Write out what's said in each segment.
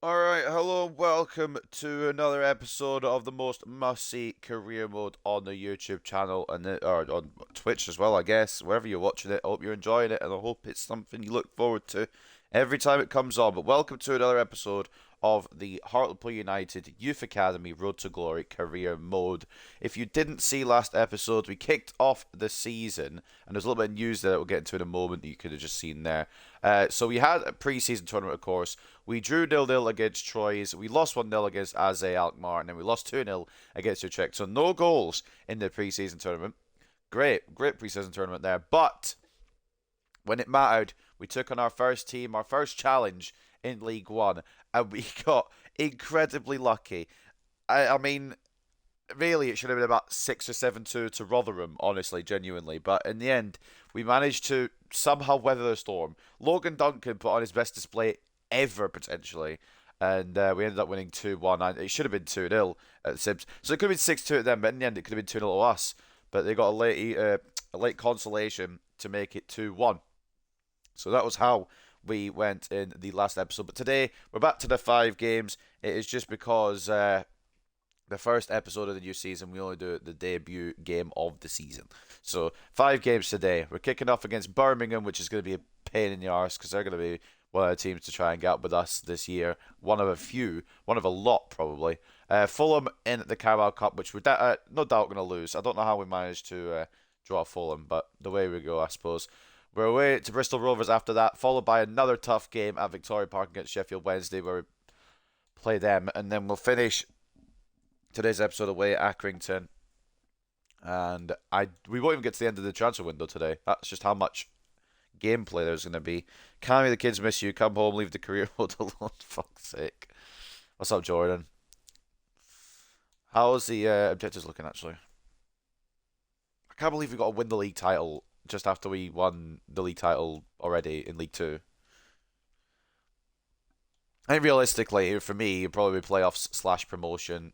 Alright, hello, welcome to another episode of the most must-see career mode on the YouTube channel or on Twitch as well, I guess. Wherever you're watching it, I hope you're enjoying it and I hope it's something you look forward to every time it comes on. But welcome to another episode of the Hartlepool United Youth Academy Road to Glory career mode. If you didn't see last episode, we kicked off the season and there's a little bit of news there that we'll get into in a moment that you could have just seen there. So we had a pre-season tournament, of course. We drew 0-0 against Troyes. We lost 1-0 against AZ Alkmaar, and then we lost 2-0 against Utrecht. So no goals in the pre-season tournament. Great pre-season tournament there. But when it mattered, we took on our first team, our first challenge in League One, and we got incredibly lucky. I mean, really, it should have been about 6 or 7-2 to Rotherham, honestly, genuinely. But in the end, we managed to somehow weather the storm. Logan Duncan put on his best display ever, potentially. And we ended up winning 2-1. It should have been 2-0 at the Sims. So it could have been 6-2 at them, but in the end, it could have been 2-0 to us. But they got a late consolation to make it 2-1. So that was how we went in the last episode. But today, we're back to the 5 games. It is just because the first episode of the new season, we only do the debut game of the season. So 5 games today. We're kicking off against Birmingham, which is going to be a pain in the arse because they're going to be one of the teams to try and get up with us this year. One of a few, one of a lot probably. Fulham in the Carabao Cup, which we're no doubt going to lose. I don't know how we managed to draw Fulham, but the way we go, I suppose. We're away to Bristol Rovers after that, followed by another tough game at Victoria Park against Sheffield Wednesday, where we play them, and then we'll finish today's episode away at Accrington. And we won't even get to the end of the transfer window today. That's just how much gameplay there's going to be. Cammy, the kids miss you. Come home, leave the career mode alone. Fuck's sake. What's up, Jordan? How's the objectives looking, actually? I can't believe we got to win the league title just after we won the league title already in League 2. I think realistically, for me, it'd probably be playoffs slash promotion.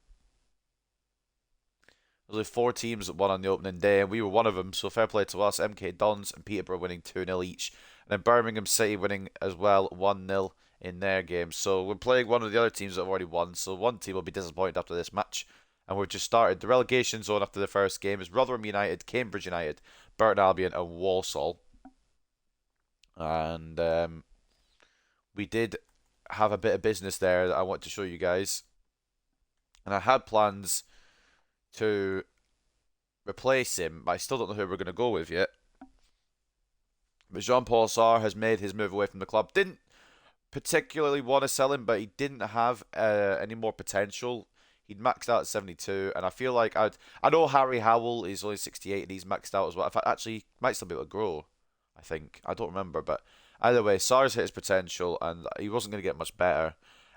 There's only 4 teams that won on the opening day, and we were one of them, so fair play to us. MK Dons and Peterborough winning 2-0 each, and then Birmingham City winning as well 1-0 in their game. So we're playing one of the other teams that have already won, so one team will be disappointed after this match. And we've just started. The relegation zone after the first game is Rotherham United, Cambridge United, Burton Albion, and Walsall. And we did have a bit of business there that I want to show you guys. And I had plans to replace him, but I still don't know who we're going to go with yet. But Jean-Paul Sarr has made his move away from the club. Didn't particularly want to sell him, but he didn't have any more potential. He'd maxed out at 72, and I feel like I know Harry Howell is only 68 and he's maxed out as well. In fact, actually, he might still be able to grow, I think. I don't remember, but either way, Sarr's hit his potential, and he wasn't going to get much better.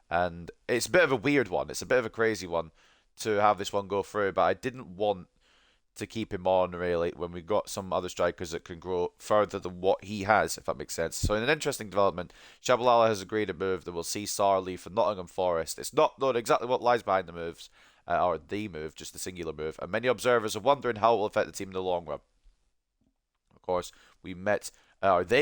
And it's a bit of a weird one. It's a bit of a crazy one to have this one go through, but I didn't want to keep him on really when we got some other strikers that can grow further than what he has, if that makes sense. So in an interesting development, Shabalala has agreed a move that will see Sarr leave for Nottingham Forest. It's not known exactly what lies behind the moves, or the move, just the singular move, and many observers are wondering how it will affect the team in the long run. Of course, they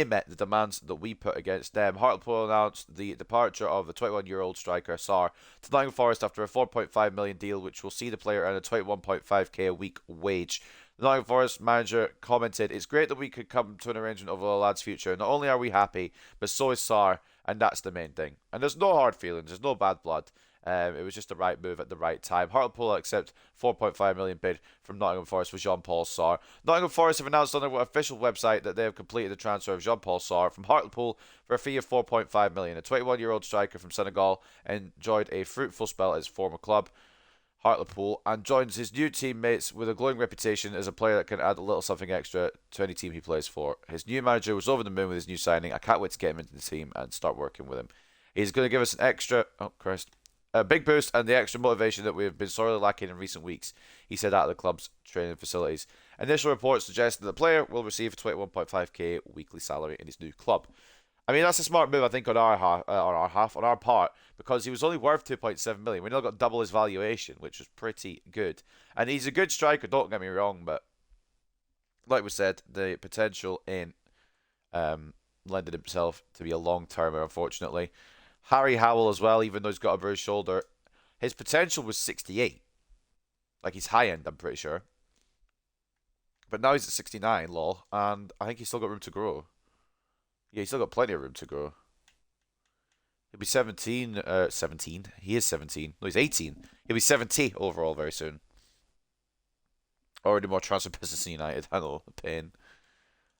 met the demands that we put against them. Hartlepool announced the departure of the 21-year-old striker Sarr to Nottingham Forest after a 4.5 million deal, which will see the player earn a 21.5k a week wage. The Nottingham Forest manager commented, "It's great that we could come to an arrangement over the lad's future. Not only are we happy, but so is Sarr, and that's the main thing." And there's no hard feelings, there's no bad blood. It was just the right move at the right time. Hartlepool accept 4.5 million bid from Nottingham Forest for Jean-Paul Sarr. Nottingham Forest have announced on their official website that they have completed the transfer of Jean-Paul Sarr from Hartlepool for a fee of 4.5 million. A 21-year-old striker from Senegal enjoyed a fruitful spell at his former club, Hartlepool, and joins his new teammates with a glowing reputation as a player that can add a little something extra to any team he plays for. His new manager was over the moon with his new signing. I can't wait to get him into the team and start working with him. He's going to give us an extra... Oh, Christ. A big boost and the extra motivation that we have been sorely lacking in recent weeks, he said at the club's training facilities. Initial reports suggest that the player will receive a 21.5k weekly salary in his new club. I mean, that's a smart move, I think, on our part, because he was only worth 2.7 million. We now got double his valuation, which was pretty good. And he's a good striker, don't get me wrong, but like we said, the potential in lended himself to be a long termer, unfortunately. Harry Howell as well, even though he's got a bruised shoulder. His potential was 68. Like, he's high end, I'm pretty sure. But now he's at 69, lol. And I think he's still got room to grow. Yeah, he's still got plenty of room to grow. He'll be 17. 17. He is 17. No, he's 18. He'll be 70 overall very soon. Already more transfer business in United. I know, the pain.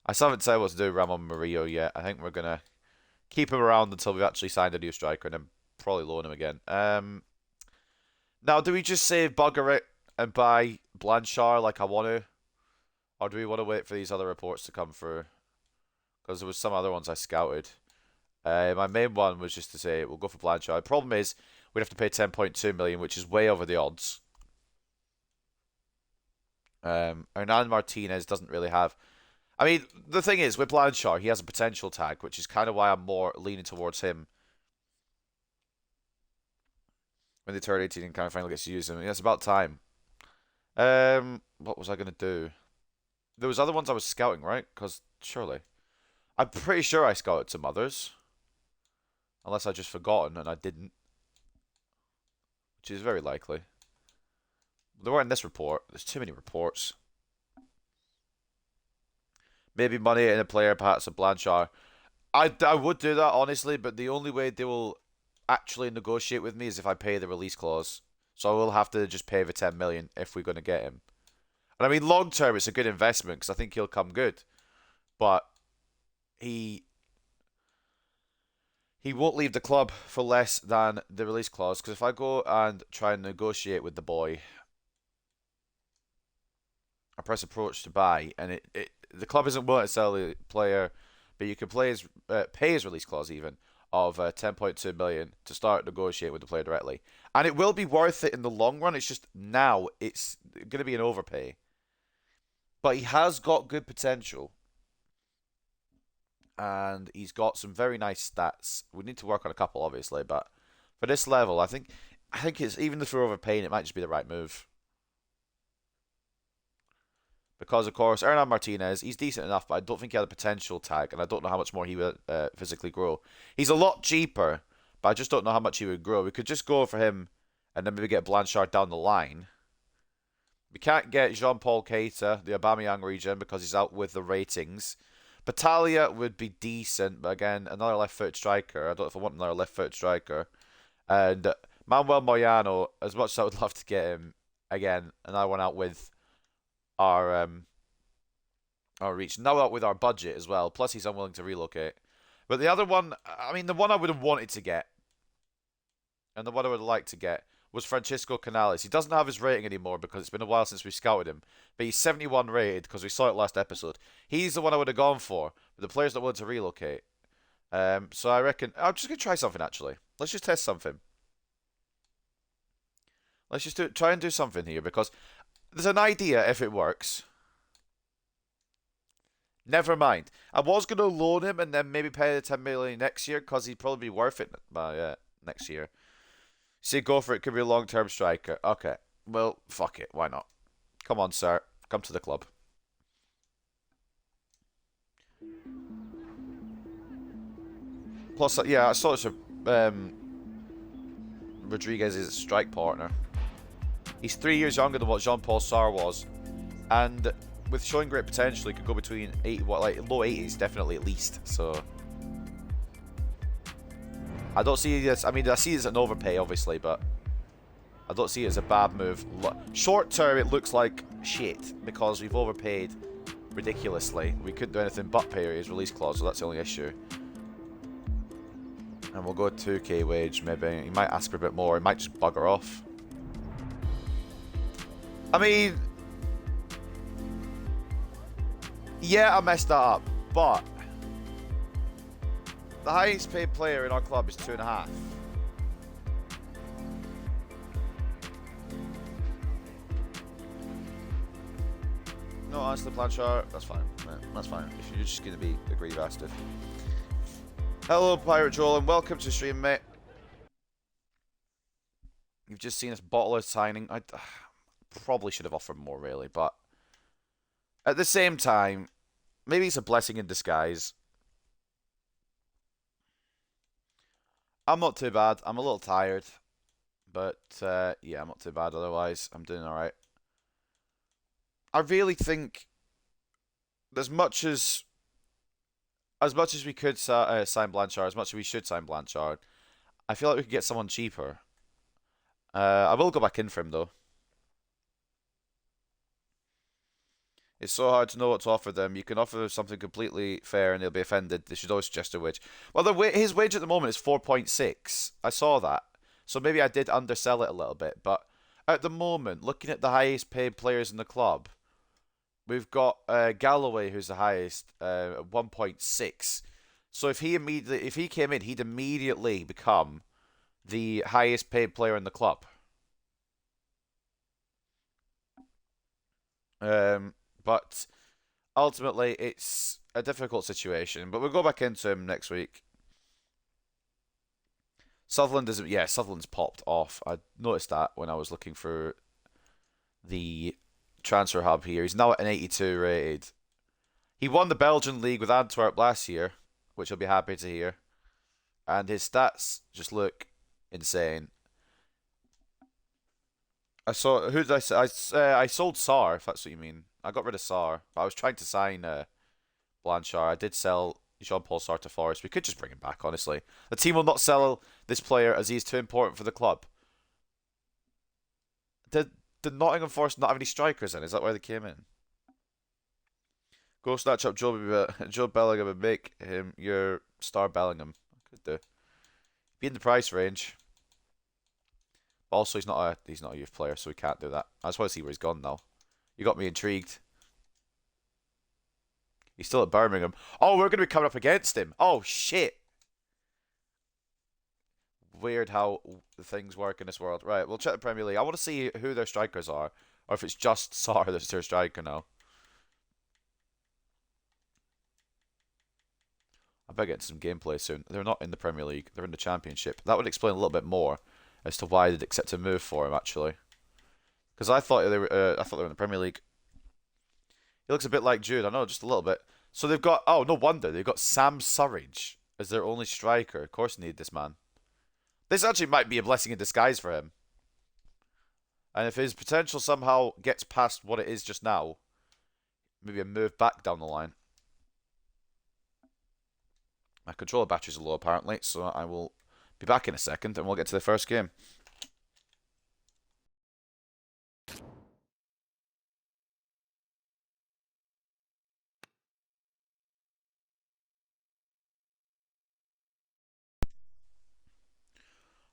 I still haven't decided what to do with Ramon Murillo yet. I think we're going to keep him around until we've actually signed a new striker and then probably loan him again. Now, do we just say bugger it and buy Blanchard like I want to? Or do we want to wait for these other reports to come through? Because there was some other ones I scouted. My main one was just to say we'll go for Blanchard. The problem is we'd have to pay 10.2 million, which is way over the odds. Hernan Martinez doesn't really have. I mean, the thing is, with Blanchard, he has a potential tag, which is kind of why I'm more leaning towards him. When they turn 18 and kind of finally gets to use him. I mean, it's about time. What was I going to do? There was other ones I was scouting, right? Because, surely. I'm pretty sure I scouted some others. Unless I just forgotten and I didn't. Which is very likely. They weren't in this report. There's too many reports. Maybe money in a player, perhaps a Blanchard. I would do that, honestly, but the only way they will actually negotiate with me is if I pay the release clause. So I will have to just pay the 10 million if we're going to get him. And I mean, long term, it's a good investment because I think he'll come good. But he won't leave the club for less than the release clause. Because if I go and try and negotiate with the boy, I press approach to buy, and the club isn't willing to sell the player, but you can pay his release clause even of 10.2 million to start negotiating with the player directly, and it will be worth it in the long run. It's just now it's going to be an overpay, but he has got good potential, and he's got some very nice stats. We need to work on a couple, obviously, but for this level, I think it's even if we're overpaying, it might just be the right move. Because, of course, Hernan Martinez, he's decent enough, but I don't think he had a potential tag, and I don't know how much more he would physically grow. He's a lot cheaper, but I just don't know how much he would grow. We could just go for him, and then maybe get Blanchard down the line. We can't get Jean-Paul Keita, the Aubameyang region, because he's out with the ratings. Battaglia would be decent, but again, another left-footed striker. I don't know if I want another left-footed striker. And Manuel Moyano, as much as I would love to get him, again, another one out with our reach. Now out with our budget as well. Plus he's unwilling to relocate. But the other one, I mean, the one I would have wanted to get, and the one I would have liked to get, was Francisco Canales. He doesn't have his rating anymore because it's been a while since we scouted him. But he's 71 rated because we saw it last episode. He's the one I would have gone for. But the player's not willing to relocate. So I reckon I'm just gonna try something actually. Let's just test something. Let's just try and do something here because there's an idea if it works. Never mind. I was going to loan him and then maybe pay the 10 million next year because he'd probably be worth it by next year. See, go for it. Could be a long-term striker. Okay. Well, fuck it. Why not? Come on, sir. Come to the club. Plus, yeah, I saw it's Rodriguez's strike partner. He's 3 years younger than what Jean-Paul Sarr was. And with showing great potential, he could go between low 80s, definitely at least. So I don't see this. I mean, I see it as an overpay, obviously, but I don't see it as a bad move. Short term, it looks like shit because we've overpaid ridiculously. We couldn't do anything but pay his release clause, so that's the only issue. And we'll go 2k wage, maybe. He might ask for a bit more. He might just bugger off. I mean, yeah, I messed that up, but the highest paid player in our club is 2.5. No, honestly, Blanchard, that's fine. Yeah, that's fine. If you're just going to be a greedy bastard. Hello, Pirate Joel, and welcome to the stream, mate. You've just seen this bottler signing. I probably should have offered more, really, but at the same time, maybe it's a blessing in disguise. I'm not too bad. I'm a little tired, but yeah, I'm not too bad. Otherwise, I'm doing all right. I really think as much as we could sign Blanchard, as much as we should sign Blanchard, I feel like we could get someone cheaper. I will go back in for him though. It's so hard to know what to offer them. You can offer something completely fair and they'll be offended. They should always suggest a wage. Well, his wage at the moment is 4.6. I saw that. So maybe I did undersell it a little bit. But at the moment, looking at the highest paid players in the club, we've got Galloway, who's the highest, at 1.6. So if he came in, he'd immediately become the highest paid player in the club. But ultimately, it's a difficult situation. But we'll go back into him next week. Sutherland isn't. Yeah, Sutherland's popped off. I noticed that when I was looking for the transfer hub here. He's now at an 82 rated. He won the Belgian league with Antwerp last year, which I'll be happy to hear. And his stats just look insane. I saw who did I sold Sar, if that's what you mean. I got rid of Sar, but I was trying to sign Blanchard. I did sell Jean-Paul Sarr to Forest. We could just bring him back, honestly. The team will not sell this player as he is too important for the club. Did did Nottingham Forest not have any strikers then? Is that why they came in? Go snatch up Joe Bellingham and make him your star Bellingham. Could do. Be in the price range. Also, he's not a youth player, so we can't do that. I just want to see where he's gone now. You got me intrigued. He's still at Birmingham. Oh, we're going to be coming up against him. Oh, shit. Weird how things work in this world. Right, we'll check the Premier League. I want to see who their strikers are, or if it's just Sarr that's their striker now. I better get some gameplay soon. They're not in the Premier League. They're in the Championship. That would explain a little bit more as to why they'd accept a move for him, actually. Because I thought they were in the Premier League. He looks a bit like Jude. I know, just a little bit. So they've got. Oh, no wonder they've got Sam Surridge as their only striker. Of course, they need this man. This actually might be a blessing in disguise for him. And if his potential somehow gets past what it is just now, maybe a move back down the line. My controller batteries are low apparently, so I will be back in a second and we'll get to the first game.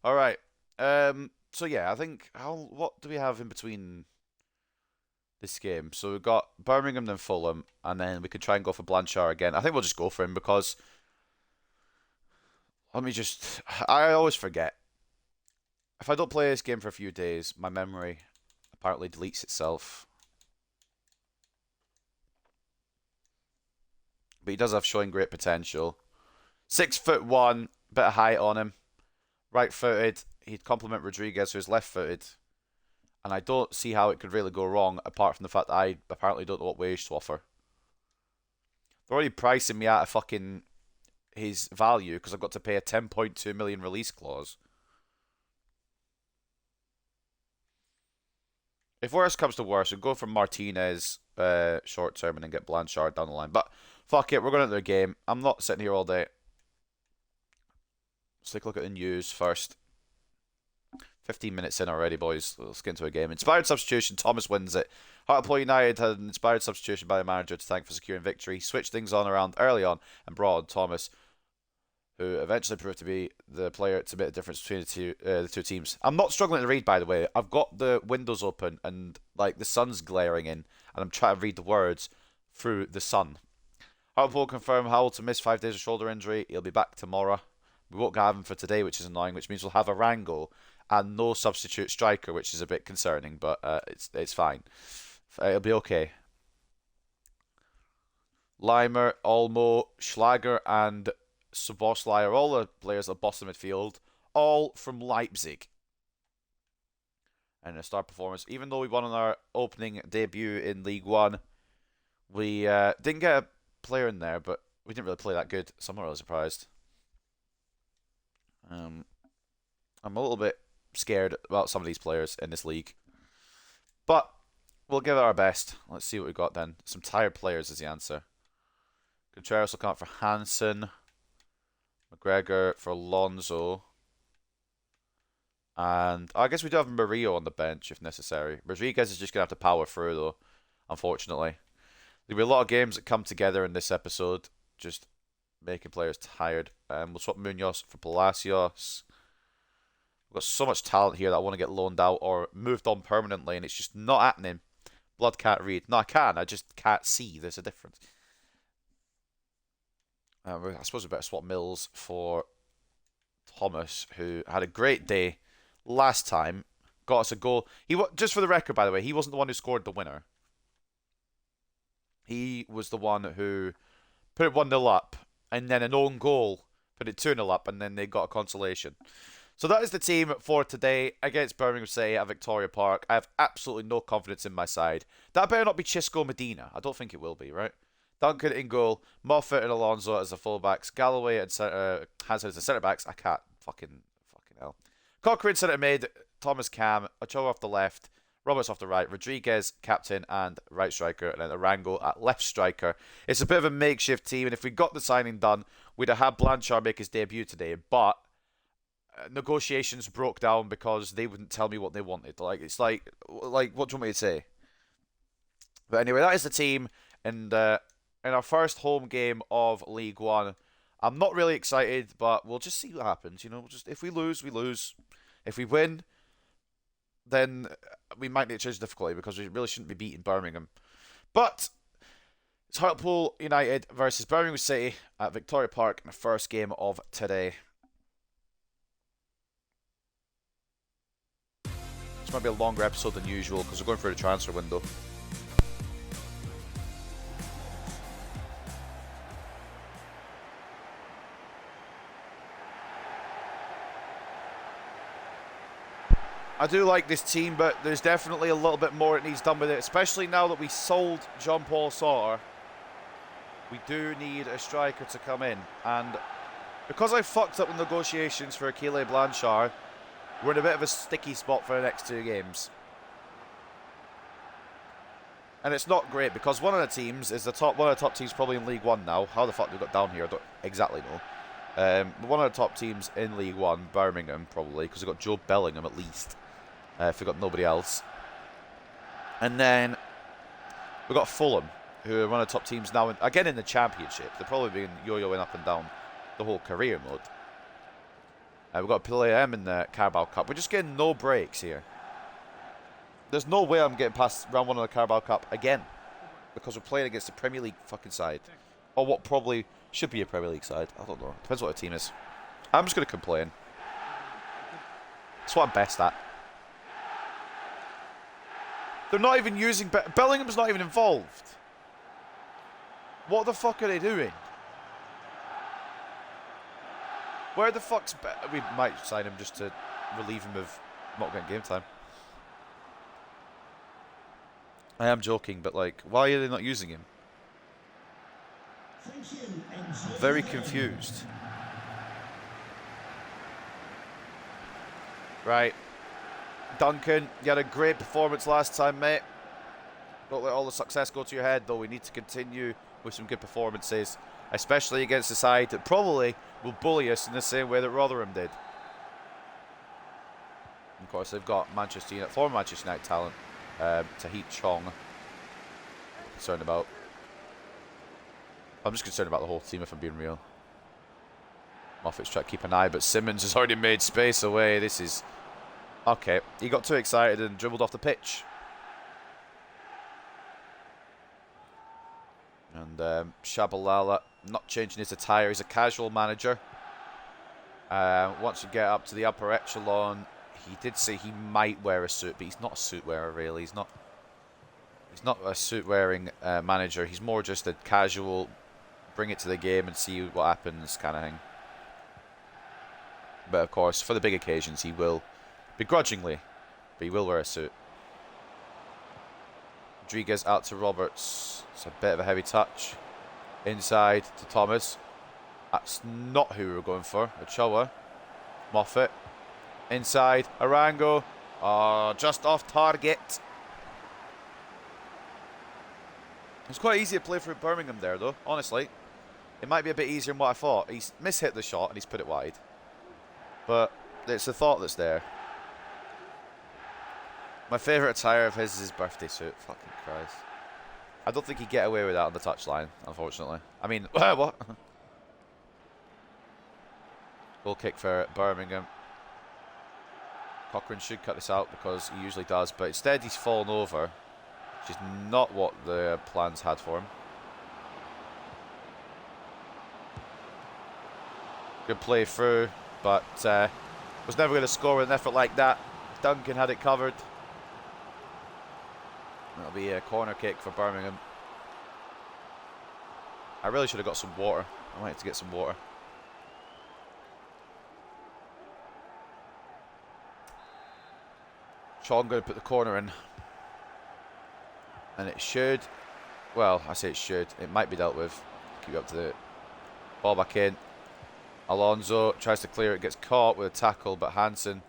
All right. So yeah, I think what do we have in between this game? So we've got Birmingham then Fulham, and then we could try and go for Blanchard again. I think we'll just go for him because let me just. I always forget. If I don't play this game for a few days, my memory apparently deletes itself. But he does have showing great potential. 6'1", bit of height on him. Right-footed. He'd complement Rodriguez, who's left-footed. And I don't see how it could really go wrong, apart from the fact that I apparently don't know what wage to offer. They're already pricing me out of fucking his value because I've got to pay a 10.2 million release clause. If worse comes to worse, we'll go for Martinez short term and then get Blanchard down the line. But fuck it, we're going into the game. I'm not sitting here all day. Let's take a look at the news first. 15 minutes in already, boys. Let's get into a game. Inspired substitution. Thomas wins it. Hartlepool United had an inspired substitution by the manager to thank for securing victory. He switched things on around early on and brought on Thomas, who eventually proved to be the player to make the difference between the two teams. I'm not struggling to read, by the way. I've got the windows open and like the sun's glaring in, and I'm trying to read the words through the sun. Hartlepool confirmed Howell to miss 5 days of shoulder injury. He'll be back tomorrow. We won't have him for today, which is annoying, which means we'll have a Rango and no substitute striker, which is a bit concerning, but it's fine. It'll be okay. Leimer, Olmo, Schlager, and Szoboszlai are all the players at bottom midfield, all from Leipzig. And a star performance. Even though we won on our opening debut in League One, we didn't get a player in there, but we didn't really play that good, so I'm not really surprised. I'm a little bit scared about some of these players in this league. But we'll give it our best. Let's see what we got then. Some tired players is the answer. Contreras will come out for Hansen. McGregor for Alonso. And I guess we do have Murillo on the bench if necessary. Rodriguez is just going to have to power through though, unfortunately. There'll be a lot of games that come together in this episode, just making players tired. We'll swap Munoz for Palacios. We've got so much talent here that I want to get loaned out or moved on permanently, and it's just not happening. Blood can't read. No, I can. I just can't see. There's a difference. I suppose we better swap Mills for Thomas, who had a great day last time. Got us a goal. Just for the record, by the way, he wasn't the one who scored the winner. He was the one who put it 1-0 up, and then an own goal put it 2-0 up, and then they got a consolation. So that is the team for today against Birmingham City at Victoria Park. I have absolutely no confidence in my side. That better not be Chisco Medina. I don't think it will be, right? Duncan in goal, Moffat and Alonso as the fullbacks, Galloway and Hansen as the centre backs. I can't fucking hell. Cochrane centre mid, Thomas Cam, Ochoa off the left, Roberts off the right, Rodriguez captain and right striker, and then Arango at left striker. It's a bit of a makeshift team, and if we got the signing done, we'd have had Blanchard make his debut today, but negotiations broke down because they wouldn't tell me what they wanted. It's like what do you want me to say? But anyway, that is the team, and in our first home game of League One. I'm not really excited, but we'll just see what happens. If we lose, we lose. If we win, then we might need to change difficulty because we really shouldn't be beating Birmingham. But it's Hartlepool United versus Birmingham City at Victoria Park in the first game of today. This might be a longer episode than usual because we're going through the transfer window. I do like this team, but there's definitely a little bit more it needs done with it, especially now that we sold Jean-Paul Sauter. We do need a striker to come in, and because I fucked up the negotiations for Akile Blanchard, we're in a bit of a sticky spot for the next two games. And it's not great because one of the teams is one of the top teams probably in League One now. How the fuck they got down here, I don't exactly know. But one of the top teams in League One, Birmingham probably, because we've got Joe Bellingham at least. If we've got nobody else. And then we've got Fulham, who are one of the top teams now, again in the Championship. They've probably been yo-yoing up and down the whole career mode. We've got PLM in the Carabao Cup. We're just getting no breaks here. There's no way I'm getting past round one of the Carabao Cup again. Because we're playing against a Premier League fucking side. Or what probably should be a Premier League side. I don't know. Depends what the team is. I'm just going to complain. That's what I'm best at. They're not even using... Bellingham's not even involved. What the fuck are they doing? Where the fuck's... We might sign him just to relieve him of not getting game time. I am joking, but like, why are they not using him? I'm very confused. Right. Duncan, you had a great performance last time, mate. Don't let all the success go to your head, though. We need to continue with some good performances, especially against a side that probably will bully us in the same way that Rotherham did. Of course, they've got Manchester United, former Manchester United talent, Tahith Chong. Concerned about. I'm just concerned about the whole team, if I'm being real. Moffat's trying to keep an eye, but Simmons has already made space away. This is... Okay, he got too excited and dribbled off the pitch. And Shabalala not changing his attire. He's a casual manager. Once you get up to the upper echelon, he did say he might wear a suit, but he's not a suit wearer really. He's not a suit wearing manager. He's more just a casual, bring it to the game and see what happens kind of thing. But of course, for the big occasions, he will, begrudgingly, but he will wear a suit. Rodriguez out to Roberts. It's a bit of a heavy touch. Inside to Thomas. That's not who we were going for. Ochoa. Moffat. Inside. Arango. Oh, just off target. It's quite easy to play for Birmingham there, though, honestly. It might be a bit easier than what I thought. He's mishit the shot and he's put it wide. But it's the thought that's there. My favourite attire of his is his birthday suit. Fucking Christ. I don't think he'd get away with that on the touchline, unfortunately. I mean, what? Goal kick for Birmingham. Cochrane should cut this out because he usually does, but instead he's fallen over, which is not what the plans had for him. Good play through, but was never going to score with an effort like that. Duncan had it covered. That'll be a corner kick for Birmingham. I really should have got some water. I might have to get some water. Sean going to put the corner in. And it should, well, I say it should. It might be dealt with. Keep it up to the ball back in. Alonso tries to clear it, gets caught with a tackle, but Hansen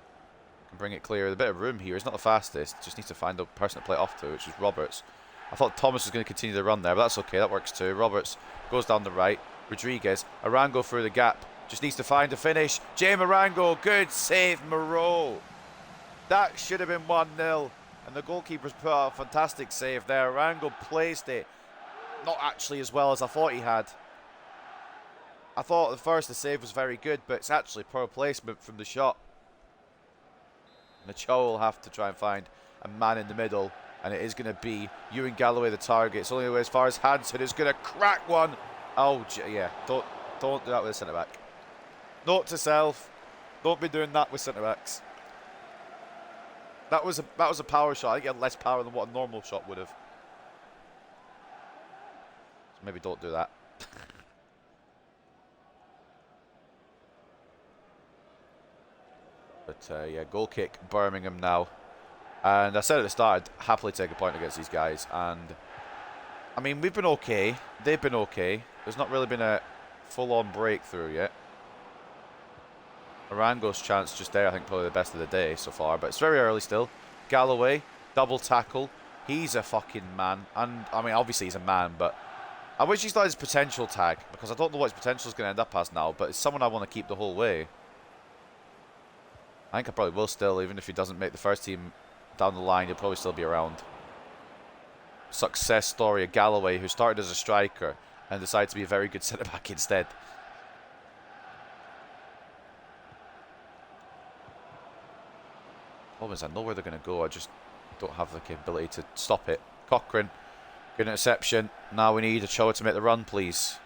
can bring it clear. There's a bit of room here. He's not the fastest. Just needs to find a person to play it off to, which is Roberts. I thought Thomas was going to continue the run there, but that's okay. That works too. Roberts goes down the right. Rodriguez. Arango through the gap. Just needs to find a finish. James Arango. Good save, Moreau. That should have been 1-0. And the goalkeeper's put out a fantastic save there. Arango placed it. Not actually as well as I thought he had. I thought at first the save was very good, but it's actually poor placement from the shot. Macho will have to try and find a man in the middle, and it is going to be Ewan Galloway the target. It's only as far as Hansen is going to crack one. Oh yeah, don't do that with a centre back. Note to self: don't be doing that with centre backs. That was a power shot. I think it had less power than what a normal shot would have. So maybe don't do that. But yeah, goal kick, Birmingham now. And I said at the start, I'd happily take a point against these guys. And, I mean, we've been okay. They've been okay. There's not really been a full-on breakthrough yet. Arango's chance just there, I think, probably the best of the day so far. But it's very early still. Galloway, double tackle. He's a fucking man. And, I mean, obviously he's a man, but I wish he started his potential tag, because I don't know what his potential is going to end up as now, but it's someone I want to keep the whole way. I think I probably will still, even if he doesn't make the first team down the line, he'll probably still be around. Success story of Galloway, who started as a striker and decided to be a very good centre-back instead. Almost, I know where they're going to go, I just don't have the capability to stop it. Cochrane, good interception. Now we need Ochoa to make the run, please.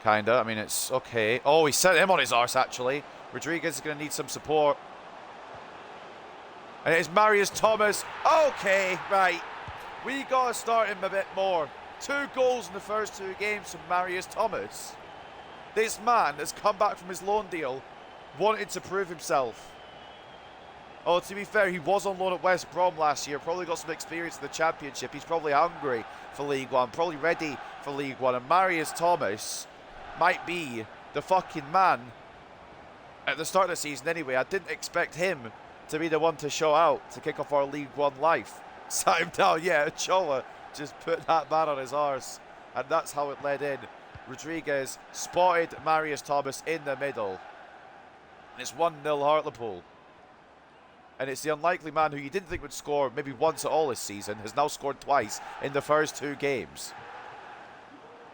Kinda, I mean, it's okay. Oh, he sent him on his arse, actually. Rodriguez is going to need some support. And it's Marius Thomas. Okay, right. We got to start him a bit more. 2 goals in the first 2 games from Marius Thomas. This man has come back from his loan deal, wanted to prove himself. Oh, to be fair, he was on loan at West Brom last year. Probably got some experience in the Championship. He's probably hungry for League One. Probably ready for League One. And Marius Thomas might be the fucking man at the start of the season anyway. I didn't expect him to be the one to show out to kick off our League One life. Sat him down, yeah, Ochoa just put that man on his arse. And that's how it led in. Rodriguez spotted Marius Thomas in the middle. And it's 1-0 Hartlepool. And it's the unlikely man who you didn't think would score maybe once at all this season has now scored twice in the first 2 games.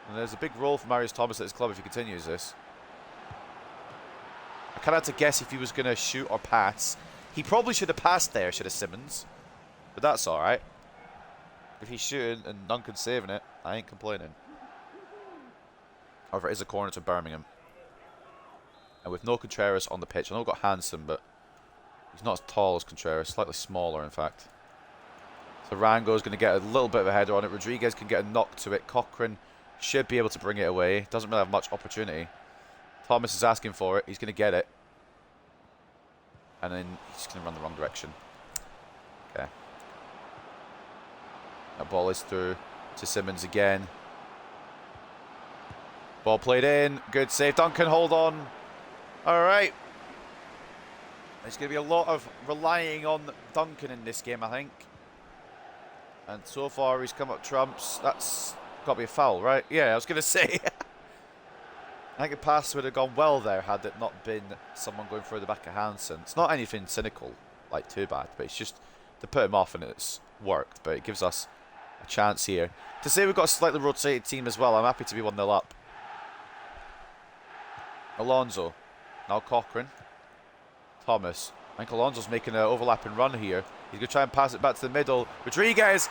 And there's a big role for Marius Thomas at his club if he continues this. I kind of had to guess if he was going to shoot or pass. He probably should have passed there, should have Simmons. But that's alright. If he's shooting and Duncan's saving it, I ain't complaining. However, it is a corner to Birmingham. And with no Contreras on the pitch, I know we've got Hansen, but he's not as tall as Contreras, slightly smaller in fact. So Rango's going to get a little bit of a header on it. Rodriguez can get a knock to it. Cochrane should be able to bring it away. Doesn't really have much opportunity. Thomas is asking for it. He's going to get it. And then he's going to run the wrong direction. Okay. That ball is through to Simmons again. Ball played in. Good save. Duncan, hold on. Alright. There's going to be a lot of relying on Duncan in this game, I think. And so far he's come up trumps. That's got to be a foul, right? Yeah, I was going to say. I think a pass would have gone well there had it not been someone going through the back of Hansen. It's not anything cynical, like too bad, but it's just to put him off and it's worked. But it gives us a chance here. To say we've got a slightly rotated team as well, I'm happy to be 1-0 up. Alonso. Now Cochrane. Thomas. I think Alonso's making an overlapping run here. He's going to try and pass it back to the middle. Rodriguez!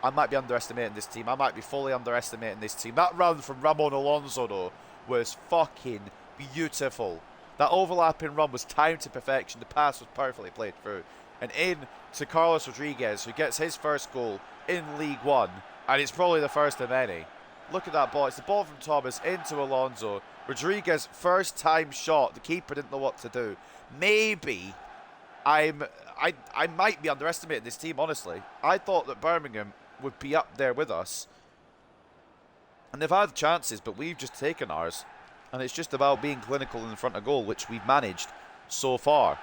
I might be underestimating this team. I might be fully underestimating this team. That run from Ramon Alonso, though, was fucking beautiful. That overlapping run was timed to perfection. The pass was perfectly played through. And in to Carlos Rodriguez, who gets his first goal in League One. And it's probably the first of many. Look at that ball. It's the ball from Thomas into Alonso. Rodriguez, first time shot. The keeper didn't know what to do. Maybe I might be underestimating this team, honestly. I thought that Birmingham would be up there with us. And they've had chances, but we've just taken ours. And it's just about being clinical in front of goal, which we've managed so far.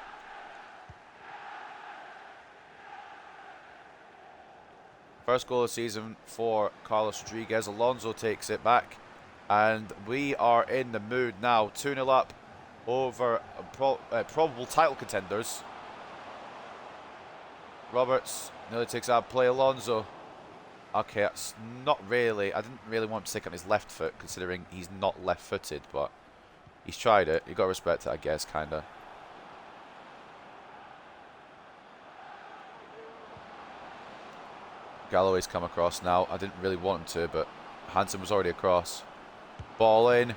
First goal of the season for Carlos Rodriguez. Alonso takes it back. And we are in the mood now. 2-0 up over probable title contenders. Roberts nearly takes out play. Alonso. Okay, that's not really. I didn't really want to stick on his left foot, considering he's not left-footed, but he's tried it. You've got to respect it, I guess, kind of. Galloway's come across now. I didn't really want him to, but Hansen was already across. Ball in.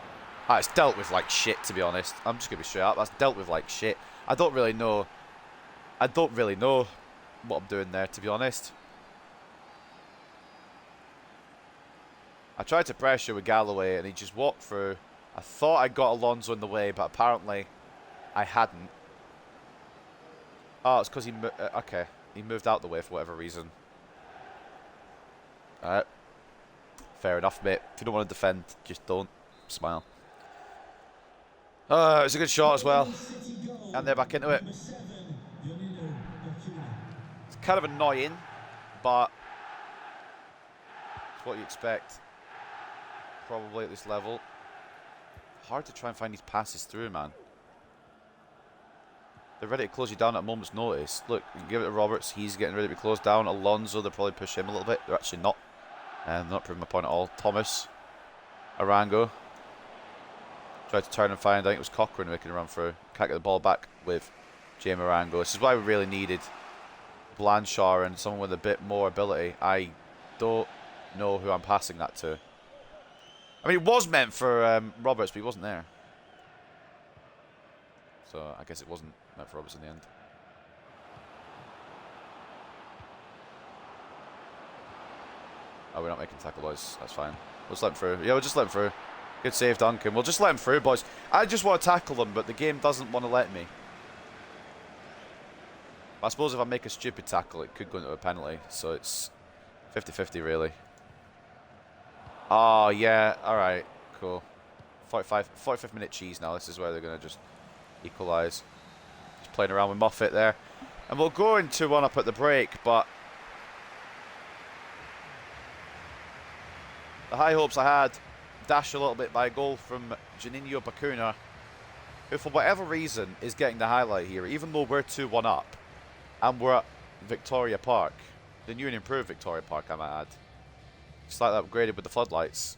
Ah, it's dealt with like shit, to be honest. I'm just going to be straight up. That's dealt with like shit. I don't really know what I'm doing there, to be honest. I tried to pressure with Galloway and he just walked through. I thought I got Alonso in the way, but apparently I hadn't. Oh, it's because he okay. He moved out the way for whatever reason. Alright. Fair enough, mate. If you don't want to defend, just don't. Smile. It was a good shot as well. And they're back into it. It's kind of annoying, but it's what you expect. Probably at this level. Hard to try and find these passes through, man. They're ready to close you down at a moment's notice. Look, you give it to Roberts. He's getting ready to be closed down. Alonso, they'll probably push him a little bit. They're actually not. And not proving my point at all. Thomas. Arango. Tried to turn and find. I think it was Cochrane making a run through. Can't get the ball back with Jamie Arango. This is why we really needed Blanchard and someone with a bit more ability. I don't know who I'm passing that to. I mean, it was meant for Roberts, but he wasn't there. So I guess it wasn't meant for Roberts in the end. Oh, we're not making tackle, boys. That's fine. We'll just let him through. Yeah, we'll just let him through. Good save, Duncan. We'll just let him through, boys. I just want to tackle him, but the game doesn't want to let me. I suppose if I make a stupid tackle, it could go into a penalty. So it's 50-50, really. Oh, yeah. All right. Cool. 45th minute cheese now. This is where they're going to just equalise. Just playing around with Moffat there. And we'll go in 2-1 up at the break, but the high hopes I had dashed a little bit by a goal from Juninho Bacuna, who for whatever reason is getting the highlight here, even though we're 2-1 up and we're at Victoria Park. The new and improved Victoria Park, I might add. Slightly upgraded with the floodlights.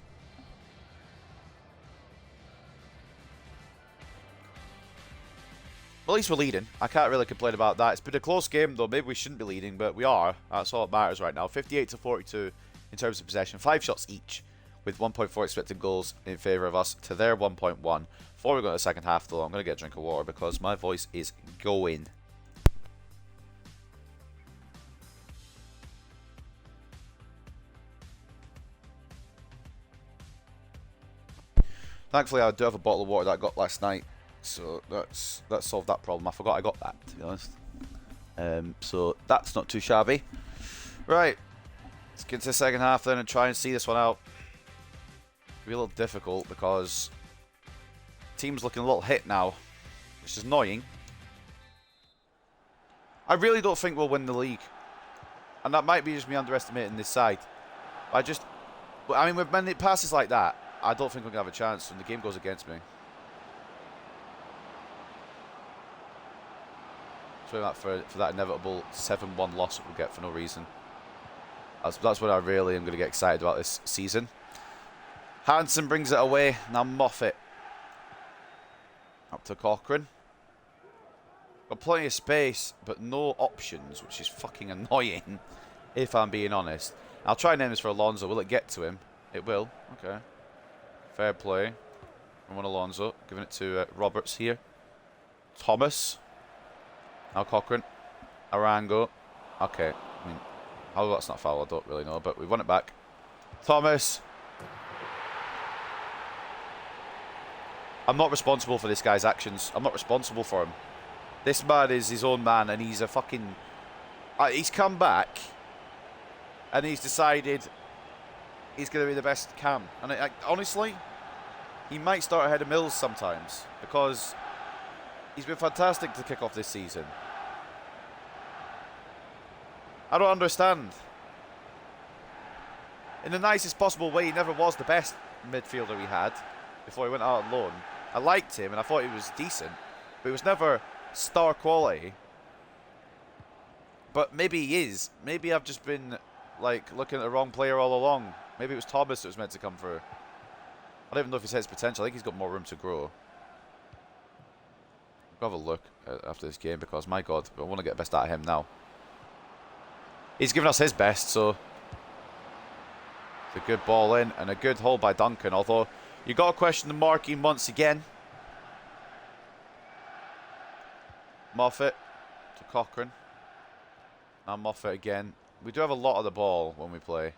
At least we're leading. I can't really complain about that. It's been a close game, though. Maybe we shouldn't be leading, but we are. That's all that matters right now. 58-42 in terms of possession. 5 shots each, with 1.4 expected goals in favour of us to their 1.1. Before we go to the second half, though, I'm going to get a drink of water because my voice is going. Thankfully, I do have a bottle of water that I got last night, so that solved that problem. I forgot I got that, to be honest. So that's not too shabby. Right, let's get to the second half then and try and see this one out. It'll be a little difficult because Team's looking a little hit now, which is annoying. I really don't think we'll win the league. And that might be just me underestimating this side. I mean, when it passes like that, I don't think we're going to have a chance when the game goes against me. So that for that inevitable 7-1 loss that we'll get for no reason. That's what I really am going to get excited about this season. Hansen brings it away. Now Moffat. Up to Cochrane. Got plenty of space, but no options, which is fucking annoying, if I'm being honest. I'll try and name this for Alonso. Will it get to him? It will. Okay. Fair play. I want Alonso. Giving it to Roberts here. Thomas. Now Cochrane. Arango. Okay. I mean, how that's not foul, I don't really know, but we won it back. Thomas. I'm not responsible for this guy's actions. I'm not responsible for him. This man is his own man, and he's a fucking... he's come back, and he's decided he's going to be the best cam. And honestly, he might start ahead of Mills sometimes, because he's been fantastic to kick off this season. I don't understand. In the nicest possible way, he never was the best midfielder we had before he went out on loan. I liked him, and I thought he was decent, but he was never star quality. But maybe he is. Maybe I've just been like looking at the wrong player all along. Maybe it was Thomas that was meant to come through. I don't even know if he's hit his potential. I think he's got more room to grow. I'll have a look after this game, because my God, I want to get the best out of him now. He's given us his best, so it's a good ball in and a good hold by Duncan. Although you got to question the marking once again. Moffat to Cochrane. Now Moffat again. We do have a lot of the ball when we play.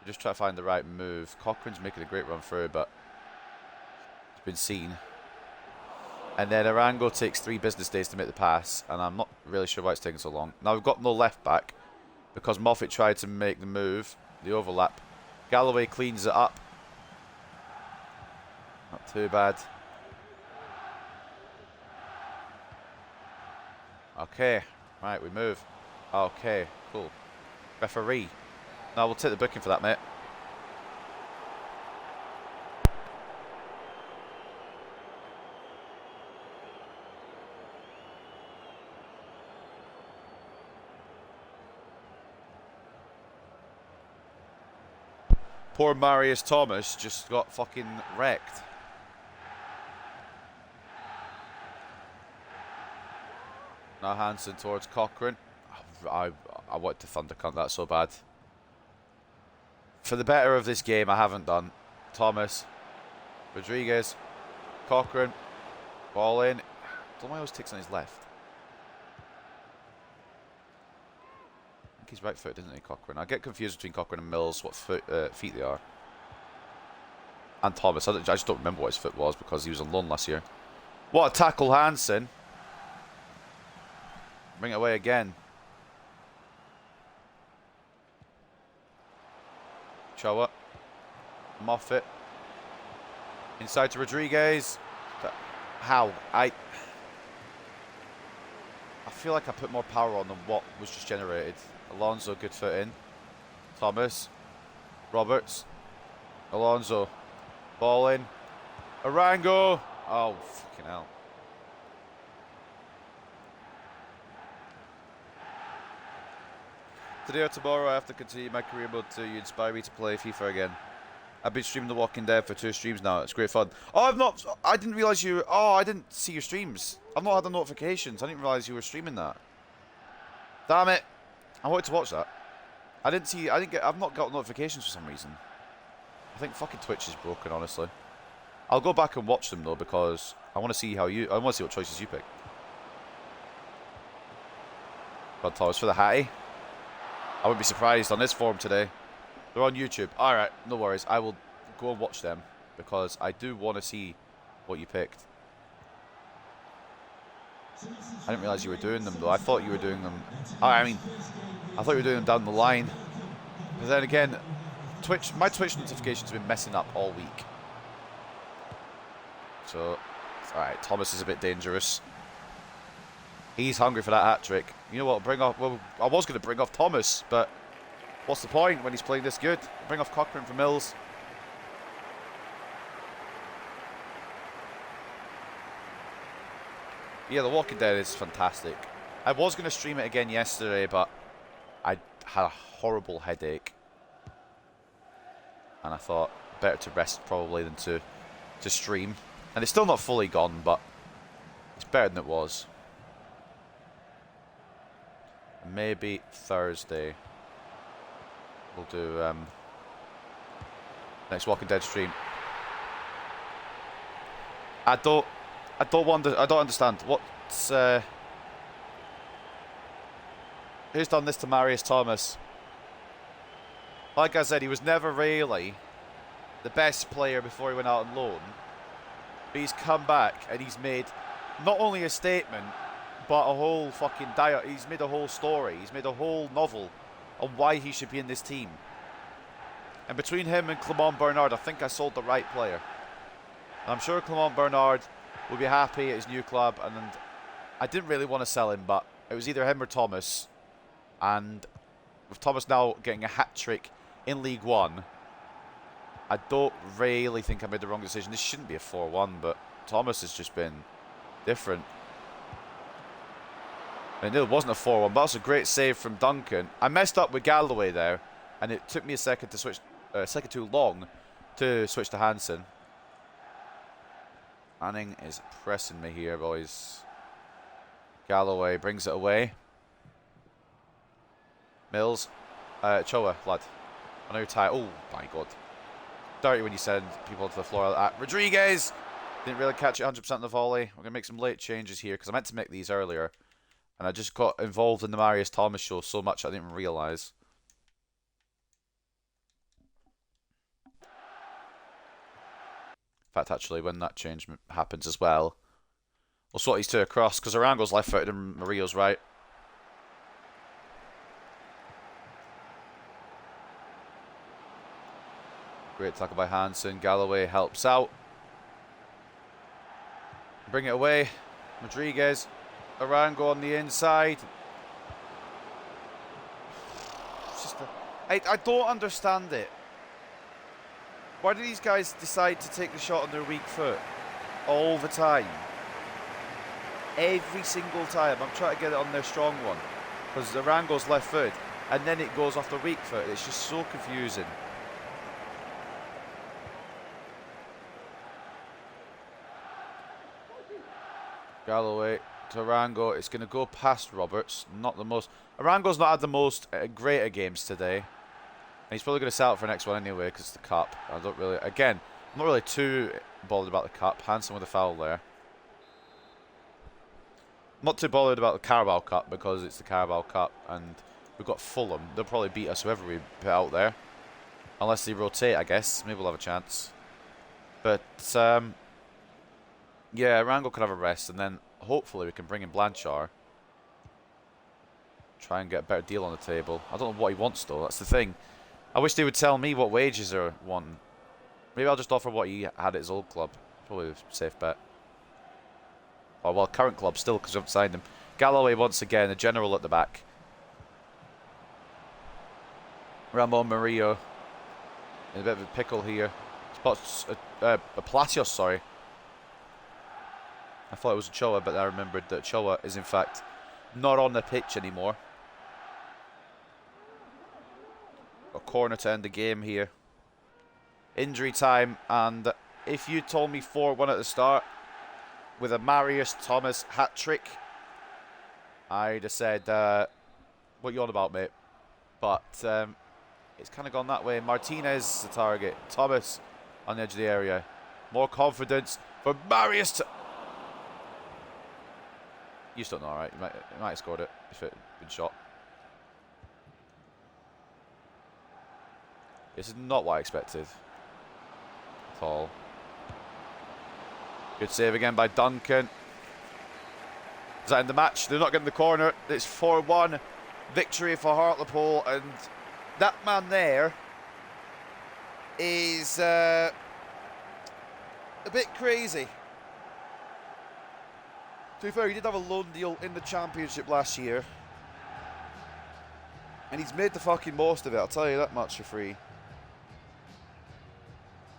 We just try to find the right move. Cochrane's making a great run through, but it's been seen. And then Arango takes 3 business days to make the pass, and I'm not really sure why it's taking so long. Now we've got no left back, because Moffat tried to make the move, the overlap. Galloway cleans it up. Not too bad. Okay, right, we move. Okay, cool. Referee. Now we'll take the booking for that, mate. Poor Marius Thomas just got fucking wrecked. Now Hansen towards Cochrane. I want to thundercunt that so bad. For the better of this game, I haven't done. Thomas. Rodriguez. Cochrane. Ball in. I don't know why he always takes on his left. I think he's right footed, isn't he, Cochrane? I get confused between Cochrane and Mills, what feet they are. And Thomas. I just don't remember what his foot was, because he was on loan last year. What a tackle, Hansen. Bring it away again. Choa. Moffat. Inside to Rodriguez. How? I feel like I put more power on than what was just generated. Alonso, good foot in. Thomas. Roberts. Alonso. Ball in. Arango. Oh, fucking hell. Today or tomorrow I have to continue my career mode to inspire me to play FIFA again. I've been streaming The Walking Dead for 2 streams now. It's great fun. Oh, I didn't realise you... Oh, I didn't see your streams. I've not had the notifications. I didn't realise you were streaming that. Damn it. I wanted to watch that. I've not got notifications for some reason. I think fucking Twitch is broken, honestly. I'll go back and watch them though, because I want to see I want to see what choices you pick. God, Thomas for the Hattie. I wouldn't be surprised on this form today. They're on YouTube. Alright, no worries. I will go and watch them, because I do want to see what you picked. I didn't realise you were doing them though. I thought you were doing them... I thought you were doing them down the line. But then again, my Twitch notifications have been messing up all week. So, Alright, Thomas is a bit dangerous. He's hungry for that hat-trick. You know what, bring off... Well, I was going to bring off Thomas, but what's the point when he's playing this good? Bring off Cochran for Mills. Yeah, The Walking Dead is fantastic. I was going to stream it again yesterday, but I had a horrible headache. And I thought, better to rest probably than to stream. And it's still not fully gone, but it's better than it was. Maybe Thursday we'll do next Walking Dead stream. I don't understand what's who's done this to Marius Thomas. Like I said, he was never really the best player before he went out on loan, but he's come back and he's made not only a statement but a whole fucking he's made a whole story. He's made a whole novel on why he should be in this team. And between him and Clement Bernard, I think I sold the right player. And I'm sure Clement Bernard will be happy at his new club. And I didn't really want to sell him, but it was either him or Thomas. And with Thomas now getting a hat-trick in League One, I don't really think I made the wrong decision. This shouldn't be a 4-1, but Thomas has just been different. I mean, it wasn't a 4-1, but that's a great save from Duncan. I messed up with Galloway there, and it took me a second to switch, second too long to switch to Hansen. Manning is pressing me here, boys. Galloway brings it away. Mills, Choa, lad. I know you're tired. Oh my god, dirty when you send people to the floor like that. Rodriguez didn't really catch it 100% on the volley. We're gonna make some late changes here because I meant to make these earlier. And I just got involved in the Marius Thomas show so much I didn't realise. In fact, actually, when that change happens as well, we'll swap these two across because Arango's left-footed and Murillo's right. Great tackle by Hansen. Galloway helps out. Bring it away. Rodriguez. Arango on the inside. It's just I don't understand it. Why do these guys decide to take the shot on their weak foot all the time? Every single time. I'm trying to get it on their strong one because Arango's left foot and then it goes off their weak foot. It's just so confusing. Galloway to Arango. It's going to go past Roberts. Not the most. Arango's not had the most greater games today. And he's probably going to sell it for the next one anyway because it's the cup. I don't really. Again, I'm not really too bothered about the cup. Hansen with a foul there. I'm not too bothered about the Carabao Cup because it's the Carabao Cup and we've got Fulham. They'll probably beat us whoever we put out there. Unless they rotate, I guess. Maybe we'll have a chance. But, yeah, Arango can have a rest and then hopefully we can bring in Blanchard. Try and get a better deal on the table. I don't know what he wants though, that's the thing. I wish they would tell me what wages are wanting. Maybe I'll just offer what he had at his old club. Probably a safe bet. Oh, well, current club still because we haven't signed him. Galloway once again, a general at the back. Ramon Murillo in a bit of a pickle here. Spots Palacios, sorry. I thought it was Choa, but I remembered that Choa is in fact not on the pitch anymore. A corner to end the game here. Injury time, and if you told me 4-1 at the start with a Marius Thomas hat-trick, I'd have said, what you on about, mate? But it's kind of gone that way. Martinez the target. Thomas on the edge of the area. More confidence for Marius. You just don't know, alright? You might have scored it if it had been shot. This is not what I expected at all. Good save again by Duncan. Is that in the match? They're not getting the corner. It's 4-1 victory for Hartlepool, and that man there is a bit crazy. To be fair, he did have a loan deal in the Championship last year. And he's made the fucking most of it, I'll tell you that much for free.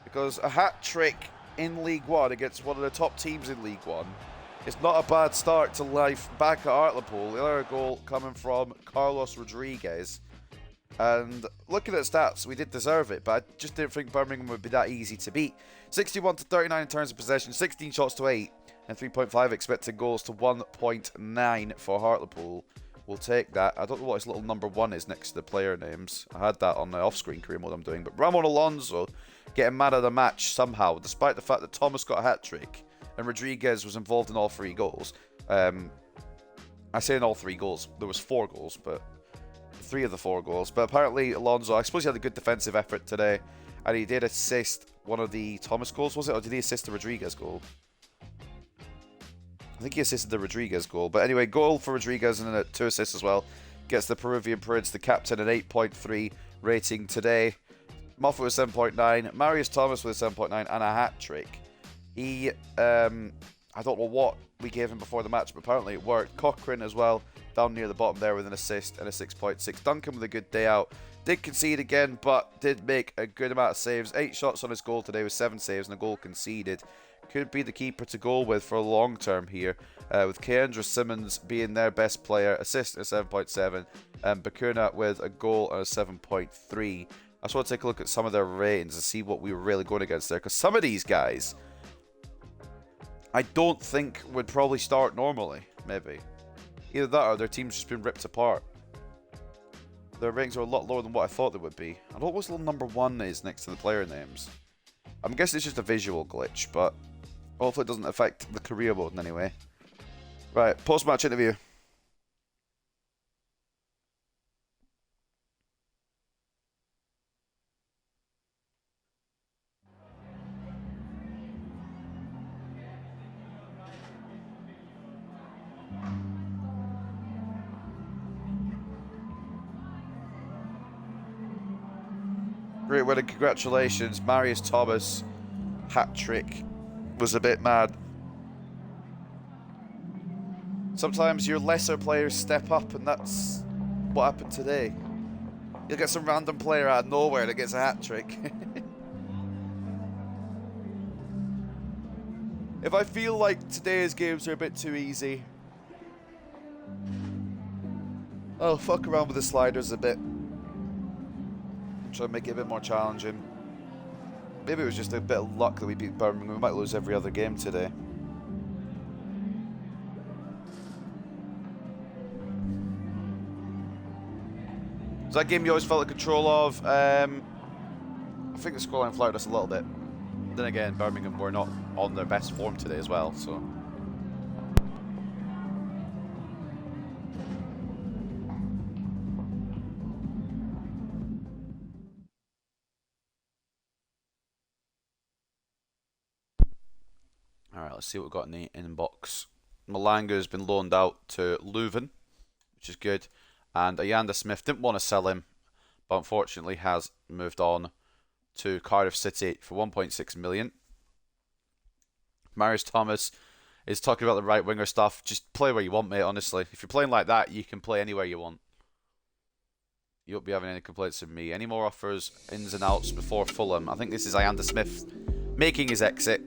Because a hat-trick in League One against one of the top teams in League One is not a bad start to life back at Hartlepool. The other goal coming from Carlos Rodriguez. And looking at stats, we did deserve it, but I just didn't think Birmingham would be that easy to beat. 61 to 39 in terms of possession, 16 shots to 8, and 3.5 expected goals to 1.9 for Hartlepool. We'll take that. I don't know what his little number 1 is next to the player names. I had that on the off-screen career mode I'm doing. But Ramon Alonso getting man of the match somehow, despite the fact that Thomas got a hat-trick and Rodriguez was involved in all 3 goals. I say in all 3 goals. There was 4 goals, but 3 of the 4 goals. But apparently Alonso, I suppose he had a good defensive effort today, and he did assist one of the Thomas goals, was it? Or did he assist the Rodriguez goal? I think he assisted the Rodriguez goal. But anyway, goal for Rodriguez and then 2 assists as well. Gets the Peruvian Prince, the captain, an 8.3 rating today. Moffat with 7.9. Marius Thomas with a 7.9 and a hat-trick. He, I don't know what we gave him before the match, but apparently it worked. Cochrane as well, down near the bottom there with an assist and a 6.6. Duncan with a good day out. Did concede again, but did make a good amount of saves. 8 shots on his goal today with 7 saves and a goal conceded. Could be the keeper to go with for a long term here, with Keandra Simmons being their best player, assist at 7.7, and Bakuna with a goal and a 7.3. I just want to take a look at some of their ratings and see what we were really going against there, because some of these guys I don't think would probably start normally, maybe. Either that or their team's just been ripped apart. Their ratings are a lot lower than what I thought they would be. I don't know what little number 1 is next to the player names. I'm guessing it's just a visual glitch, but hopefully it doesn't affect the career mode in any way. Right, post-match interview. Great win and congratulations. Marius Thomas, hat-trick. Was a bit mad. Sometimes your lesser players step up, and that's what happened today. You'll get some random player out of nowhere that gets a hat-trick. If I feel like today's games are a bit too easy, I'll fuck around with the sliders a bit. Try to make it a bit more challenging. Maybe it was just a bit of luck that we beat Birmingham. We might lose every other game today. Was that game you always felt in control of? I think the scoreline flouted us a little bit. Then again, Birmingham were not on their best form today as well, so... Alright, let's see what we've got in the inbox. Malanga has been loaned out to Leuven, which is good. And Ayanda Smith didn't want to sell him, but unfortunately has moved on to Cardiff City for 1.6 million. Marius Thomas is talking about the right winger stuff. Just play where you want, mate, honestly. If you're playing like that, you can play anywhere you want. You won't be having any complaints from me. Any more offers, ins and outs before Fulham? I think this is Ayanda Smith making his exit.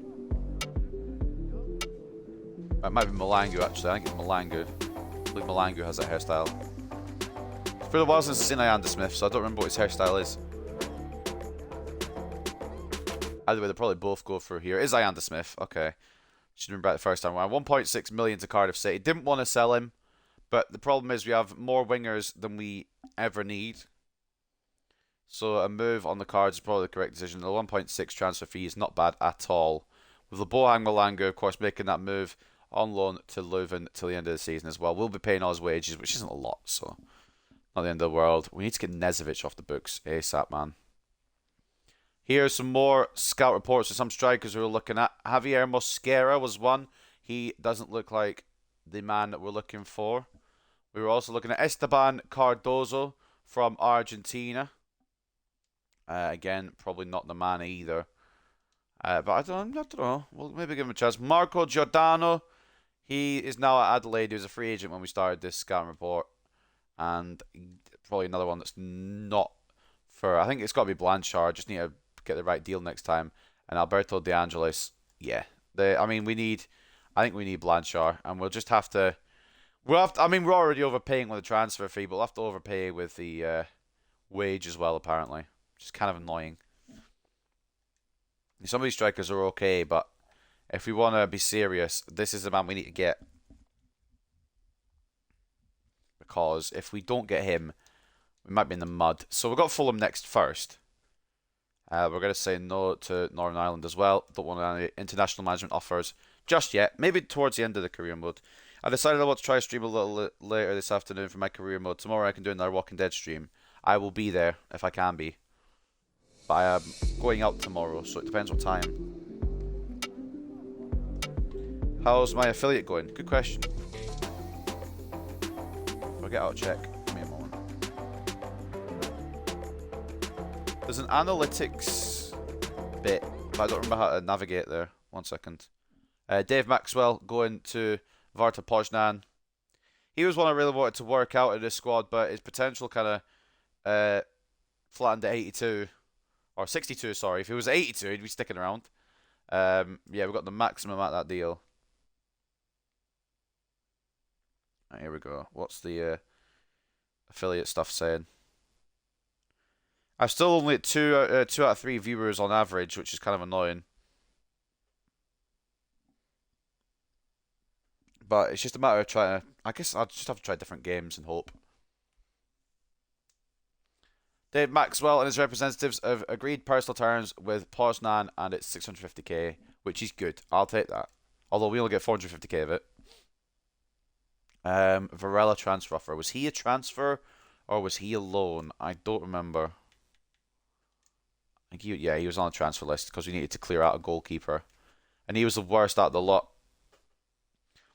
It might be Malangu, actually. I think it's Malangu. I believe Malangu has that hairstyle. It's been a while since I've seen Ayanda Smith, so I don't remember what his hairstyle is. Either way, they'll probably both go for here. It is Ayanda Smith. Okay. Should have been back the first time around. 1.6 million to Cardiff City. Didn't want to sell him, but the problem is we have more wingers than we ever need. So a move on the cards is probably the correct decision. The 1.6 transfer fee is not bad at all. With Lebohang Malanga, of course, making that move on loan to Leuven till the end of the season as well. We'll be paying all his wages, which isn't a lot, so not the end of the world. We need to get Nezovic off the books ASAP, man. Here's some more scout reports of some strikers we were looking at. Javier Mosquera was one. He doesn't look like the man that we're looking for. We were also looking at Esteban Cardozo from Argentina. Again, probably not the man either. But I don't know. We'll maybe give him a chance. Marco Giordano. He is now at Adelaide. He was a free agent when we started this scouting report, and probably another one that's not for. I think it's got to be Blanchard. Just need to get the right deal next time. And Alberto De Angelis, yeah. I mean, we need. I think we need Blanchard, and we'll just have to. I mean, we're already overpaying with the transfer fee, but we'll have to overpay with the wage as well, apparently, which is kind of annoying. Some of these strikers are okay, but if we want to be serious, this is the man we need to get. Because if we don't get him, we might be in the mud. So we've got Fulham next first. We're going to say no to Northern Ireland as well. Don't want any international management offers just yet. Maybe towards the end of the career mode. I decided I want to try to stream a little later this afternoon for my career mode. Tomorrow I can do another Walking Dead stream. I will be there if I can be. But I am going out tomorrow, so it depends what time. How's my affiliate going? Good question. I'll get out of check. Give me a moment. There's an analytics bit, but I don't remember how to navigate there. 1 second. Dave Maxwell going to Varta Poznan. He was one I really wanted to work out in this squad, but his potential kind of flattened at 82. Or 62, sorry. If he was 82, he'd be sticking around. Yeah, we got the maximum at that deal. Right, here we go. What's the affiliate stuff saying? I'm still only at 2 out of 3 viewers on average, which is kind of annoying. But it's just a matter of trying to... I guess I'll just have to try different games and hope. Dave Maxwell and his representatives have agreed personal terms with Poznan, and it's 650k, which is good. I'll take that. Although we only get 450k of it. Varela transfer offer. Was he a transfer or was he a loan? I don't remember. I think he was on the transfer list because we needed to clear out a goalkeeper. And he was the worst out of the lot.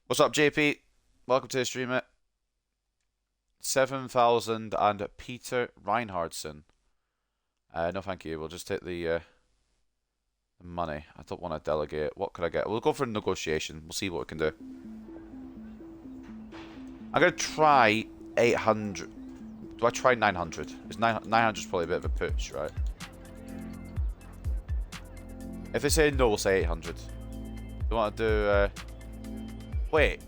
What's up, JP? Welcome to the stream, mate. 7,000 and Peter Reinhardsson. No, thank you. We'll just take the money. I don't want to delegate. What could I get? We'll go for negotiation. We'll see what we can do. I'm going to try 800. Do I try 900? Is 900 is probably a bit of a push, right? If they say no, we'll say 800. Do you want to do... Wait.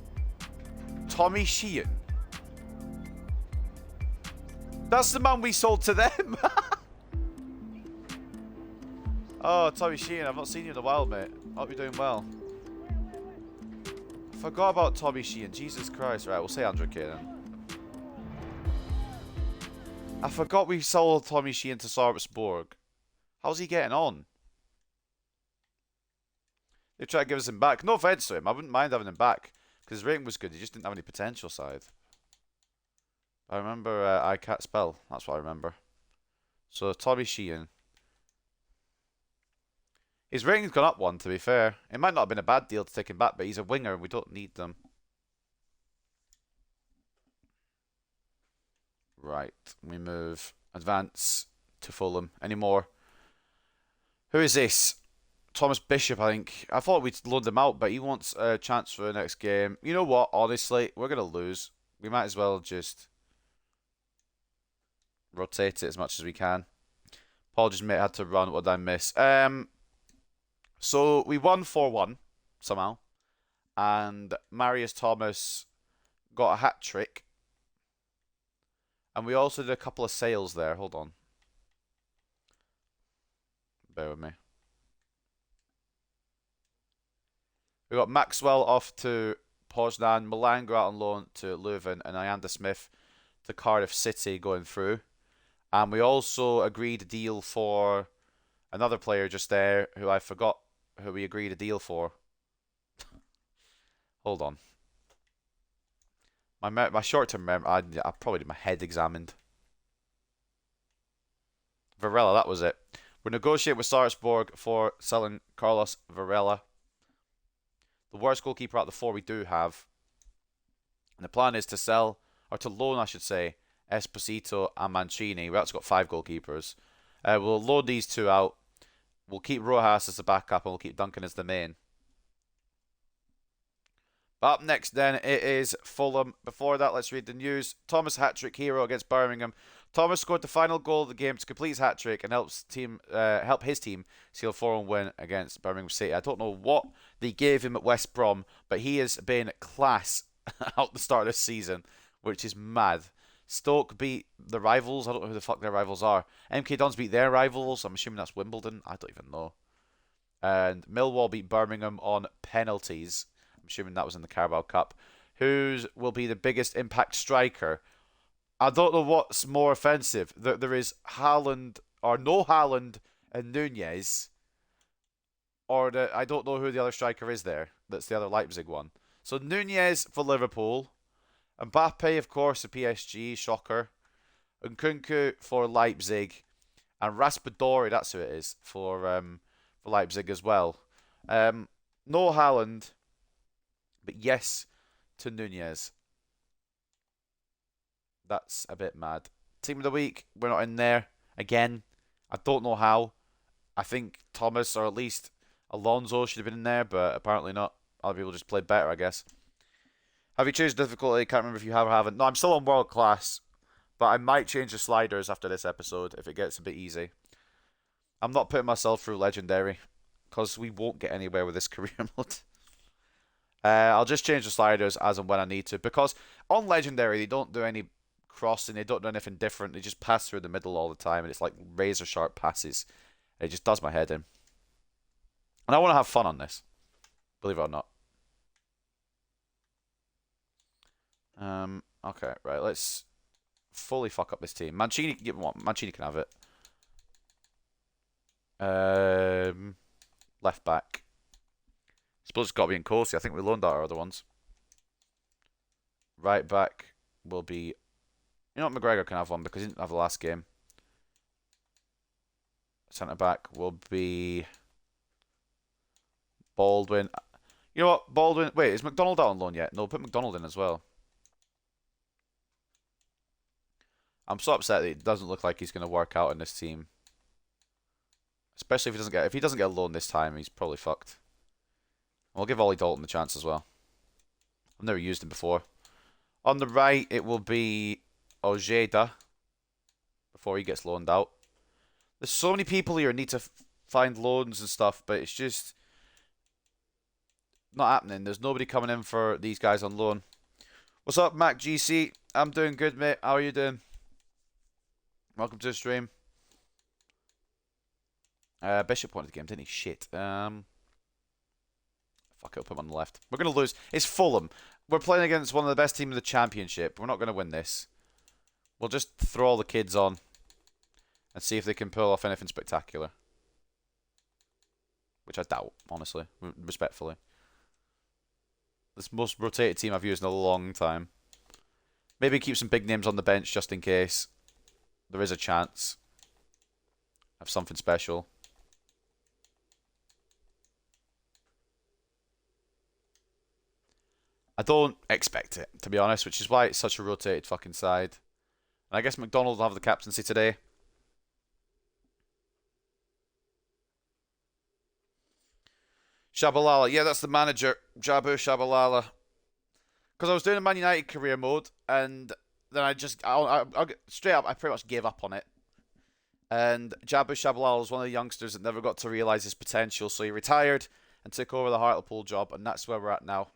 Tommy Sheehan? That's the man we sold to them! Oh, Tommy Sheehan, I've not seen you in a while, mate. Hope you're doing well. Forgot about Tommy Sheehan. Jesus Christ. Right, we'll say 100k then. I forgot we sold Tommy Sheehan to Sarpsborg. How's he getting on? They try to give us him back. No offense to him. I wouldn't mind having him back. Because his rating was good. He just didn't have any potential side. I remember I can't spell. That's what I remember. So, Tommy Sheehan. His rating's gone up one, to be fair. It might not have been a bad deal to take him back, but he's a winger and we don't need them. Right. We move. Advance to Fulham. Any more? Who is this? Thomas Bishop, I think. I thought we'd load him out, but he wants a chance for the next game. You know what? Honestly, we're going to lose. We might as well just rotate it as much as we can. Apologies, mate. I had to run. What did I miss? So we won 4-1 somehow, and Marius Thomas got a hat trick, and we also did a couple of sales there. Hold on, bear with me. We got Maxwell off to Poznan, Milan out on loan to Leuven, and Ayanda Smith to Cardiff City going through. And we also agreed a deal for another player just there who I forgot who we agreed a deal for. Hold on. My short-term memory, I probably did my head examined. Varela, that was it. We're negotiating with Sarpsborg for selling Carlos Varela. The worst goalkeeper out of the 4 we do have. And the plan is to sell, or to loan, I should say, Esposito and Mancini. We've actually got 5 goalkeepers. We'll loan these 2 out. We'll keep Rojas as the backup and we'll keep Duncan as the main. Up next, then, it is Fulham. Before that, let's read the news. Thomas hat-trick hero against Birmingham. Thomas scored the final goal of the game to complete his hat-trick and help his team seal 4-1 win against Birmingham City. I don't know what they gave him at West Brom, but he has been class out the start of this season, which is mad. Stoke beat the rivals. I don't know who the fuck their rivals are. MK Dons beat their rivals. I'm assuming that's Wimbledon. I don't even know. And Millwall beat Birmingham on penalties. I'm assuming that was in the Carabao Cup. Who will be the biggest impact striker? I don't know what's more offensive. There is Haaland, or no Haaland and Nunez, or I don't know who the other striker is there. That's the other Leipzig one. So Nunez for Liverpool. Mbappe, of course, for PSG. Shocker. Nkunku for Leipzig. And Raspadori, that's who it is, for Leipzig as well. No Haaland, but yes to Nunez. That's a bit mad. Team of the week, we're not in there. Again, I don't know how. I think Thomas, or at least Alonso, should have been in there, but apparently not. Other people just played better, I guess. Have you changed difficulty? Can't remember if you have or haven't. No, I'm still on world class, but I might change the sliders after this episode if it gets a bit easy. I'm not putting myself through legendary, because we won't get anywhere with this career mode. I'll just change the sliders as and when I need to, because on legendary they don't do any crossing, they don't do anything different, they just pass through the middle all the time, and it's like razor sharp passes. It just does my head in. And I want to have fun on this, believe it or not. Okay, right, let's fully fuck up this team. Mancini can get one. Mancini can have it. Left back. Suppose it's got to be in Corsi. I think we loaned out our other ones. Right back will be. You know what? McGregor can have one because he didn't have the last game. Centre back will be Baldwin. You know what? Baldwin. Wait, is McDonald out on loan yet? No, put McDonald in as well. I'm so upset that it doesn't look like he's going to work out in this team. Especially if he doesn't get a loan this time, he's probably fucked. We'll give Ollie Dalton the chance as well. I've never used him before. On the right, it will be Ojeda before he gets loaned out. There's so many people here who need to find loans and stuff, but it's just not happening. There's nobody coming in for these guys on loan. What's up, Mac GC? I'm doing good, mate. How are you doing? Welcome to the stream. Bishop wanted the game, didn't he? Shit. Fuck it, I'll put him on the left. We're going to lose. It's Fulham. We're playing against one of the best teams in the Championship. We're not going to win this. We'll just throw all the kids on and see if they can pull off anything spectacular. Which I doubt, honestly. Respectfully. This most rotated team I've used in a long time. Maybe keep some big names on the bench just in case. There is a chance of something special. I don't expect it, to be honest, which is why it's such a rotated fucking side. And I guess McDonald will have the captaincy today. Shabalala. Yeah, that's the manager. Jabu Shabalala. Because I was doing a Man United career mode, and then I'll straight up, I pretty much gave up on it. And Jabu Shabalala was one of the youngsters that never got to realise his potential, so he retired and took over the Hartlepool job, and that's where we're at now.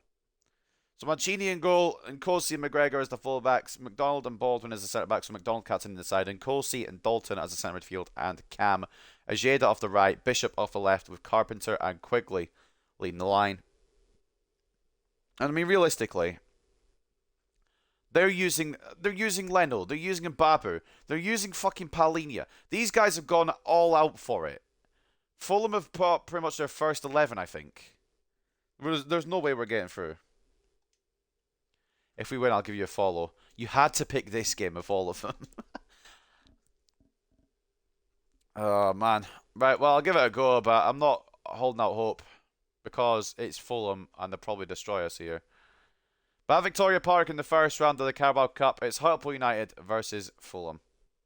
So Mancini in goal, and Corsi and McGregor as the fullbacks, McDonald and Baldwin as the centre-backs, so McDonald captain in the side, and Corsi and Dalton as the centre midfield, and Cam. Ojeda off the right, Bishop off the left, with Carpenter and Quigley leading the line. And I mean, realistically, they're using Leno, they're using Mbabu, they're using fucking Paulinho. These guys have gone all out for it. Fulham have put pretty much their first 11, I think. There's no way we're getting through. If we win, I'll give you a follow. You had to pick this game of all of them. Oh, man. Right, well, I'll give it a go, but I'm not holding out hope. Because it's Fulham, and they'll probably destroy us here. But at Victoria Park in the first round of the Carabao Cup, it's Hartlepool United versus Fulham.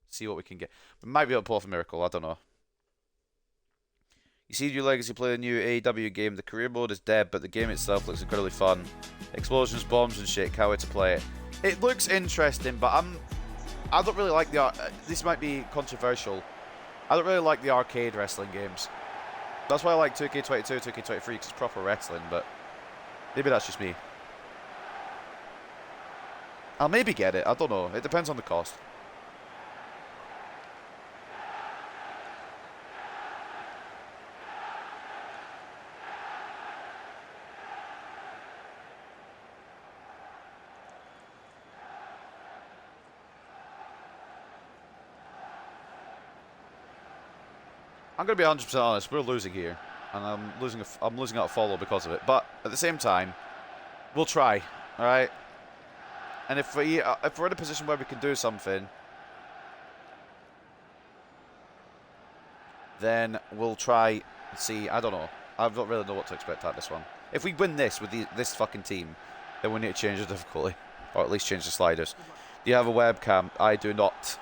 See what we can get. We might be able to pull off a miracle, I don't know. see your legacy play the new AEW game. The career mode is dead, but the game itself looks incredibly fun. Explosions, bombs, and shit. Can't wait to play it. It looks interesting, but I don't really like the. This might be controversial. I don't really like the arcade wrestling games. That's why I like 2K22, 2K23, because it's proper wrestling. But maybe that's just me. I'll maybe get it. I don't know. It depends on the cost. I'm going to be 100% honest. We're losing here, and I'm losing out a follow because of it. But at the same time, we'll try. All right. And if we're in a position where we can do something, then we'll try and see. I don't know. I don't really know what to expect at this one. If we win this with this fucking team, then we need to change the difficulty, or at least change the sliders. Do you have a webcam? I do not.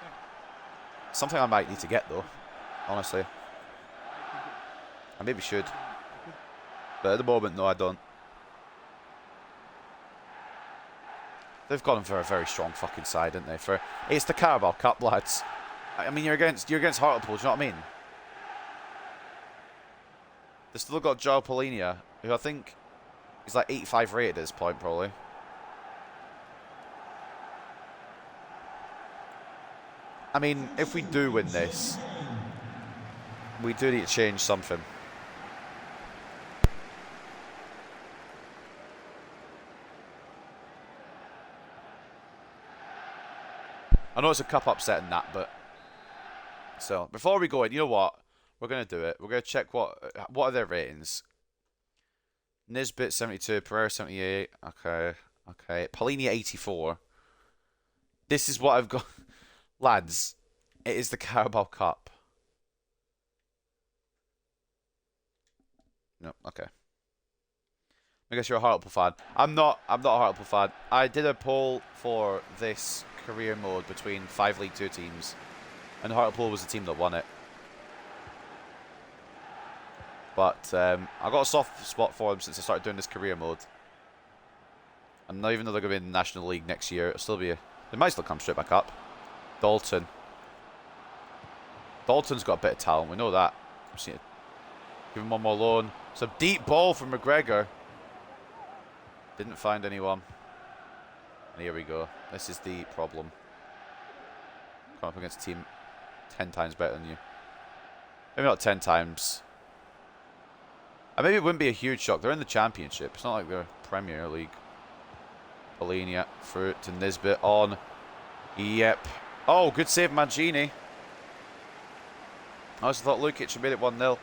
Something I might need to get though, honestly. I maybe should, but at the moment, no, I don't. They've gone for a very strong fucking side, haven't they? It's the Carabao Cup, lads. I mean, you're against Hartlepool. Do you know what I mean? They've still got João Palhinha, who I think is like 85 rated at this point, probably. I mean, if we do win this, we do need to change something. I know it's a cup upset and that, but so before we go in, you know what? We're gonna do it. We're gonna check what are their ratings. Nisbet 72, Pereira 78. Okay. Palhinha 84. This is what I've got, lads. It is the Carabao Cup. No, okay. I guess you're a Hartlepool fan. I'm not a Hartlepool fan. I did a poll for this career mode between 5 League 2 teams, and Hartlepool was the team that won it. But I got a soft spot for them since I started doing this career mode. And not even though they're going to be in the National League next year, it'll still be they might still come straight back up. Dalton's got a bit of talent, we know that. Give him one more loan. Some deep ball from McGregor. Didn't find anyone. And here we go. This is the problem. Come up against a team 10 times better than you. Maybe not 10 times. And maybe it wouldn't be a huge shock. They're in the Championship. It's not like they're Premier League. Palhinha through to Nisbet on. Yep. Oh, good save, Mancini. I also thought Lukic had made it 1-0.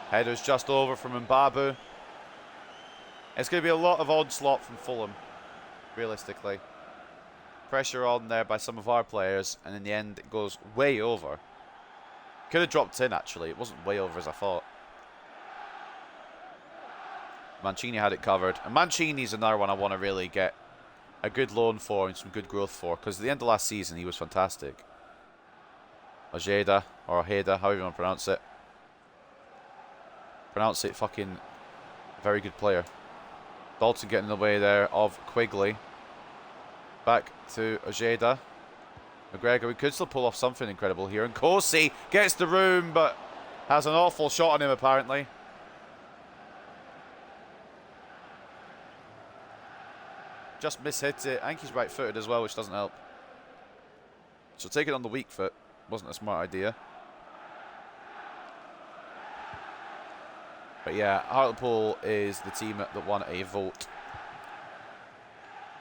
Header's just over from Mbabu. It's going to be a lot of onslaught from Fulham, realistically. Pressure on there by some of our players, and in the end it goes way over. Could have dropped in, actually. It wasn't way over as I thought. Mancini had it covered. And Mancini's another one I want to really get a good loan for and some good growth for, because at the end of last season he was fantastic. Ojeda, or Ojeda, however you want to pronounce it. Pronounce it fucking very good player. Dalton getting in the way there of Quigley. Back to Ojeda. McGregor, we could still pull off something incredible here. And Corsi gets the room, but has an awful shot on him apparently. Just mishit it. I think he's right-footed as well, which doesn't help. So take it on the weak foot. Wasn't a smart idea. But yeah, Hartlepool is the team that won a vote.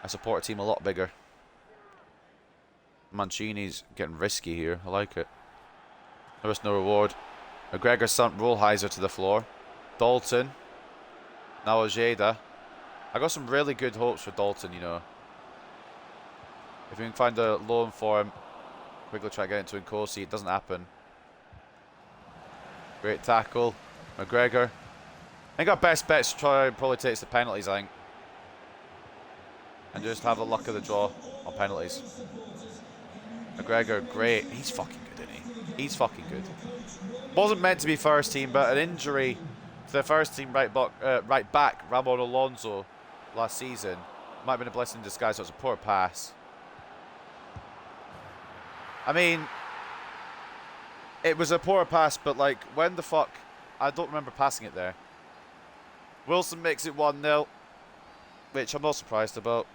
I support a team a lot bigger. Mancini's getting risky here. I like it. No risk, no reward. McGregor sent Rollheiser to the floor. Dalton. Now Ojeda. I got some really good hopes for Dalton, you know. If we can find a loan for him. Quickly try to get into Nkosi. It doesn't happen. Great tackle. McGregor. I think our best bet's try and probably takes the penalties, I think. and just have a luck of the draw on penalties. McGregor, great. He's fucking good, isn't he? He's fucking good. Wasn't meant to be first team, but an injury to the first team right back, Ramon Alonso, last season might have been a blessing in disguise. So it was a poor pass. I mean, it was a poor pass, but like, when the fuck? I don't remember passing it there. Wilson makes it 1-0, which I'm not surprised about.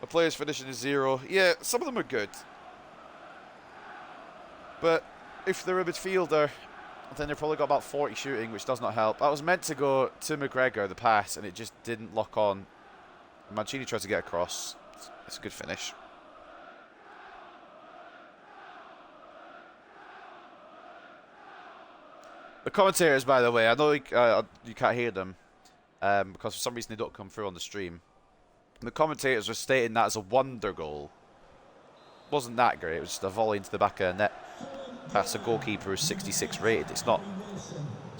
The players finishing a 0. Yeah, some of them are good. But if they're a midfielder, then they've probably got about 40 shooting, which does not help. That was meant to go to McGregor, the pass, and it just didn't lock on. Mancini tries to get across. It's a good finish. The commentators, by the way, I know you can't hear them because for some reason they don't come through on the stream. The commentators were stating that as a wonder goal. Wasn't that great. It was just a volley into the back of the net. Past a goalkeeper who's 66 rated. It's not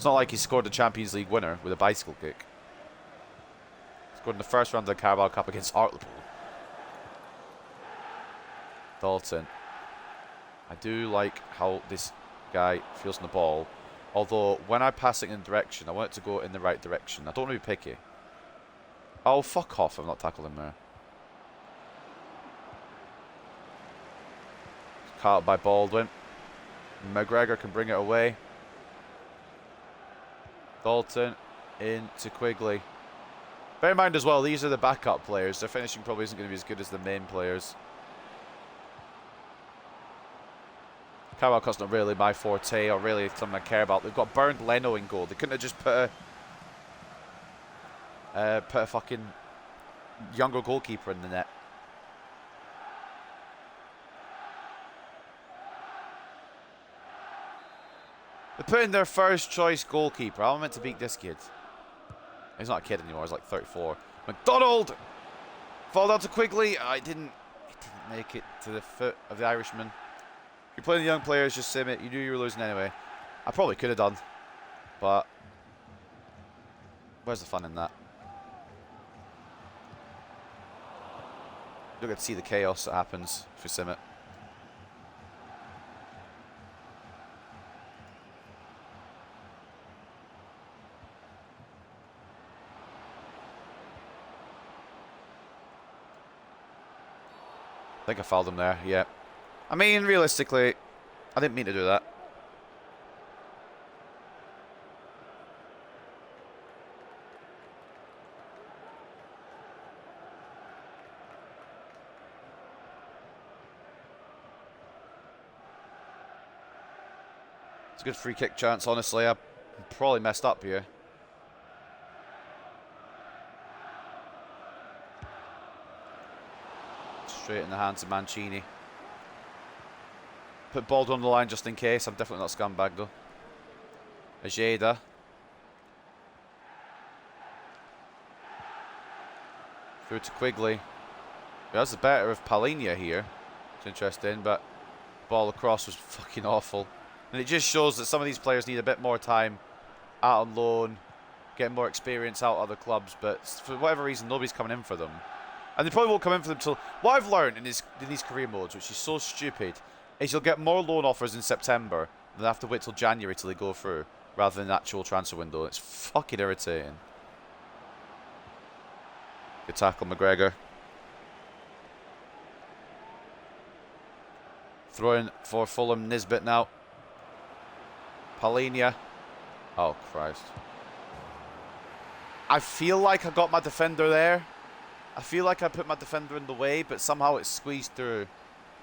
like he scored a Champions League winner with a bicycle kick. He scored in the first round of the Carabao Cup against Hartlepool. Dalton. I do like how this guy feels on the ball. Although, when I pass it in direction, I want it to go in the right direction. I don't want to be picky. Oh, fuck off. I'm not tackling him there. Caught up by Baldwin. McGregor can bring it away. Dalton into Quigley. Bear in mind as well, these are the backup players. Their finishing probably isn't going to be as good as the main players. Carabao Cup's not really my forte or really something I care about. They've got Bernd Leno in goal. They couldn't have just put a fucking younger goalkeeper in the net. They put in their first choice goalkeeper. I'm meant to beat this kid. He's not a kid anymore. He's like 34. McDonald! Fall down to Quigley. It didn't make it to the foot of the Irishman. You're playing the young players, just sim it. You knew you were losing anyway. I probably could have done. But where's the fun in that? You don't get to see the chaos that happens if you sim it. I think I fouled him there, yeah. I mean, realistically, I didn't mean to do that. It's a good free kick chance, honestly. I probably messed up here. Straight in the hands of Mancini. Put Baldwin on the line just in case. I'm definitely not scumbag though. Ajeda. Through to Quigley. He has the better of Palhinha here. It's interesting, but ball across was fucking awful. And it just shows that some of these players need a bit more time out on loan, getting more experience out of other clubs, but for whatever reason, nobody's coming in for them. And they probably won't come in for them till... What I've learned in these career modes, which is so stupid, is you'll get more loan offers in September than have to wait till January till they go through, rather than the actual transfer window. It's fucking irritating. Good tackle, McGregor. Throwing for Fulham, Nisbet now. Palhinha. Oh, Christ. I feel like I got my defender there. I feel like I put my defender in the way, but somehow it's squeezed through.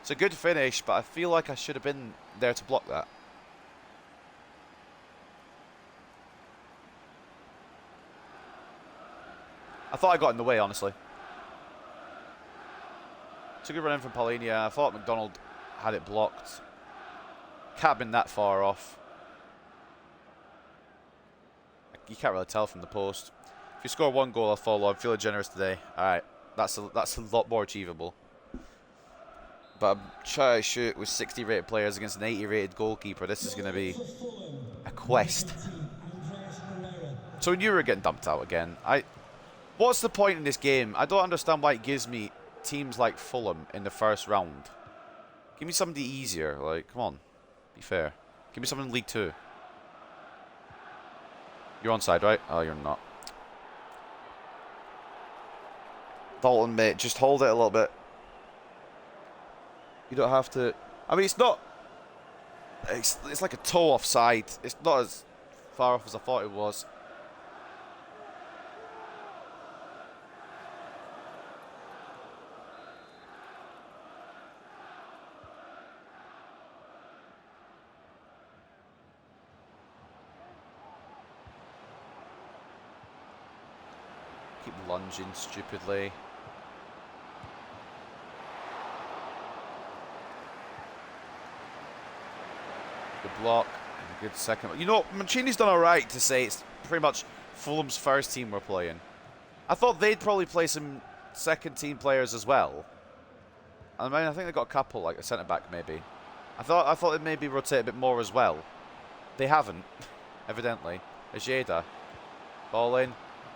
It's a good finish, but I feel like I should have been there to block that. I thought I got in the way, honestly. It's a good run in from Palhinha. I thought McDonald had it blocked. Can't have been that far off. You can't really tell from the post. If you score one goal, I'll follow. I'm feeling generous today. Alright, that's a lot more achievable. But I'm trying to shoot with 60 rated players against an 80 rated goalkeeper. This is going to be a quest. So when you were getting dumped out again, What's the point in this game? I don't understand why it gives me teams like Fulham in the first round. Give me somebody easier. Like, come on. Be fair. Give me something in League 2. You're onside, right? Oh, you're not. Dalton, mate, just hold it a little bit. You don't have to... I mean, it's not... It's like a toe offside. It's not as far off as I thought it was. Keep lunging stupidly. Good block. And a good second. You know, Mancini's done alright to say it's pretty much Fulham's first team we're playing. I thought they'd probably play some second team players as well. I mean, I think they got a couple, like a centre back maybe. I thought they'd maybe rotate a bit more as well. They haven't, evidently. Ajeda. Ball in.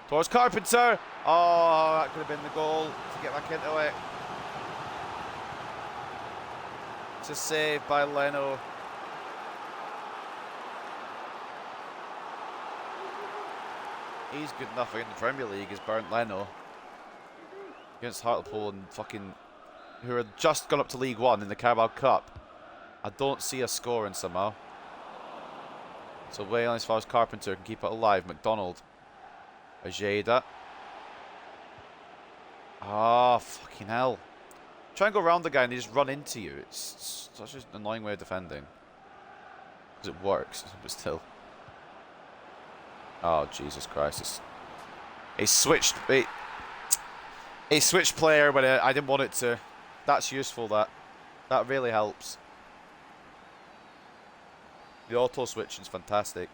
Towards Carpenter. Oh, that could have been the goal to get back into it. It's a save by Leno. He's good enough in the Premier League as Bernd Leno. Against Hartlepool and fucking... who are just gone up to League 1 in the Carabao Cup. I don't see us scoring somehow. So way on as far as Carpenter can keep it alive. McDonald. Ajeda. Ah, oh, fucking hell. Try and go around the guy and they just run into you. It's such an annoying way of defending. Because it works, but still. Oh, Jesus Christ. He switched. He switched player when I didn't want it to. That's useful, that. That really helps. The auto switching is fantastic.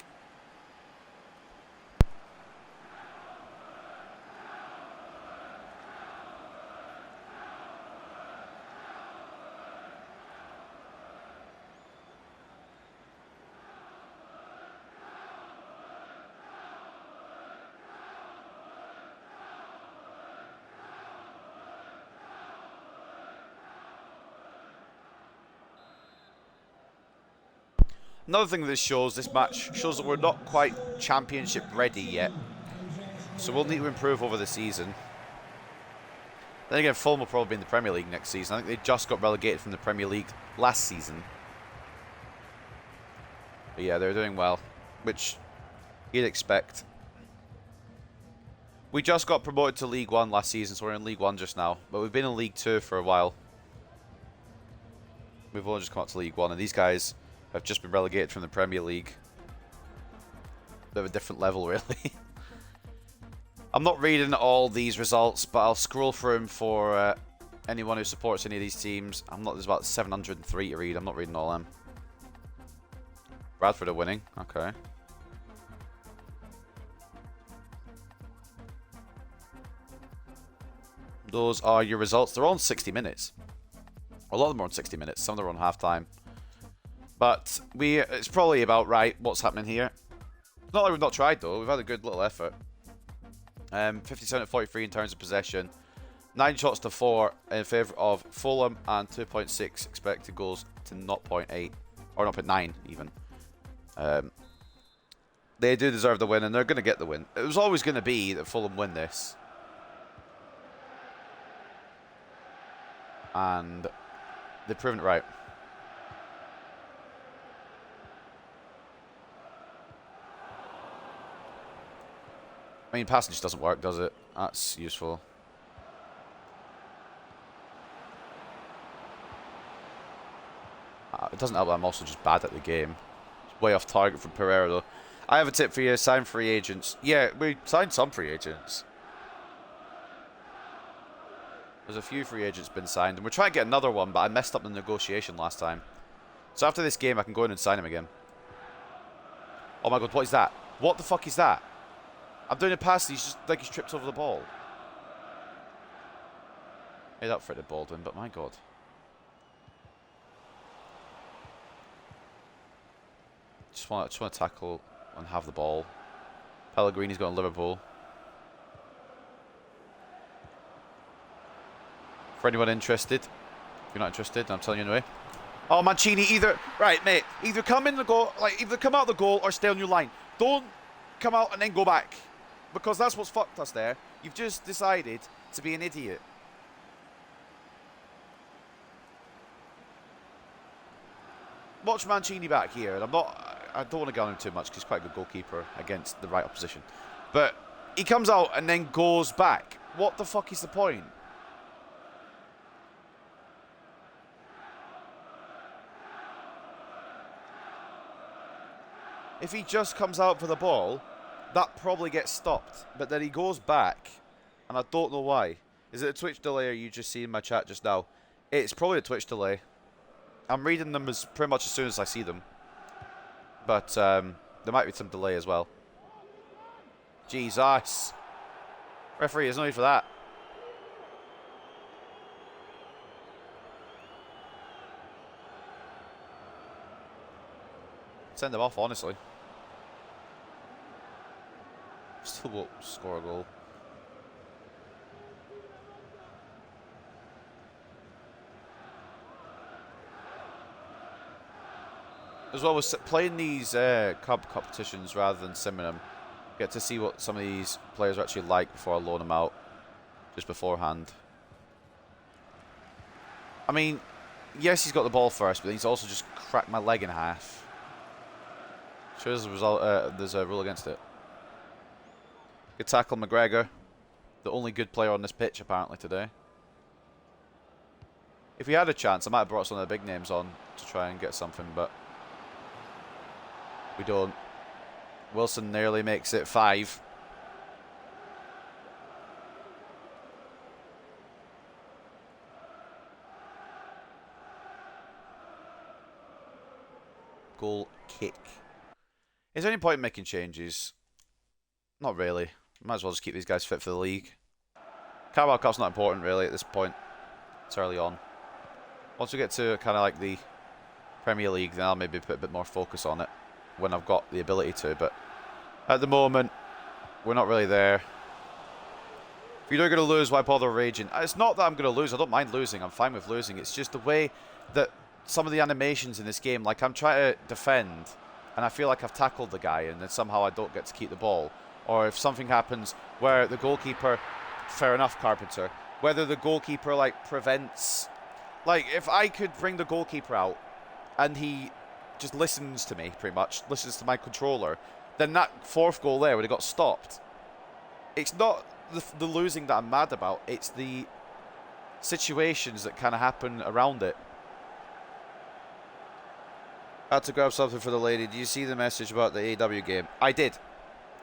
Another thing this match shows that we're not quite championship ready yet. So we'll need to improve over the season. Then again, Fulham will probably be in the Premier League next season. I think they just got relegated from the Premier League last season. But yeah, they're doing well, which you'd expect. We just got promoted to League 1 last season, so we're in League 1 just now. But we've been in League 2 for a while. We've only just come up to League 1, and these guys have just been relegated from the Premier League. They're a different level, really. I'm not reading all these results, but I'll scroll through them for anyone who supports any of these teams. There's about 703 to read. I'm not reading all them. Bradford are winning. Okay. Those are your results. They're on 60 minutes. A lot of them are on 60 minutes. Some of them are on half-time. But it's probably about right what's happening here. It's not like we've not tried, though. We've had a good little effort. 57 to 43 in terms of possession. 9 shots to 4 in favour of Fulham. And 2.6 expected goals to 0.8. Or 0.9 even. They do deserve the win, and they're going to get the win. It was always going to be that Fulham win this. And they've proven it right. I mean, passing just doesn't work, does it? That's useful. It doesn't help that I'm also just bad at the game. It's way off target from Pereira, though. I have a tip for you. Sign free agents. Yeah, we signed some free agents. There's a few free agents been signed. And we're trying to get another one, but I messed up the negotiation last time. So after this game, I can go in and sign him again. Oh my god, what is that? What the fuck is that? I'm doing a pass, he's just like he's tripped over the ball. Made up for it, Baldwin, but my god. Just want to tackle and have the ball. Pellegrini's got on Liverpool. For anyone interested. If you're not interested, I'm telling you anyway. Oh, Mancini, either... Right, mate. Either come in the goal... Like, either come out the goal or stay on your line. Don't come out and then go back. Because that's what's fucked us there. You've just decided to be an idiot. Watch Mancini back here. And I don't want to go on him too much because he's quite a good goalkeeper against the right opposition. But he comes out and then goes back. What the fuck is the point? If he just comes out for the ball, that probably gets stopped. But then he goes back, and I don't know why. Is it a Twitch delay or are you just seeing my chat just now? It's probably a Twitch delay. I'm reading them as pretty much as soon as I see them. But there might be some delay as well. Jesus. Referee, there's no need for that. Send them off, honestly. Still won't score a goal. As well as playing these cup competitions rather than simming them, get to see what some of these players are actually like before I loan them out, just beforehand. I mean, yes, he's got the ball first, but he's also just cracked my leg in half. Sure, as a result, there's a rule against it. Good tackle, McGregor. The only good player on this pitch, apparently, today. If we had a chance, I might have brought some of the big names on to try and get something, but we don't. Wilson nearly makes it 5. Goal kick. Is there any point in making changes? Not really. Might as well just keep these guys fit for the league. Carabao Cup's not important really at this point. It's early on. Once we get to kind of like the Premier League, then I'll maybe put a bit more focus on it when I've got the ability to. But at the moment, we're not really there. If you're going to lose, why bother raging? It's not that I'm going to lose. I don't mind losing. I'm fine with losing. It's just the way that some of the animations in this game, like I'm trying to defend, and I feel like I've tackled the guy, and then somehow I don't get to keep the ball. Or if something happens where the goalkeeper, fair enough, Carpenter, whether the goalkeeper like prevents, like if I could bring the goalkeeper out and he just listens to me, pretty much, listens to my controller, then that 4th goal there would have got stopped. It's not the losing that I'm mad about, it's the situations that kind of happen around it. I had to grab something for the lady. Do you see the message about the AW game? I did.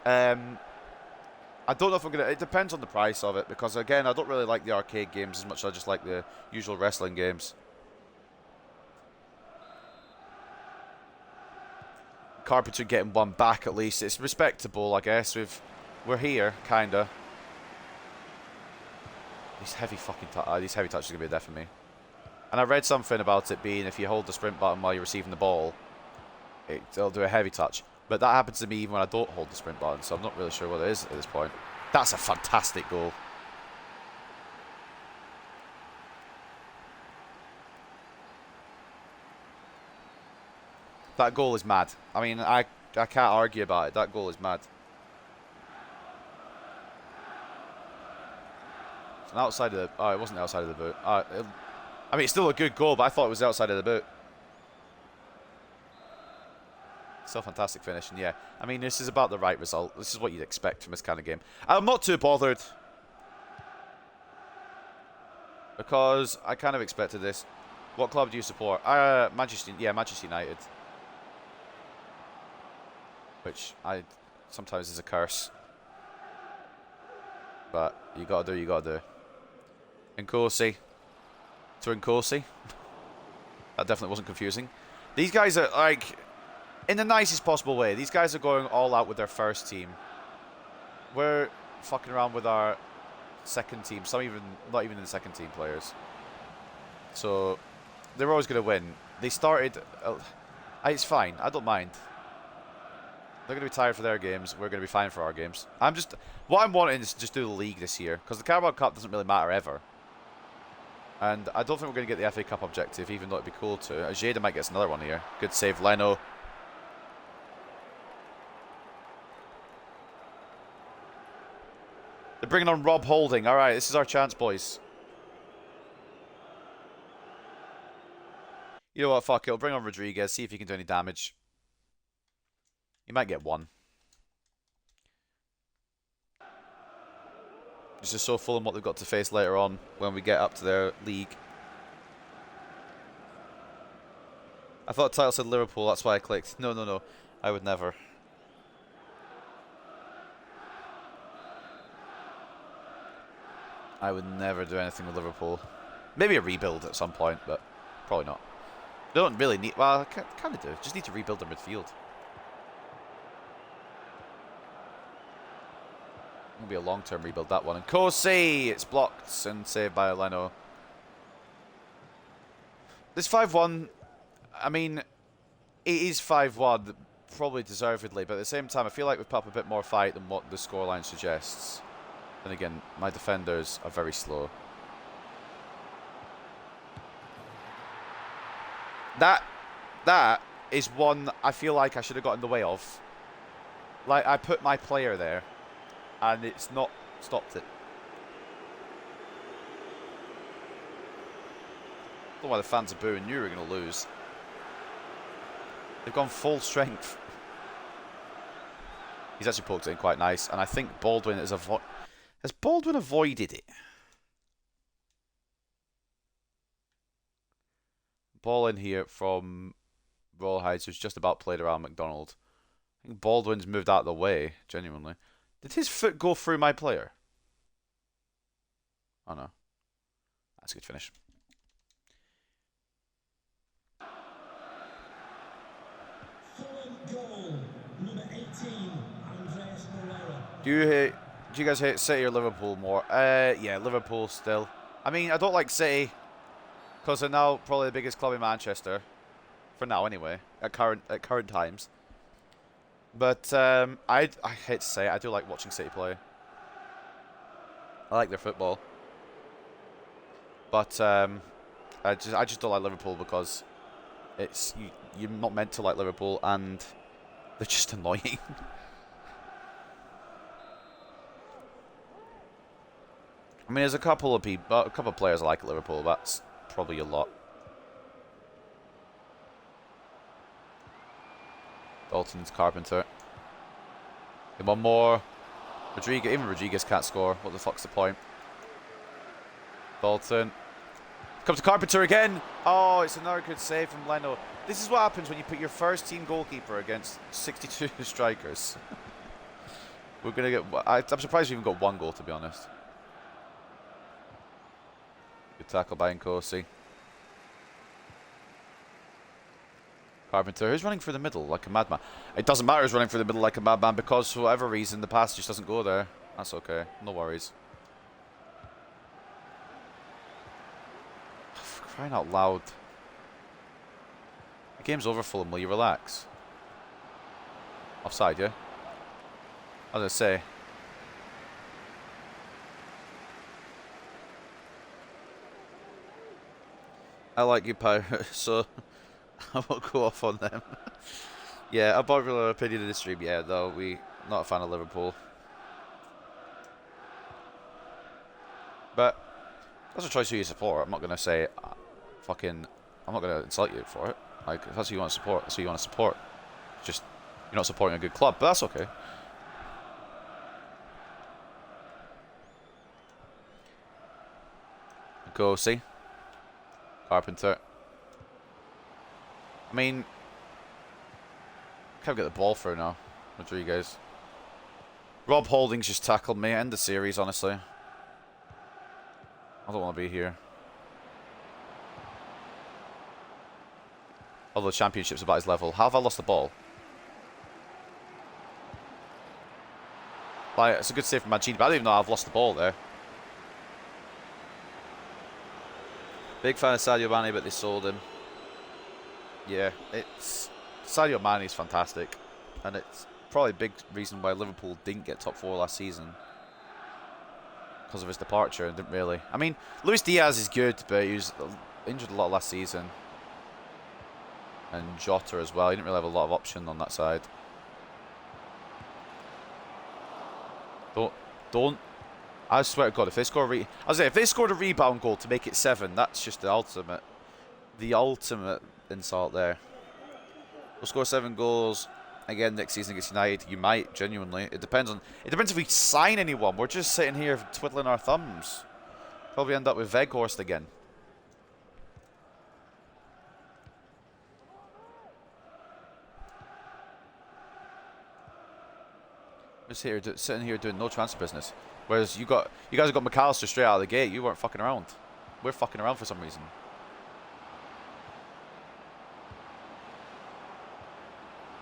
I don't know if I'm going to... It depends on the price of it, because again, I don't really like the arcade games as much as I just like the usual wrestling games. Carpenter getting one back at least. It's respectable, I guess. We're here, kinda. These heavy fucking these heavy touches are gonna be death for me. And I read something about it being if you hold the sprint button while you're receiving the ball, it'll do a heavy touch. But that happens to me even when I don't hold the sprint button, so I'm not really sure what it is at this point. That's a fantastic goal. That goal is mad. I mean, I can't argue about it. That goal is mad. It's an outside of the... Oh, it wasn't the outside of the boot. I mean, it's still a good goal, but I thought it was the outside of the boot. Still fantastic finish, and yeah. I mean, this is about the right result. This is what you'd expect from this kind of game. I'm not too bothered, because I kind of expected this. What club do you support? Manchester United. Which sometimes is a curse. But you gotta do, you gotta do. Nkosi. To Nkosi. That definitely wasn't confusing. These guys are like, in the nicest possible way, these guys are going all out with their first team. We're fucking around with our second team. Some even, not even the second team players. So, they're always going to win. They started, it's fine. I don't mind. They're going to be tired for their games. We're going to be fine for our games. What I'm wanting is to just do the league this year. Because the Carabao Cup doesn't really matter ever. And I don't think we're going to get the FA Cup objective, even though it'd be cool to. Jada might get another one here. Good save, Leno. They're bringing on Rob Holding. All right, this is our chance, boys. You know what? Fuck it. We'll bring on Rodriguez. See if he can do any damage. He might get one. This is so full on what they've got to face later on when we get up to their league. I thought the title said Liverpool. That's why I clicked. No, no, no. I would never. I would never do anything with Liverpool. Maybe a rebuild at some point, but probably not. They don't really need... Well, I kind of do. Just need to rebuild their midfield. It'll be a long-term rebuild, that one. And Kosei! It's blocked and saved by Leno. This 5-1... I mean, it is 5-1, probably deservedly, but at the same time, I feel like we've put up a bit more fight than what the scoreline suggests. And again, my defenders are very slow. That is one I feel like I should have got in the way of. Like, I put my player there, and it's not stopped it. I don't know why the fans are booing. You were going to lose. They've gone full strength. He's actually poked it in quite nice, and I think Baldwin has Baldwin avoided it? Ball in here from Royal Heights, who's just about played around McDonald. I think Baldwin's moved out of the way, genuinely. Did his foot go through my player? Oh no. That's a good finish. Goal, number 18, do you guys hate City or Liverpool more? Yeah, Liverpool still. I mean, I don't like City because they're now probably the biggest club in Manchester, for now anyway, at current times. But I hate to say it, I do like watching City play. I like their football, but I just don't like Liverpool because it's you're not meant to like Liverpool and they're just annoying. I mean, there's a couple of players I like at Liverpool. That's probably a lot. Dalton's Carpenter. And one more. Rodriguez. Even Rodriguez can't score. What the fuck's the point? Dalton. Comes to Carpenter again. Oh, it's another good save from Leno. This is what happens when you put your first team goalkeeper against 62 strikers. We're gonna get. I'm surprised we even got one goal, to be honest. Good tackle by Nkosi. Carpenter, who's running through the middle like a madman? It doesn't matter who's running through the middle like a madman because for whatever reason the pass just doesn't go there. That's okay. No worries. For crying out loud. The game's over, Fulham. Will you relax? Offside, yeah? I was going to say. I like you, Pirate, so I won't go off on them. Yeah, a popular opinion in the stream, yeah, though. Not a fan of Liverpool. But that's a choice who you support. I'm not going to say I'm not going to insult you for it. Like, if that's who you want to support, that's who you want to support. Just, you're not supporting a good club, but that's okay. Go see. Carpenter. I mean, can't get the ball through now. Rodriguez. Rob Holding's just tackled me. End the series, honestly. I don't want to be here. Although the championship's about his level. How have I lost the ball? Like, it's a good save from Mancini, but I don't even know how I've lost the ball there. Big fan of Sadio Mane, but they sold him. Yeah, Sadio Mane is fantastic, and it's probably a big reason why Liverpool didn't get top 4 last season. because of his departure and didn't really. I mean, Luis Diaz is good, but he was injured a lot last season. And Jota as well. He didn't really have a lot of option on that side. Don't. I swear to God, if they score if they scored a rebound goal to make it 7, that's just the ultimate insult there. We'll score 7 goals again next season against United. You might, genuinely. It depends if we sign anyone. We're just sitting here twiddling our thumbs. Probably end up with Weghorst again. Just sitting here doing no transfer business. Whereas you guys have got McAllister straight out of the gate. You weren't fucking around. We're fucking around for some reason.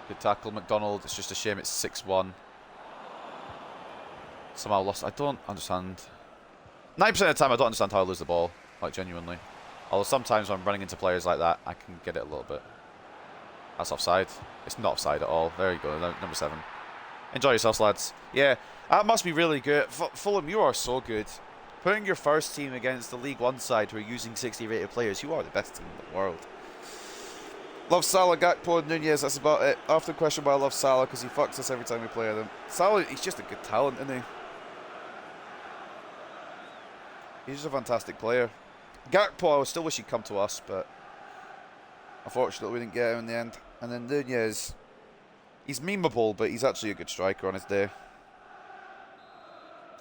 Good tackle, McDonald. It's just a shame it's 6-1. Somehow lost. I don't understand. 9% of the time, I don't understand how I lose the ball. Like, genuinely. Although sometimes when I'm running into players like that, I can get it a little bit. That's offside. It's not offside at all. There you go. Number 7. Enjoy yourselves, lads. Yeah, that must be really good. Fulham, you are so good. Putting your first team against the League One side who are using 60 rated players, you are the best team in the world. Love Salah, Gakpo, and Nunez, that's about it. I often question why I love Salah because he fucks us every time we play them. Salah, he's just a good talent, isn't he? He's just a fantastic player. Gakpo, I still wish he'd come to us, but unfortunately we didn't get him in the end. And then Nunez, he's memeable, but he's actually a good striker on his day.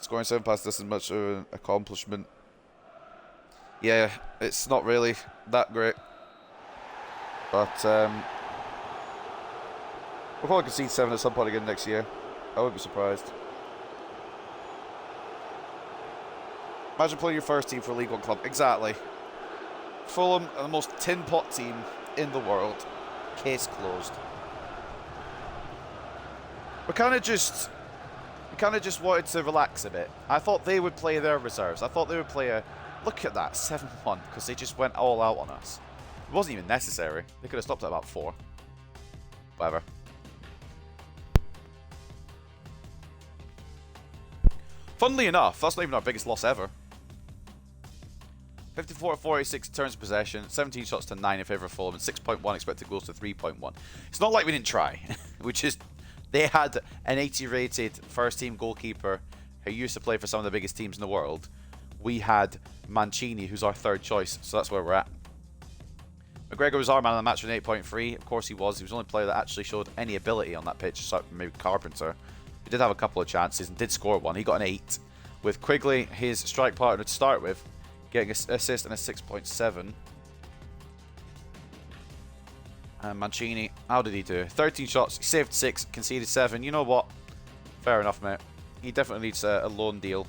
Scoring 7 passes isn't much of an accomplishment. Yeah, it's not really that great. But we'll probably concede 7 at some point again next year. I wouldn't be surprised. Imagine playing your first team for a League One club. Exactly. Fulham are the most tin pot team in the world. Case closed. We kind of just wanted to relax a bit. I thought they would play their reserves. I thought they would play a... Look at that, 7-1, because they just went all out on us. It wasn't even necessary. They could have stopped at about 4. Whatever. Funnily enough, that's not even our biggest loss ever. 54-46 turns of possession, 17 shots to 9 in favour of Fulham, and 6.1 expected goals to 3.1. It's not like we didn't try. They had an 80 rated first team goalkeeper who used to play for some of the biggest teams in the world. We had Mancini, who's our 3rd choice, so that's where we're at. McGregor was our man of the match with an 8.3. Of course he was. He was the only player that actually showed any ability on that pitch, aside from maybe Carpenter. He did have a couple of chances and did score one. He got an 8. With Quigley, his strike partner to start with, getting an assist and a 6.7. And Mancini, how did he do? 13 shots, he saved 6, conceded 7. You know what? Fair enough, mate. He definitely needs a loan deal.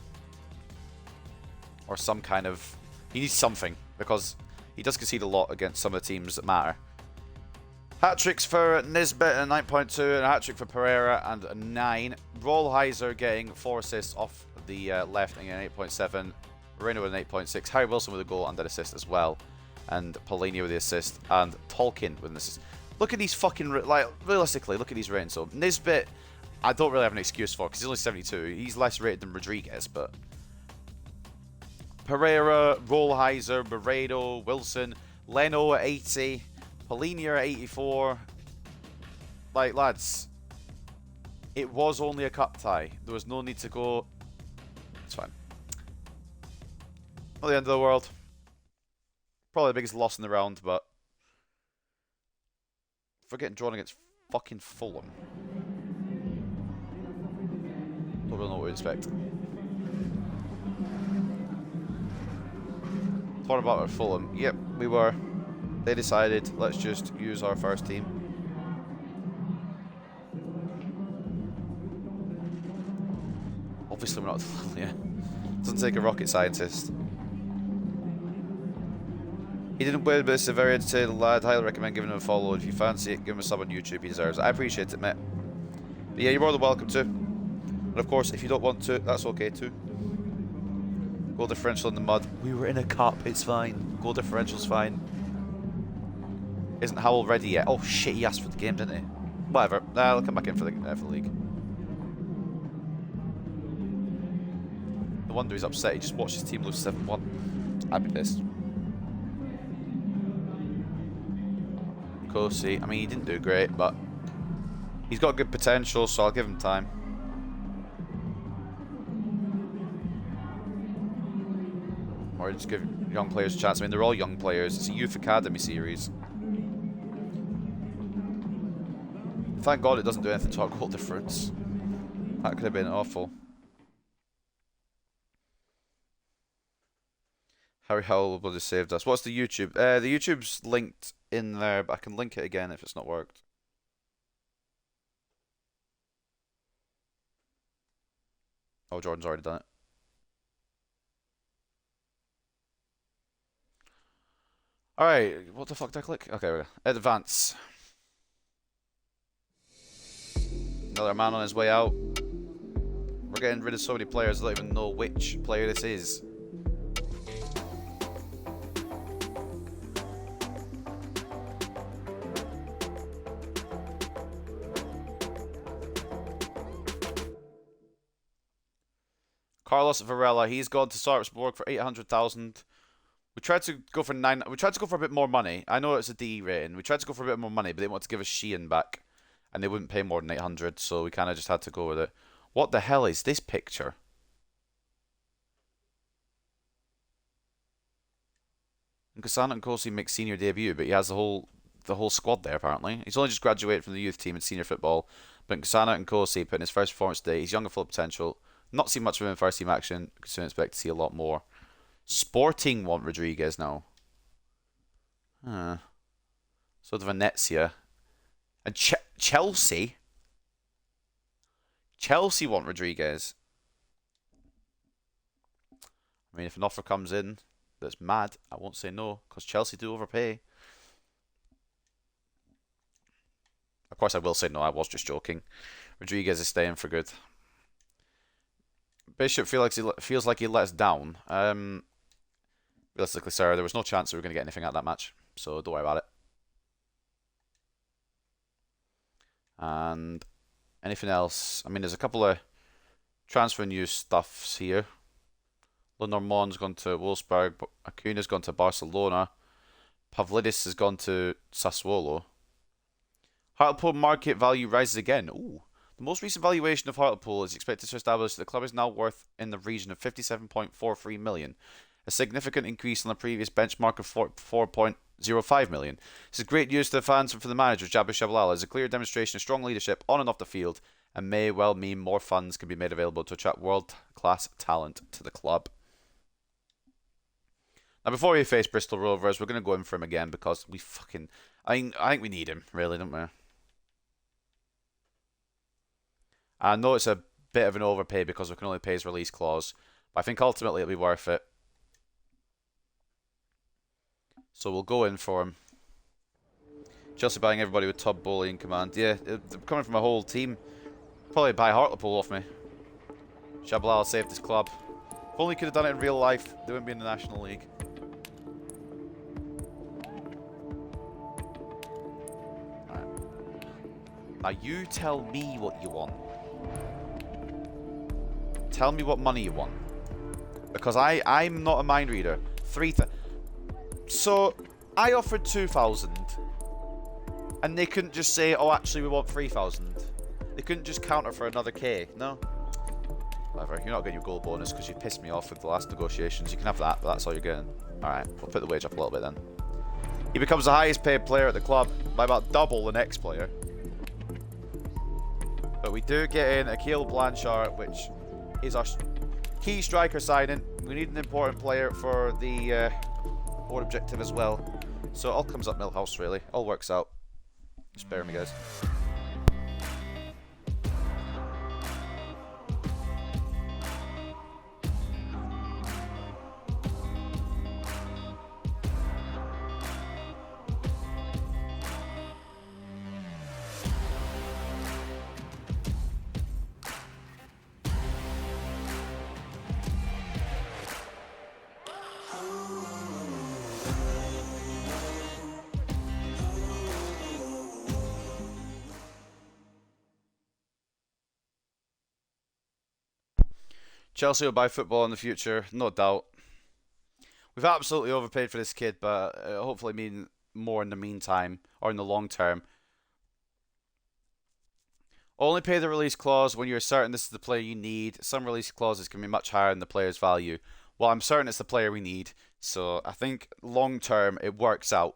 Or some kind of... He needs something, because he does concede a lot against some of the teams that matter. Hat-tricks for Nisbet and 9.2, and a hat-trick for Pereira and a 9. Rollheiser getting 4 assists off the left and an 8.7. Moreno with an 8.6. Harry Wilson with a goal and an assist as well. And Polini with the assist. And Tolkien with an assist. Look at these fucking... Like, realistically, look at these ratings. So, Nisbet, I don't really have an excuse for because he's only 72. He's less rated than Rodriguez, but... Pereira, Rollheiser, Moreno, Wilson, Leno at 80. Polini at 84. Like, lads, it was only a cup tie. There was no need to go... It's fine. Not the end of the world. Probably the biggest loss in the round, but... If we're getting drawn against fucking Fulham... Don't really know what we expect. Talking about our Fulham. Yep, we were. They decided, let's just use our first team. Obviously we're not... Yeah. Doesn't take a rocket scientist. He didn't win, but it's a very entertaining lad. Highly recommend giving him a follow. If you fancy it, give him a sub on YouTube. He deserves it. I appreciate it, mate. But yeah, you're more than welcome to. And of course, if you don't want to, that's okay too. Goal differential in the mud. We were in a cup. It's fine. Goal differential's fine. Isn't Howell ready yet? Oh shit, he asked for the game, didn't he? Whatever. I'll come back in for the league. No wonder he's upset. He just watched his team lose 7-1. I'd be pissed. Kosi, I mean, he didn't do great, but he's got good potential, so I'll give him time. Or just give young players a chance. I mean, they're all young players. It's a youth academy series. Thank God it doesn't do anything to our goal difference. That could have been awful. Harry Howell would have saved us. What's the YouTube? The YouTube's linked in there, but I can link it again if it's not worked. Oh, Jordan's already done it. Alright, what the fuck did I click? Okay, we go. Advance. Another man on his way out. We're getting rid of so many players, I don't even know which player this is. Carlos Varela, he's gone to Sarpsborg for 800,000. We tried to go for We tried to go for a bit more money. I know it's a D rating. We tried to go for a bit more money, but they wanted to give us Sheehan back, and they wouldn't pay more than 800, so we kind of just had to go with it. What the hell is this picture? Nkosana Nkosi makes senior debut, but he has the whole squad there apparently. He's only just graduated from the youth team in senior football, but Nkosana Nkosi put in his first performance today. He's young and full of potential. Not seen much of him in first team action. Soon expect to see a lot more. Sporting want Rodriguez now. Sort of Venezia. And Chelsea? Chelsea want Rodriguez. I mean, if an offer comes in that's mad, I won't say no, because Chelsea do overpay. Of course I will say no, I was just joking. Rodriguez is staying for good. Bishop feels like he let us down. Realistically, sir, there was no chance we were going to get anything out of that match, so don't worry about it. And anything else? I mean, there's a couple of transfer news stuffs here. Lenormand's gone to Wolfsburg, Acuna's gone to Barcelona, Pavlidis has gone to Sassuolo. Hartlepool market value rises again. Ooh. The most recent valuation of Hartlepool is expected to establish that the club is now worth in the region of 57.43 million, a significant increase on the previous benchmark of 4.05 million. This is great news to the fans and for the manager, Jabu Shabalala. It's a clear demonstration of strong leadership on and off the field, and may well mean more funds can be made available to attract world-class talent to the club. Now, before we face Bristol Rovers, we're going to go in for him again because we fucking... I think we need him, really, don't we? I know it's a bit of an overpay because we can only pay his release clause, but I think ultimately it'll be worth it. So we'll go in for him. Chelsea buying everybody with Todd Bowley in command. Yeah, they're coming from a whole team. Probably buy Hartlepool off me. Shabalala saved his club. If only could have done it in real life, they wouldn't be in the National League. Alright. Now you tell me what you want. Tell me what money you want. Because I'm not a mind reader. So, I offered 2,000. And they couldn't just say, oh, actually, we want 3,000. They couldn't just counter for another K. No? Whatever. You're not getting your goal bonus because you pissed me off with the last negotiations. You can have that, but that's all you're getting. Alright, we'll put the wage up a little bit then. He becomes the highest paid player at the club by about double the next player. But we do get in Akil Blanchard, which is our key striker signing. We need an important player for the board objective as well. So it all comes up Millhouse, really. All works out. Spare me, guys. Chelsea will buy football in the future, no doubt. We've absolutely overpaid for this kid, but hopefully mean more in the meantime or in the long term. Only pay the release clause when you're certain this is the player you need. Some release clauses can be much higher than the player's value. Well, I'm certain it's the player we need, so I think long term it works out.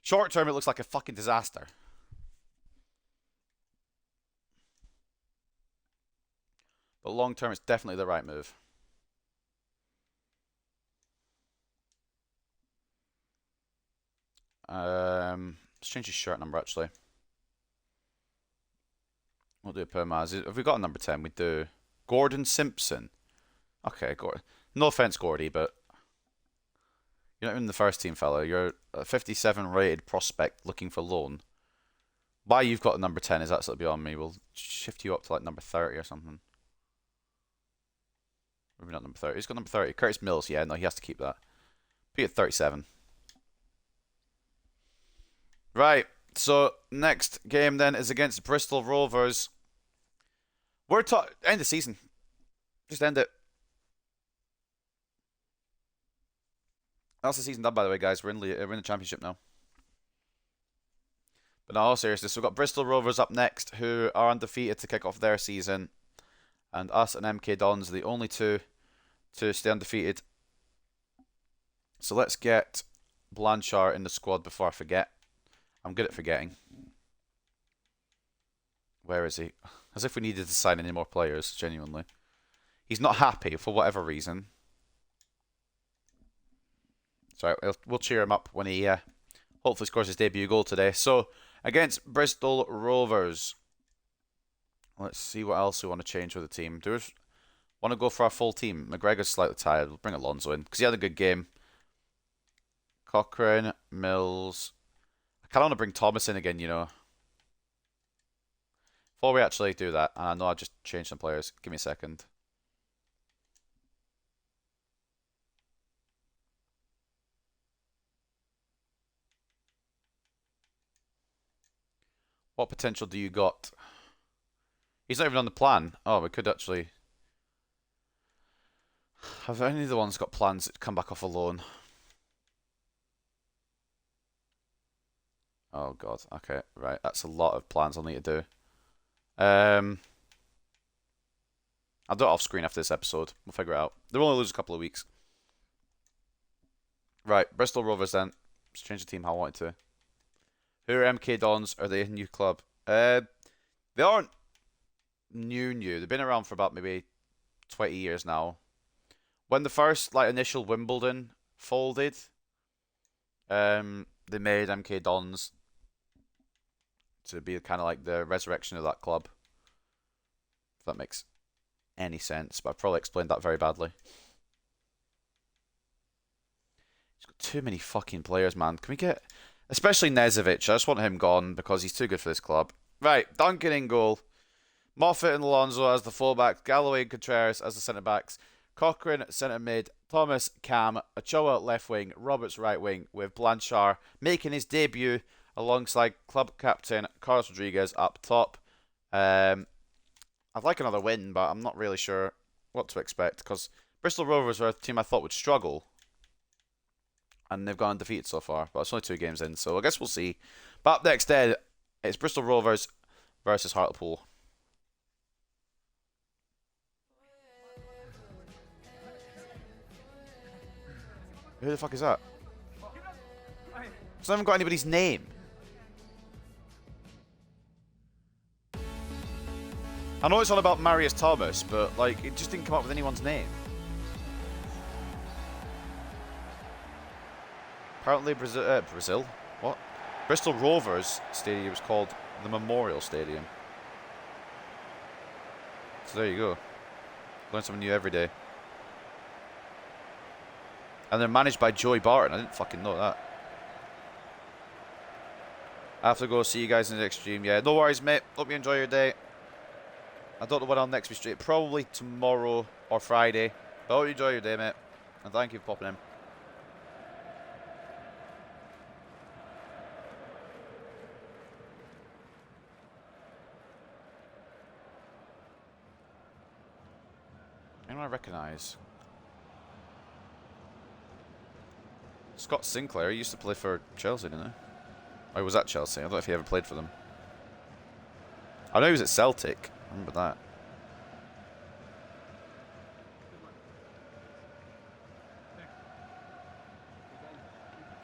Short term, it looks like a fucking disaster. But long term, it's definitely the right move. Let's change his shirt number actually. We'll do Permaz. Have we got a number 10? We do. Gordon Simpson. Okay, Gordon. No offense, Gordy, but you're not even the first team fellow. You're a 57 rated prospect looking for loan. Why you've got a number 10 is absolutely beyond me. We'll shift you up to like number 30 or something. Maybe not number 30. He's got number 30. Curtis Mills. Yeah, no, he has to keep that. Be at 37. Right. So next game then is against Bristol Rovers. We're end the season. Just end it. That's the season done, by the way, guys. We're in the championship now. But in all seriousness, we've got Bristol Rovers up next, who are undefeated to kick off their season, and us and MK Dons are the only two to stay undefeated. So let's get Blanchard in the squad before I forget. I'm good at forgetting. Where is he? As if we needed to sign any more players, genuinely. He's not happy for whatever reason. So we'll cheer him up when he hopefully scores his debut goal today. So against Bristol Rovers, let's see what else we want to change with the team. Do we want to go for our full team? McGregor's slightly tired. We'll bring Alonso in because he had a good game. Cochrane, Mills. I kind of want to bring Thomas in again, you know. Before we actually do that, and I know I just changed some players. Give me a second. What potential do you got? He's not even on the plan. Oh, we could actually... Have any of the ones got plans to come back off a loan? Oh, God. Okay, right. That's a lot of plans I'll need to do. I'll do it off screen after this episode. We'll figure it out. They'll only lose a couple of weeks. Right, Bristol Rovers then. Let's change the team how I wanted to. Who are MK Dons? Are they a new club? They aren't new. They've been around for about maybe 20 years now. When the first initial Wimbledon folded, they made MK Dons to be kind of like the resurrection of that club. If that makes any sense, but I've probably explained that very badly. He's got too many fucking players, man. Can we get... Especially Nezovic. I just want him gone because he's too good for this club. Right, Duncan in goal. Moffat and Alonso as the fullbacks. Galloway and Contreras as the centre-backs. Cochrane centre mid. Thomas Cam. Ochoa left wing. Roberts right wing. With Blanchard making his debut alongside club captain Carlos Rodriguez up top. I'd like another win, but I'm not really sure what to expect because Bristol Rovers are a team I thought would struggle. And they've gone undefeated so far, but it's only 2 games in, so I guess we'll see. But up next, it's Bristol Rovers versus Hartlepool. Who the fuck is that? It's not even got anybody's name. I know it's all about Marius Thomas, but it just didn't come up with anyone's name. Apparently Brazil? What? Bristol Rovers Stadium is called the Memorial Stadium. So there you go. Learn something new every day. And they're managed by Joey Barton. I didn't fucking know that. I have to go see you guys in the next stream. Yeah, no worries, mate. Hope you enjoy your day. I don't know when I'll next be straight. Probably tomorrow or Friday. But I hope you enjoy your day, mate. And thank you for popping in. Anyone I recognise? Scott Sinclair. He used to play for Chelsea, didn't he? Or he was at Chelsea. I don't know if he ever played for them. I know he was at Celtic. I remember that.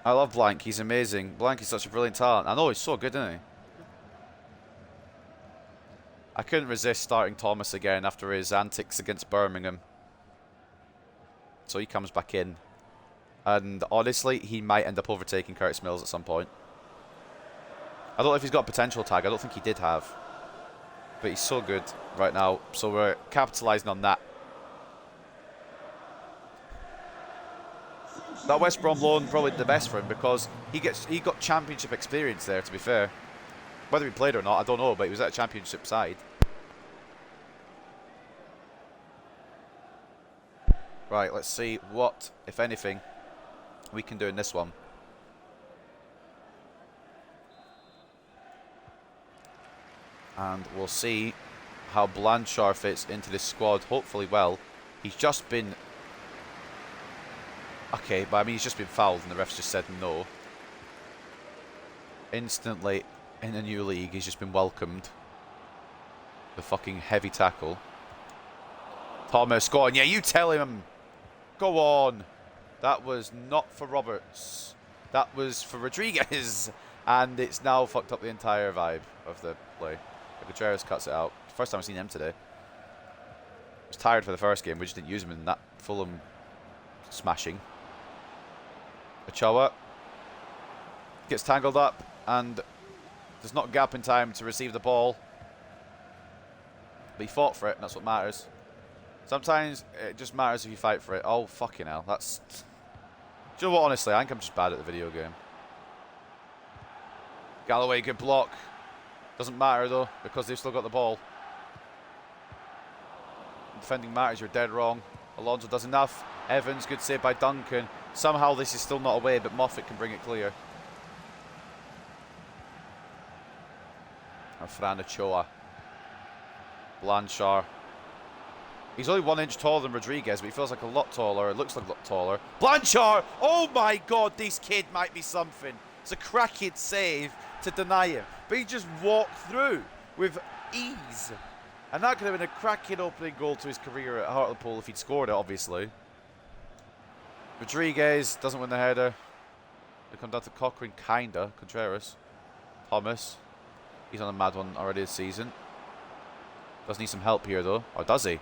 I love Blank. He's amazing. Blank is such a brilliant talent. I know he's so good, isn't he? I couldn't resist starting Thomas again after his antics against Birmingham. So he comes back in. And honestly, he might end up overtaking Curtis Mills at some point. I don't know if he's got a potential tag. I don't think he did have. But he's so good right now. So we're capitalising on that. That West Brom loan probably the best for him because he got championship experience there, to be fair. Whether he played or not, I don't know, but he was at a championship side. Right, let's see what, if anything, we can do in this one. And we'll see how Blanchard fits into this squad, hopefully well. He's just been... Okay, but I mean, he's just been fouled and the refs just said no. Instantly, in a new league, he's just been welcomed. The fucking heavy tackle. Thomas, go on. Yeah, you tell him. Go on. That was not for Roberts. That was for Rodriguez. And it's now fucked up the entire vibe of the play. Gutierrez cuts it out. First time I've seen him today. I was tired for the first game. We just didn't use him in that Fulham smashing. Ochoa gets tangled up and there's not a gap in time to receive the ball. But he fought for it, and that's what matters. Sometimes it just matters if you fight for it. Oh, fucking hell. That's... Do you know what, honestly? I think I'm just bad at the video game. Galloway, good block. Doesn't matter, though, because they've still got the ball. Defending matters, you're dead wrong. Alonso does enough. Evans, good save by Duncan. Somehow this is still not away, but Moffat can bring it clear. And Fran Ochoa. Blanchard. He's only 1 inch taller than Rodriguez, but he feels like a lot taller. It looks like a lot taller. Blanchard! Oh my god, this kid might be something. It's a cracking save to deny him. But he just walked through with ease. And that could have been a cracking opening goal to his career at Hartlepool if he'd scored it, obviously. Rodriguez doesn't win the header. They come down to Cochrane, kinda. Contreras. Thomas. He's on a mad one already this season. Does need some help here, though. Or does he?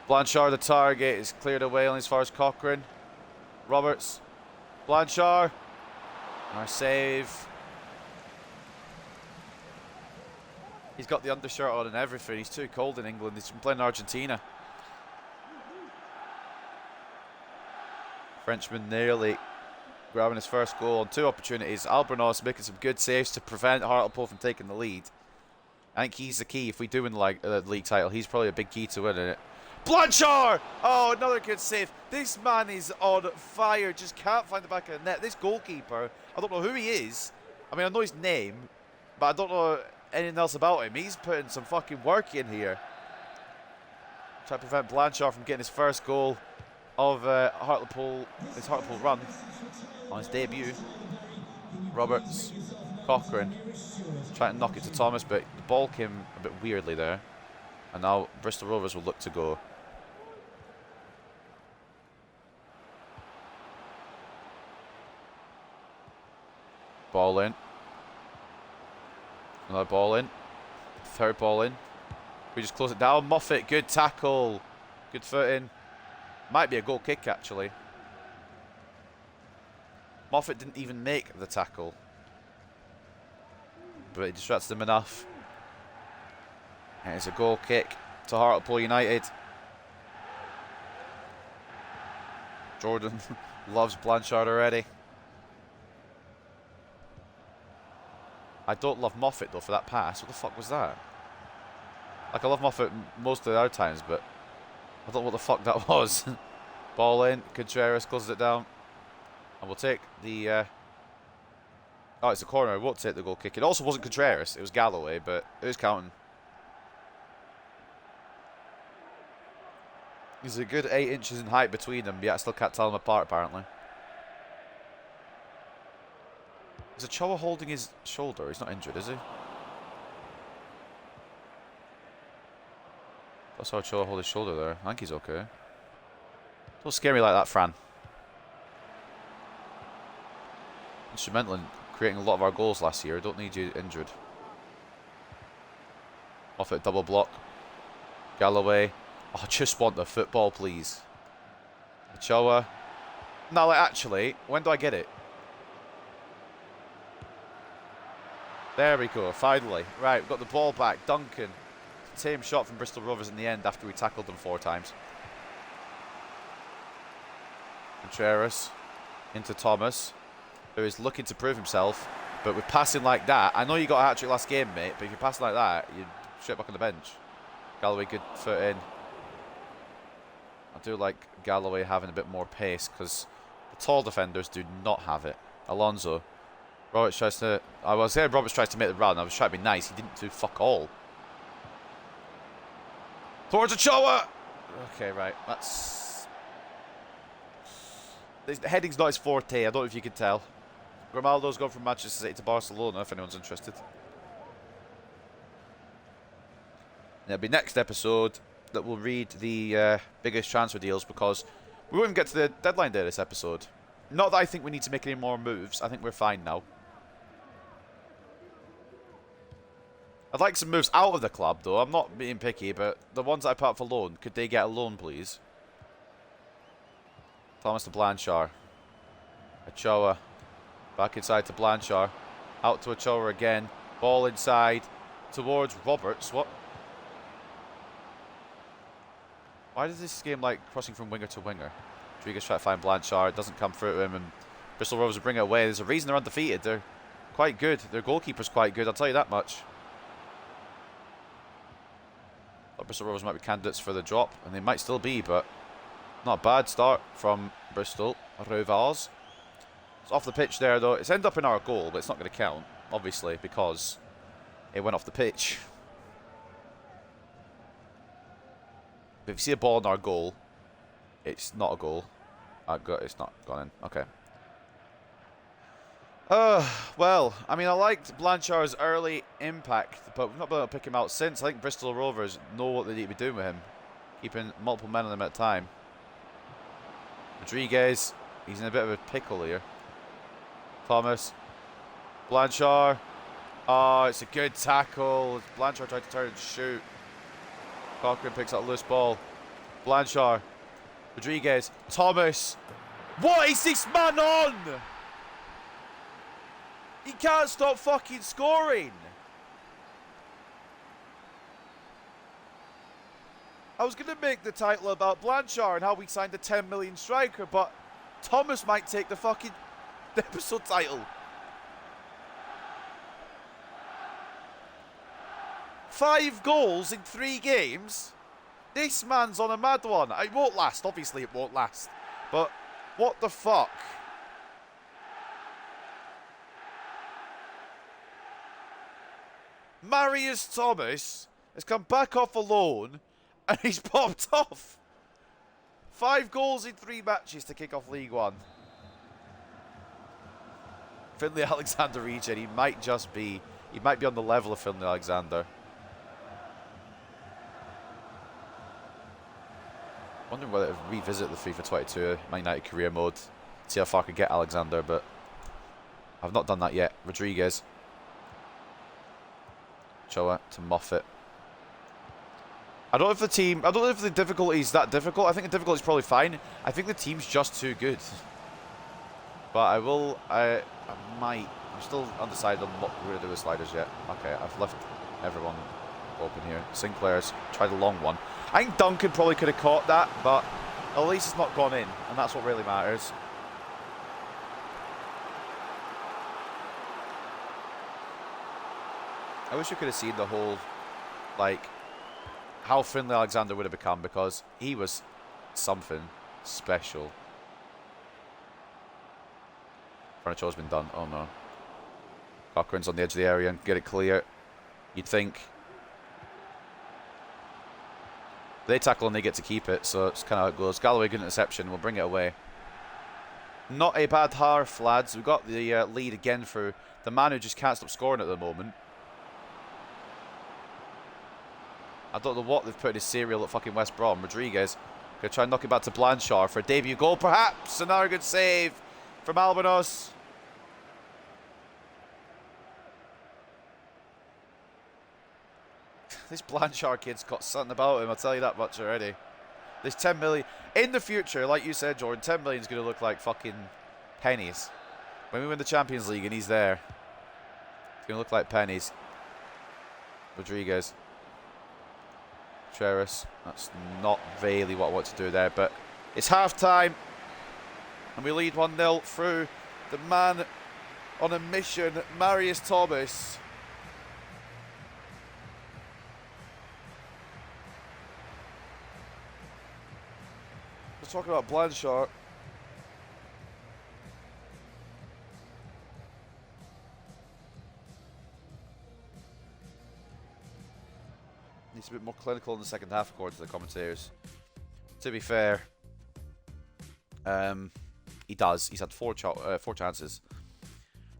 Blanchard, the target, is cleared away on as far as Cochrane. Roberts. Blanchard. Our save. He's got the undershirt on and everything. He's too cold in England. He's been playing in Argentina. Frenchman nearly grabbing his first goal on 2 opportunities. Albornoz making some good saves to prevent Hartlepool from taking the lead. I think he's the key. If we do win the league title, he's probably a big key to winning it. Blanchard! Oh, another good save. This man is on fire. Just can't find the back of the net. This goalkeeper, I don't know who he is. I mean, I know his name, but I don't know anything else about him. He's putting some fucking work in here. Trying to prevent Blanchard from getting his first goal of Hartlepool, his Hartlepool run on his debut. Roberts, Cochrane, trying to knock it to Thomas, but the ball came a bit weirdly there. And now Bristol Rovers will look to go. Ball in. Another ball in. Third ball in. We just close it down. Moffat, good tackle. Good footing. Might be a goal kick, actually. Moffat didn't even make the tackle. But it distracts them enough. And it's a goal kick to Hartlepool United. Jordan loves Blanchard already. I don't love Moffat, though, for that pass. What the fuck was that? Like, I love Moffat most of the other times, but I don't know what the fuck that was. Ball in. Contreras closes it down. And we'll take the... Oh, it's a corner. I won't take the goal kick. It also wasn't Contreras. It was Galloway, but it was counting. There's a good 8 inches in height between them, yet I still can't tell them apart, apparently. Is Ochoa holding his shoulder? He's not injured, is he? I saw Ochoa hold his shoulder there. I think he's okay. Don't scare me like that, Fran. Instrumental in creating a lot of our goals last year. Don't need you injured. Off it, double block. Galloway. Oh, I just want the football, please. Ochoa. No, like, actually, when do I get it? There we go, finally. Right, we've got the ball back. Duncan. Same shot from Bristol Rovers in the end after we tackled them 4 times. Contreras into Thomas, who is looking to prove himself. But with passing like that, I know you got a hat-trick last game, mate, but if you're passing like that, you're straight back on the bench. Galloway, good foot in. I do like Galloway having a bit more pace because the tall defenders do not have it. Alonso. Roberts tries to... I was saying Roberts tries to make the run. I was trying to be nice. He didn't do fuck all. Towards Ochoa! Okay, right. That's... The heading's not his forte. I don't know if you can tell. Grimaldo's gone from Manchester City to Barcelona, if anyone's interested. And it'll be next episode that we'll read the biggest transfer deals because we won't even get to the deadline day this episode. Not that I think we need to make any more moves. I think we're fine now. I'd like some moves out of the club, though. I'm not being picky, but the ones that I put up for loan, could they get a loan, please? Thomas to Blanchard. Ochoa. Back inside to Blanchard. Out to Ochoa again. Ball inside towards Roberts. What? Why does this game like crossing from winger to winger? Rodriguez try to find Blanchard. Doesn't come through to him, and Bristol Rovers will bring it away. There's a reason they're undefeated. They're quite good. Their goalkeeper's quite good, I'll tell you that much. Thought Bristol Rovers might be candidates for the drop, and they might still be, but not a bad start from Bristol Rovers. It's off the pitch there, though. It's ended up in our goal, but it's not going to count, obviously, because it went off the pitch. But if you see a ball in our goal, it's not a goal. It's not gone in. Okay. Well, I mean, I liked Blanchard's early impact, but we've not been able to pick him out since. I think Bristol Rovers know what they need to be doing with him, keeping multiple men on him at a time. Rodriguez, he's in a bit of a pickle here. Thomas, Blanchard. Oh, it's a good tackle. Blanchard tried to turn and shoot. Cochrane picks up a loose ball. Blanchard, Rodriguez, Thomas. What is this man on? He can't stop fucking scoring. I was going to make the title about Blanchard and how we signed a 10 million striker, but Thomas might take the fucking episode title. 5 goals in 3 games? This man's on a mad one. It won't last. Obviously it won't last. But what the fuck? Marius Thomas has come back off a loan and he's popped off. 5 goals in 3 matches to kick off League One. Finlay Alexander regen. He might be on the level of Finlay Alexander. Wondering whether to revisit the FIFA 22 Man United career mode, see how far I could get Alexander, but I've not done that yet. Rodriguez. Choa to Moffat. I don't know if the difficulty is that difficult. I think the difficulty is probably fine. I think the team's just too good. But I might. I'm still undecided on what we're going to do with sliders yet. Okay, I've left everyone open here. Sinclair's tried a long one. I think Duncan probably could have caught that, but at least it's not gone in, and that's what really matters. I wish we could have seen the whole, like, how Finlay Alexander would have become, because he was something special. Furniture's been done. Oh no. Cochrane's on the edge of the area and get it clear. You'd think. They tackle and they get to keep it, so it's kind of how it goes. Galloway, good interception. We'll bring it away. Not a bad half, lads. We've got the lead again for the man who just can't stop scoring at the moment. I don't know what they've put in his cereal at fucking West Brom. Rodriguez going to try and knock it back to Blanchard for a debut goal, perhaps. Another good save from Albinos. This Blanchard kid's got something about him, I'll tell you that much already. There's 10 million. In the future, like you said, Jordan, 10 million is going to look like fucking pennies. When we win the Champions League and he's there, it's going to look like pennies. Rodriguez. Cheris. That's not really what I want to do there, but it's half time. And we lead 1-0 through the man on a mission, Marius Thomas. We're talking about Blanchard. He's a bit more clinical in the second half, according to the commentators. To be fair, he does. He's had four chances.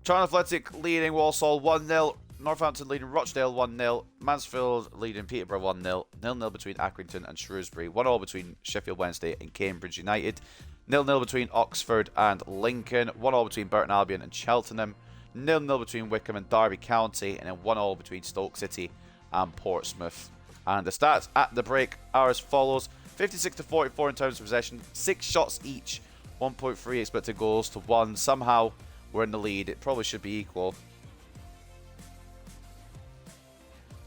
Charlton Athletic leading Walsall 1-0. Northampton leading Rochdale 1-0. Mansfield leading Peterborough 1-0. 0-0 between Accrington and Shrewsbury. 1-1 between Sheffield Wednesday and Cambridge United. 0-0 between Oxford and Lincoln. 1-1 between Burton Albion and Cheltenham. 0-0 between Wickham and Derby County. And then 1-1 between Stoke City and Portsmouth. And the stats at the break are as follows. 56-44 in terms of possession. 6 shots each. 1.3 expected goals to 1. Somehow we're in the lead. It probably should be equal.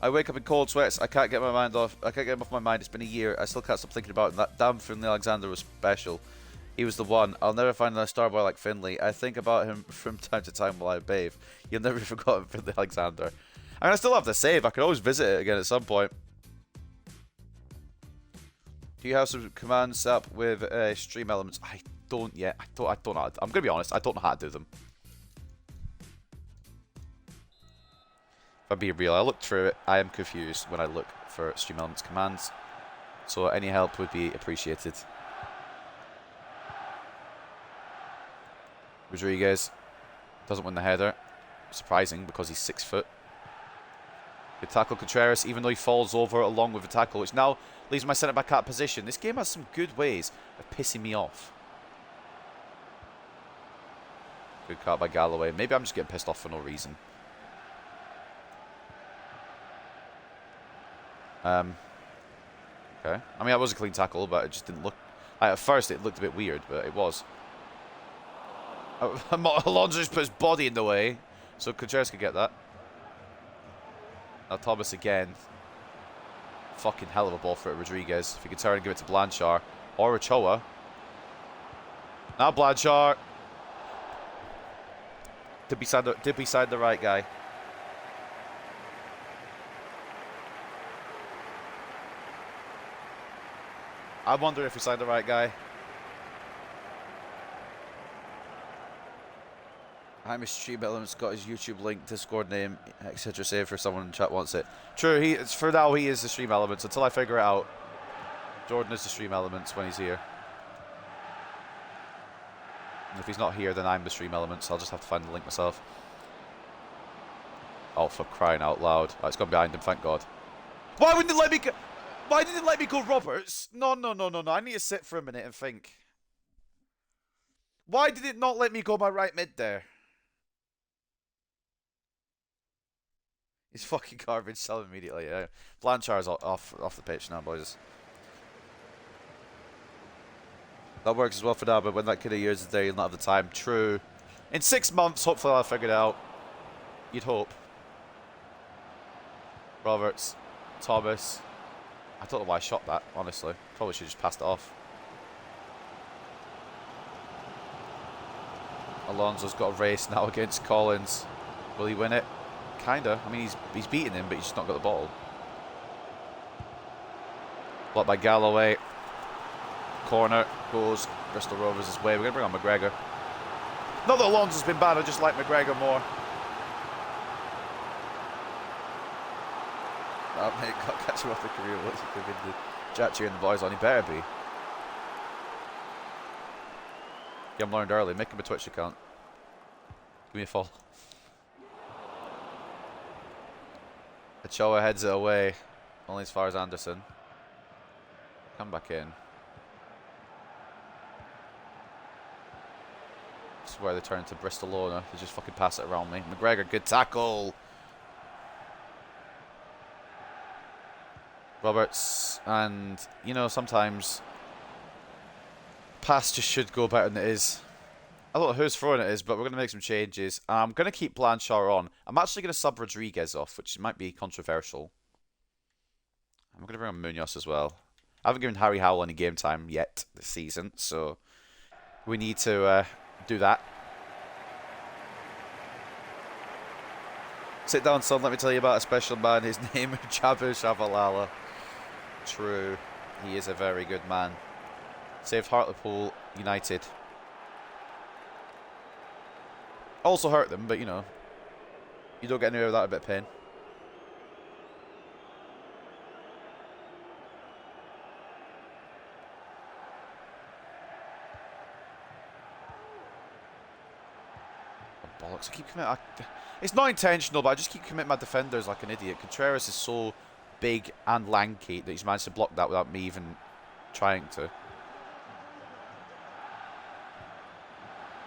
I wake up in cold sweats. I can't get my mind off. I can't get him off my mind. It's been a year. I still can't stop thinking about him. That damn Finlay Alexander was special. He was the one. I'll never find another star boy like Finlay. I think about him from time to time while I bathe. You'll never be forgotten Finlay Alexander. I mean, I still have the save. I could always visit it again at some point. Do you have some commands set up with stream elements? I don't yet. I don't know. I'm gonna be honest. I don't know how to do them. If I'm being real, I looked through it. I am confused when I look for stream elements commands. So any help would be appreciated. Rodriguez doesn't win the header. Surprising because he's 6 foot. Good tackle, Contreras, even though he falls over along with the tackle, which now leaves my centre back out of position. This game has some good ways of pissing me off. Good cut by Galloway. Maybe I'm just getting pissed off for no reason. Okay. I mean, that was a clean tackle, but it just didn't look... At first, it looked a bit weird, but it was. Alonso just put his body in the way, so Contreras could get that. Now Thomas again. Fucking hell of a ball for Rodriguez. If he could turn and give it to Blanchard. Or Ochoa. Now Blanchard. Did be side the right guy. I wonder if he signed the right guy. I'm his stream elements, got his YouTube link, Discord name, etc. Save for someone in chat wants it. True, it's for now he is the stream elements. Until I figure it out, Jordan is the stream elements when he's here. And if he's not here, then I'm the stream elements. I'll just have to find the link myself. Oh, for crying out loud. Oh, it's gone behind him, thank God. Why wouldn't it let me go? Why didn't it let me go Roberts? No. I need to sit for a minute and think. Why did it not let me go my right mid there? He's fucking garbage. Sell him immediately. Yeah. Blanchard's off the pitch now, boys. That works as well for now, but when that kid of yours is there, you'll not have the time. True. In 6 months, hopefully I'll figure it out. You'd hope. Roberts. Thomas. I don't know why I shot that, honestly. Probably should have just passed it off. Alonso's got a race now against Collins. Will he win it? Kinda. I mean, he's beaten him, but he's just not got the ball. Blocked by Galloway. Corner goes Bristol Rovers' way. We're going to bring on McGregor. Not that Alonso's been bad, I just like McGregor more. Oh, mate, can't catch him off the career. What's he Jack cheering the boys on, he better be. Get him learned early, make him a Twitch account. Give me a follow. Ochoa heads it away, only as far as Anderson. Come back in. This is where they turn to Bristolona. They just fucking pass it around me. McGregor, good tackle. Roberts, and you know, sometimes pass just should go better than it is. I don't know who's throwing it is, but we're going to make some changes. I'm going to keep Blanchard on. I'm actually going to sub Rodriguez off, which might be controversial. I'm going to bring on Munoz as well. I haven't given Harry Howell any game time yet this season, so we need to do that. Sit down, son. Let me tell you about a special man. His name is Jabu Shabalala. True. He is a very good man. Saved Hartlepool United. Also hurt them, but you know, you don't get anywhere without a bit of pain. Oh, bollocks, I keep committing. It's not intentional, but I just keep committing my defenders like an idiot. Contreras is so big and lanky that he's managed to block that without me even trying to.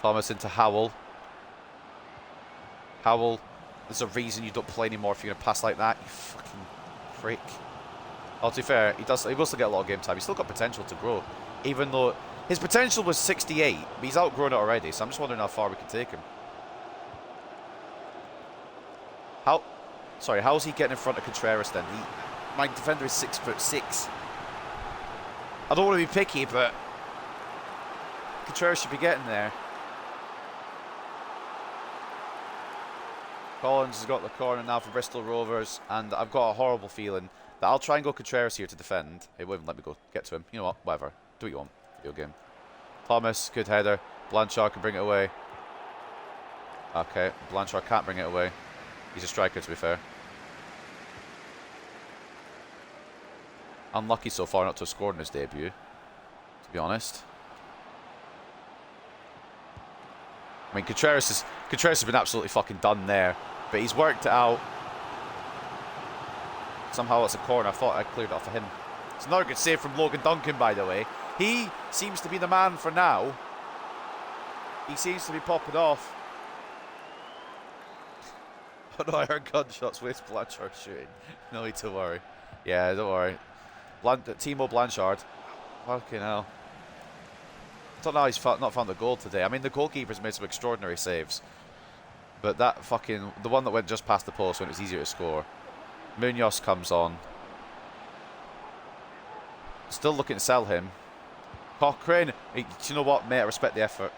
Thomas into Howell. Howell, there's a reason you don't play anymore if you're going to pass like that, you fucking freak. Oh, to be fair, he will still get a lot of game time. He's still got potential to grow, even though his potential was 68, but he's outgrown it already, so I'm just wondering how far we can take him. How's he getting in front of Contreras then? My defender is 6'6". I don't want to be picky, but Contreras should be getting there. Collins has got the corner now for Bristol Rovers, and I've got a horrible feeling that I'll try and go Contreras here to defend. He won't let me go get to him. You know what? Whatever. Do what you want. Video game. Thomas, good header. Blanchard can bring it away. Okay, Blanchard can't bring it away. He's a striker, to be fair. Unlucky so far not to have scored in his debut, to be honest. I mean, Contreras has been absolutely fucking done there, but he's worked it out. Somehow it's a corner. I thought I cleared it off of him. It's another good save from Logan Duncan, by the way. He seems to be the man for now. He seems to be popping off. Oh no, I heard gunshots. Where's Blanchard shooting? No need to worry. Yeah, don't worry. Timo Blanchard. Fucking hell. I don't know how he's not found the goal today. I mean, the goalkeeper's made some extraordinary saves. But that fucking... the one that went just past the post when it was easier to score. Munoz comes on. Still looking to sell him. Cochrane. Hey, do you know what, mate? I respect the effort.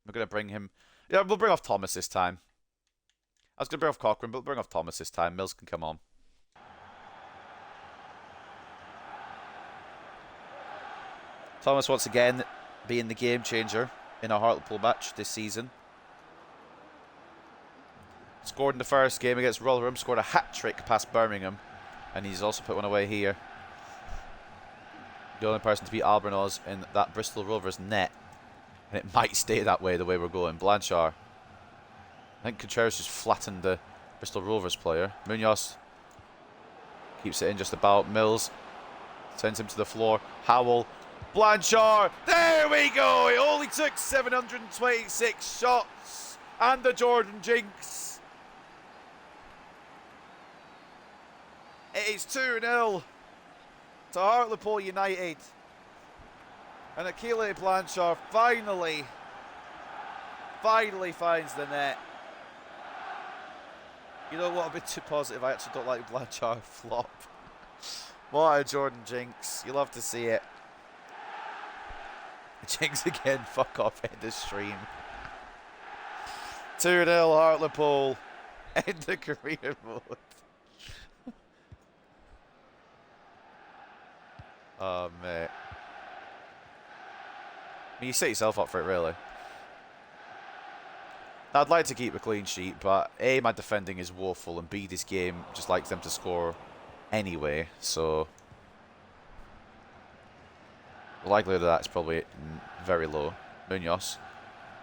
We're going to bring him... yeah, we'll bring off Thomas this time. I was going to bring off Cochrane, but we'll bring off Thomas this time. Mills can come on. Thomas once again being the game changer in our Hartlepool match this season. Scored in the first game against Rotherham, scored a hat-trick past Birmingham, and he's also put one away here. The only person to beat Albornoz in that Bristol Rovers net, and it might stay that way the way we're going. Blanchard. I think Contreras just flattened the Bristol Rovers player. Munoz keeps it in just about. Mills sends him to the floor. Howell. Blanchard, there we go. It only took 726 shots and the Jordan Jinx. It is 2-0 to Hartlepool United, and Achille Blanchard finally finds the net. You know what, a bit too positive. I actually don't like Blanchard flop. What a Jordan Jinx. You love to see it. Jinx again, fuck off, end the stream. 2-0 Hartlepool. End the career mode. Oh, mate. I mean, you set yourself up for it, really. I'd like to keep a clean sheet, but A, my defending is woeful, and B, this game just likes them to score anyway, so the likelihood of that is probably very low. Munoz.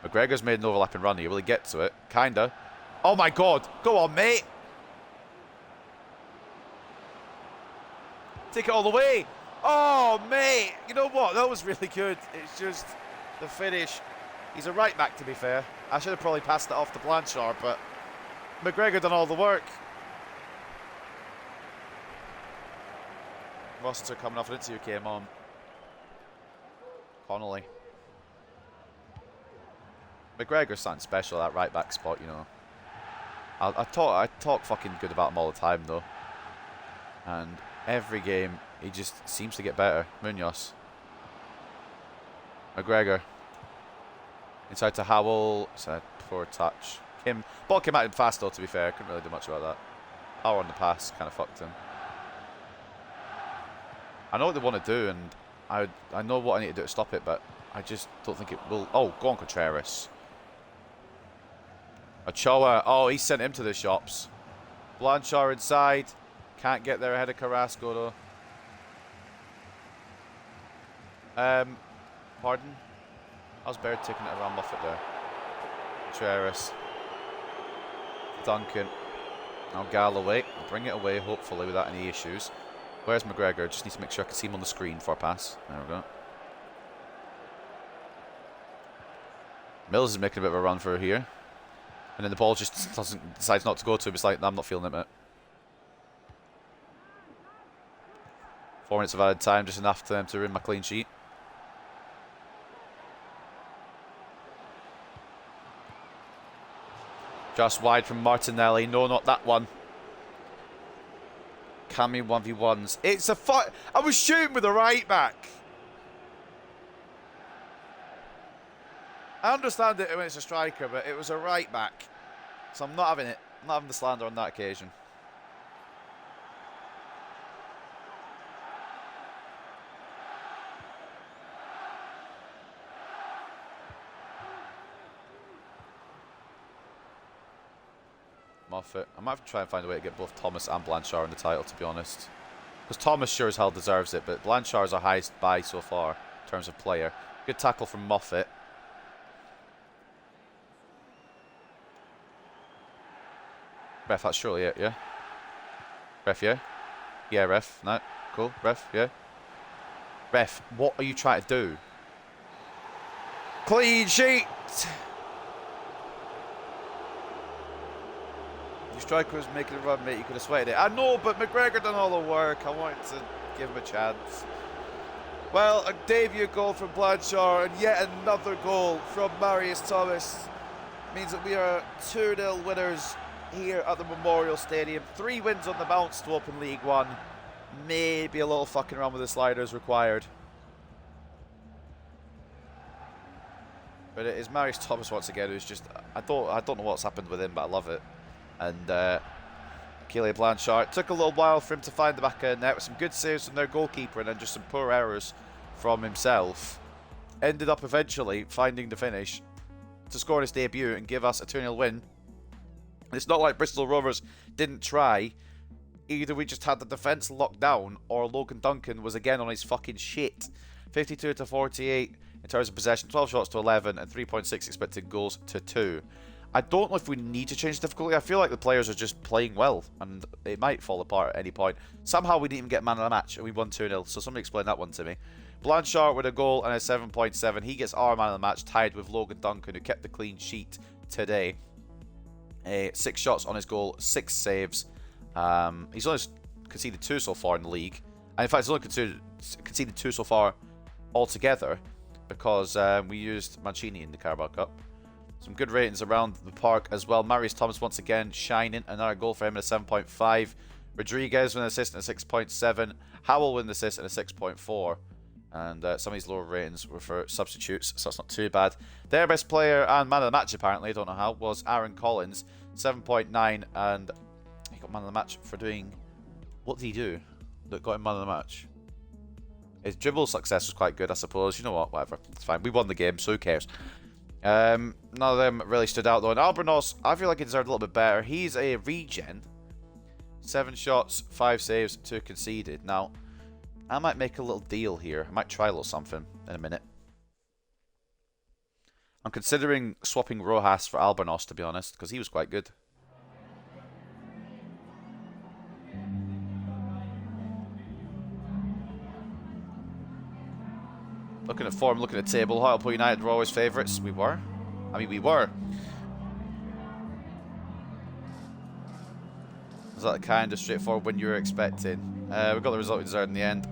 McGregor's made an overlapping run here. Will he get to it? Kinda. Oh my god! Go on, mate! Take it all the way! Oh, mate! You know what? That was really good. It's just the finish. He's a right back, to be fair. I should have probably passed it off to Blanchard, but McGregor done all the work. Rossiter coming off, I didn't see who came on. Connolly. McGregor's something special at that right back spot, you know. I talk fucking good about him all the time, though. And every game, he just seems to get better. Munoz. McGregor. Inside to Howell. Inside before touch. Kim. Ball came out fast, though, to be fair. Couldn't really do much about that. Power on the pass kind of fucked him. I know what they want to do, and I know what I need to do to stop it, but I just don't think it will. Oh, go on, Contreras. Ochoa. Oh, he sent him to the shops. Blanchard inside. Can't get there ahead of Carrasco, though. Pardon? How's Baird taking it around Moffat there? Contreras. Duncan. Now Galloway. Bring it away, hopefully, without any issues. Where's McGregor? Just need to make sure I can see him on the screen for a pass. There we go. Mills is making a bit of a run for here. And then the ball just decides not to go to him. It's like, I'm not feeling it, mate. 4 minutes of added time, just enough for them to ruin my clean sheet. Just wide from Martinelli. No, not that one. Cammy 1v1s. It's a fight. I was shooting with the right back. I understand it when it's a striker, but it was a right back. So I'm not having it. I'm not having the slander on that occasion. Moffat. I might have to try and find a way to get both Thomas and Blanchard in the title, to be honest. Because Thomas sure as hell deserves it, but Blanchard's our highest buy so far in terms of player. Good tackle from Moffat. Ref, that's surely it, yeah? Ref, yeah? Yeah, ref. No, cool. Ref, yeah? Ref, what are you trying to do? Clean sheet! Your striker was making a run, mate. You could have sweated it. I know, but McGregor done all the work. I wanted to give him a chance. Well, a debut goal from Blanchard and yet another goal from Marius Thomas means that we are 2-0 winners here at the Memorial Stadium. 3 wins on the bounce to open League One. Maybe a little fucking around with the sliders required. But it is Marius Thomas once again, who's just I don't know what's happened with him, but I love it. And Keelan Blanchard took a little while for him to find the back of the net with some good saves from their goalkeeper and then just some poor errors from himself. Ended up eventually finding the finish to score his debut and give us a 2-0 win. It's not like Bristol Rovers didn't try. Either we just had the defence locked down or Logan Duncan was again on his fucking shit. 52 to 48 in terms of possession, 12 shots to 11 and 3.6 expected goals to 2. I don't know if we need to change difficulty. I feel like the players are just playing well and it might fall apart at any point. Somehow we didn't even get man of the match and we won 2-0, so somebody explain that one to me. Blanchard with a goal and a 7.7. He gets our man of the match, tied with Logan Duncan, who kept the clean sheet today. 6 shots on his goal, 6 saves. He's only conceded 2 so far in the league. And in fact, he's only conceded 2 so far altogether because we used Mancini in the Carabao Cup. Some good ratings around the park as well. Marius Thomas once again shining. Another goal for him at a 7.5. Rodriguez with an assist and a 6.7. Howell with an assist and a 6.4. And some of these lower ratings were for substitutes, so that's not too bad. Their best player and man of the match, apparently, I don't know how, was Aaron Collins, 7.9. And he got man of the match for doing... What did he do that got him man of the match? His dribble success was quite good, I suppose. You know what? Whatever. It's fine. We won the game, so who cares? None of them really stood out, though. And Albornoz, I feel like he deserved a little bit better. He's a regen. 7 shots, 5 saves, 2 conceded. Now, I might make a little deal here. I might try a little something in a minute. I'm considering swapping Rojas for Albornoz, to be honest, because he was quite good. Looking at form, looking at table, Hartlepool United were always favourites. We were. I mean, we were. Was that the kind of straightforward win you were expecting? We got the result we deserved in the end.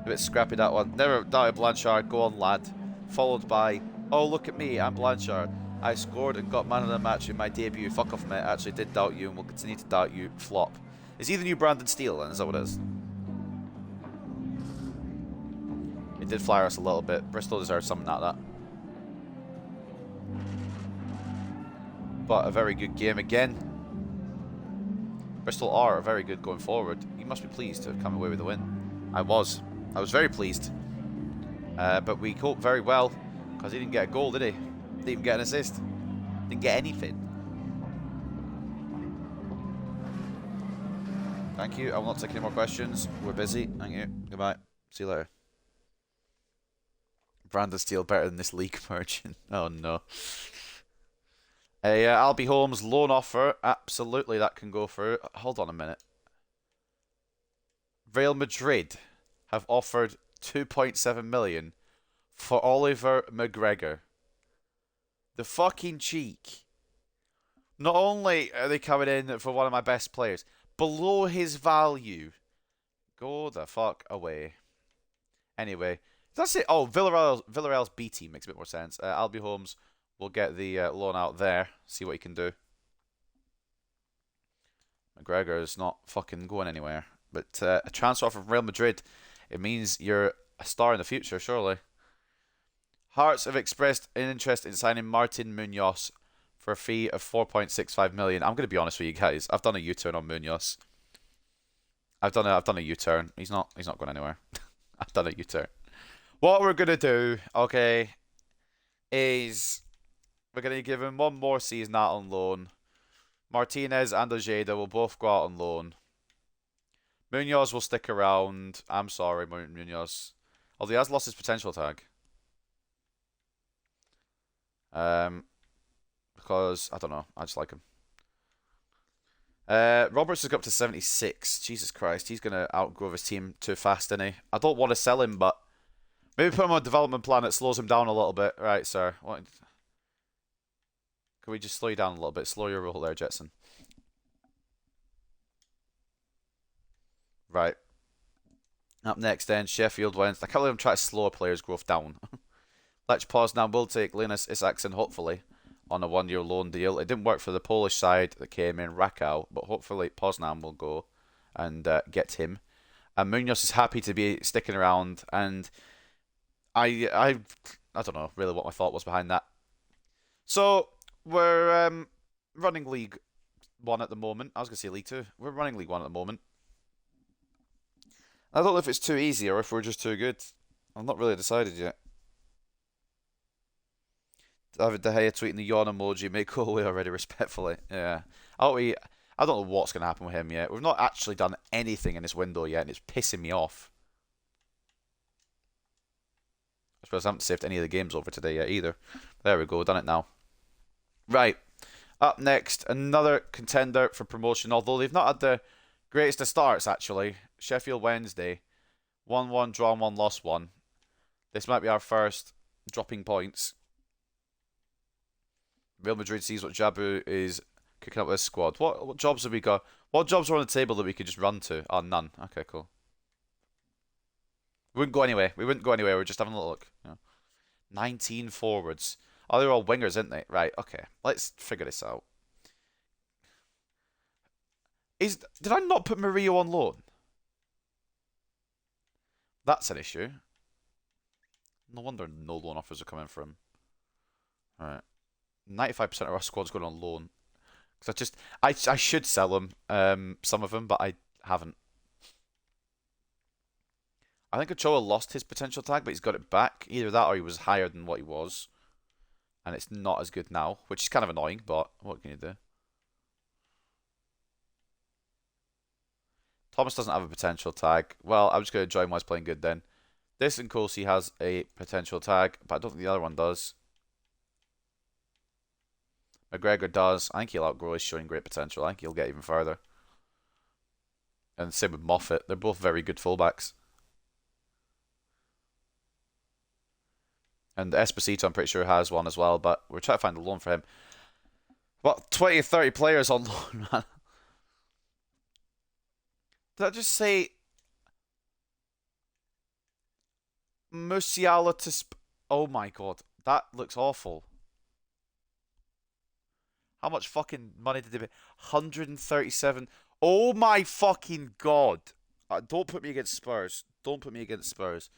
A bit scrappy, that one. Never doubted Blanchard. Go on, lad. Followed by, oh, look at me. I'm Blanchard. I scored and got man of the match in my debut. Fuck off, mate. I actually did doubt you and will continue to doubt you. Flop. Is he the new Brandon Steele, then? Is that what it is? It did flyer us a little bit. Bristol deserves something out of that. But a very good game again. Bristol are very good going forward. You must be pleased to have come away with the win. I was very pleased. But we coped very well because he didn't get a goal, did he? Didn't even get an assist. Didn't get anything. Thank you. I will not take any more questions. We're busy. Thank you. Goodbye. See you later. Brandon Steele better than this league merchant. Oh no. Albie Holmes loan offer. Absolutely, that can go through. Hold on a minute. Real Madrid have offered 2.7 million for Oliver McGregor. The fucking cheek. Not only are they coming in for one of my best players, below his value. Go the fuck away. Anyway, that's it. Oh, Villarreal's B team makes a bit more sense. Albie Holmes will get the loan out there. See what he can do. McGregor is not fucking going anywhere. But a transfer from Real Madrid, it means you're a star in the future, surely. Hearts have expressed an interest in signing Martin Munoz for a fee of 4.65 million. I'm going to be honest with you guys. I've done a U-turn on Munoz. I've done a U-turn. He's not going anywhere. I've done a U-turn. What we're going to do, okay, is we're going to give him one more season out on loan. Martinez and Ojeda will both go out on loan. Munoz will stick around. I'm sorry, Munoz. Although he has lost his potential tag. Because, I don't know, I just like him. Roberts has got up to 76. Jesus Christ, he's going to outgrow his team too fast, isn't he? I don't want to sell him, but maybe put him on a development plan that slows him down a little bit. Right, sir. What? Can we just slow you down a little bit? Slow your roll there, Jetson. Right. Up next then, Sheffield Wednesday. I can't believe I'm trying to slow a player's growth down. Lech Poznan will take Linus Isaacson, hopefully, on a 1-year loan deal. It didn't work for the Polish side that came in, Rakow, but hopefully Poznan will go and get him. And Munoz is happy to be sticking around, and I don't know really what my thought was behind that. So, we're running League 1 at the moment. I was going to say League 2. We're running League 1 at the moment. I don't know if it's too easy or if we're just too good. I've not really decided yet. David De Gea tweeting the yawn emoji. Make go away already, respectfully. Yeah. I don't know what's going to happen with him yet. We've not actually done anything in this window yet, and it's pissing me off. I suppose I haven't saved any of the games over today yet either. There we go, done it now. Right. Up next, another contender for promotion, although they've not had the greatest of starts, actually. Sheffield Wednesday. 1-1, drawn 1, lost 1. This might be our first dropping points. Real Madrid sees what Jabu is cooking up with this squad. What jobs have we got? What jobs are on the table that we could just run to? Oh, none. Okay, cool. We wouldn't go anywhere. We're just having a little look. Yeah. 19 forwards. Oh, they're all wingers, aren't they? Right, okay. Let's figure this out. Did I not put Murillo on loan? That's an issue. No wonder no loan offers are coming from. Alright. 95% of our squad's going on loan. Because I should sell them, some of them, but I haven't. I think Ochoa lost his potential tag, but he's got it back. Either that or he was higher than what he was. And it's not as good now, which is kind of annoying, but what can you do? Thomas doesn't have a potential tag. Well, I'm just going to join while he's playing good then. This and Colsey has a potential tag, but I don't think the other one does. McGregor does. I think he'll outgrow. He's showing great potential. I think he'll get even further. And same with Moffat. They're both very good fullbacks. And Esposito, I'm pretty sure, has one as well, but we're trying to find a loan for him. What, 20 or 30 players on loan, man? Did I just say Musiala to oh my god, that looks awful. How much fucking money did they pay? 137. Oh my fucking god. Don't put me against Spurs. Don't put me against Spurs.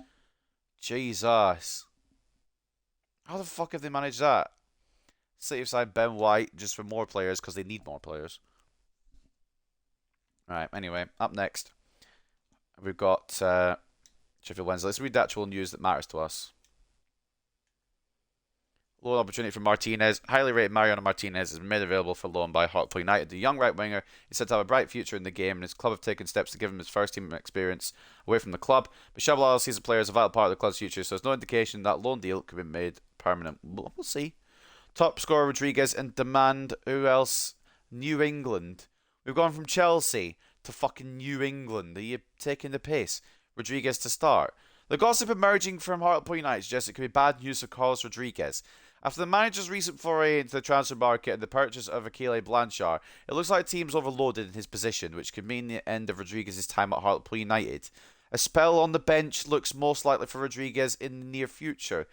Jesus. How the fuck have they managed that? City have signed Ben White just for more players because they need more players. Right, anyway, up next. We've got Sheffield Wednesday. Let's read the actual news that matters to us. Loan opportunity for Martinez. Highly rated Mariano Martinez is made available for loan by Hartlepool United. The young right winger is said to have a bright future in the game, and his club have taken steps to give him his first team experience away from the club. But Shabalala sees the player as a vital part of the club's future, so there's no indication that loan deal could be made permanent. We'll see. Top scorer Rodriguez and demand. Who else? New England. We've gone from Chelsea to fucking New England. Are you taking the piss? Rodriguez to start. The gossip emerging from Hartlepool United suggests it could be bad news for Carlos Rodriguez. After the manager's recent foray into the transfer market and the purchase of Achille Blanchard, it looks like the team's overloaded in his position, which could mean the end of Rodriguez's time at Hartlepool United. A spell on the bench looks most likely for Rodriguez in the near future.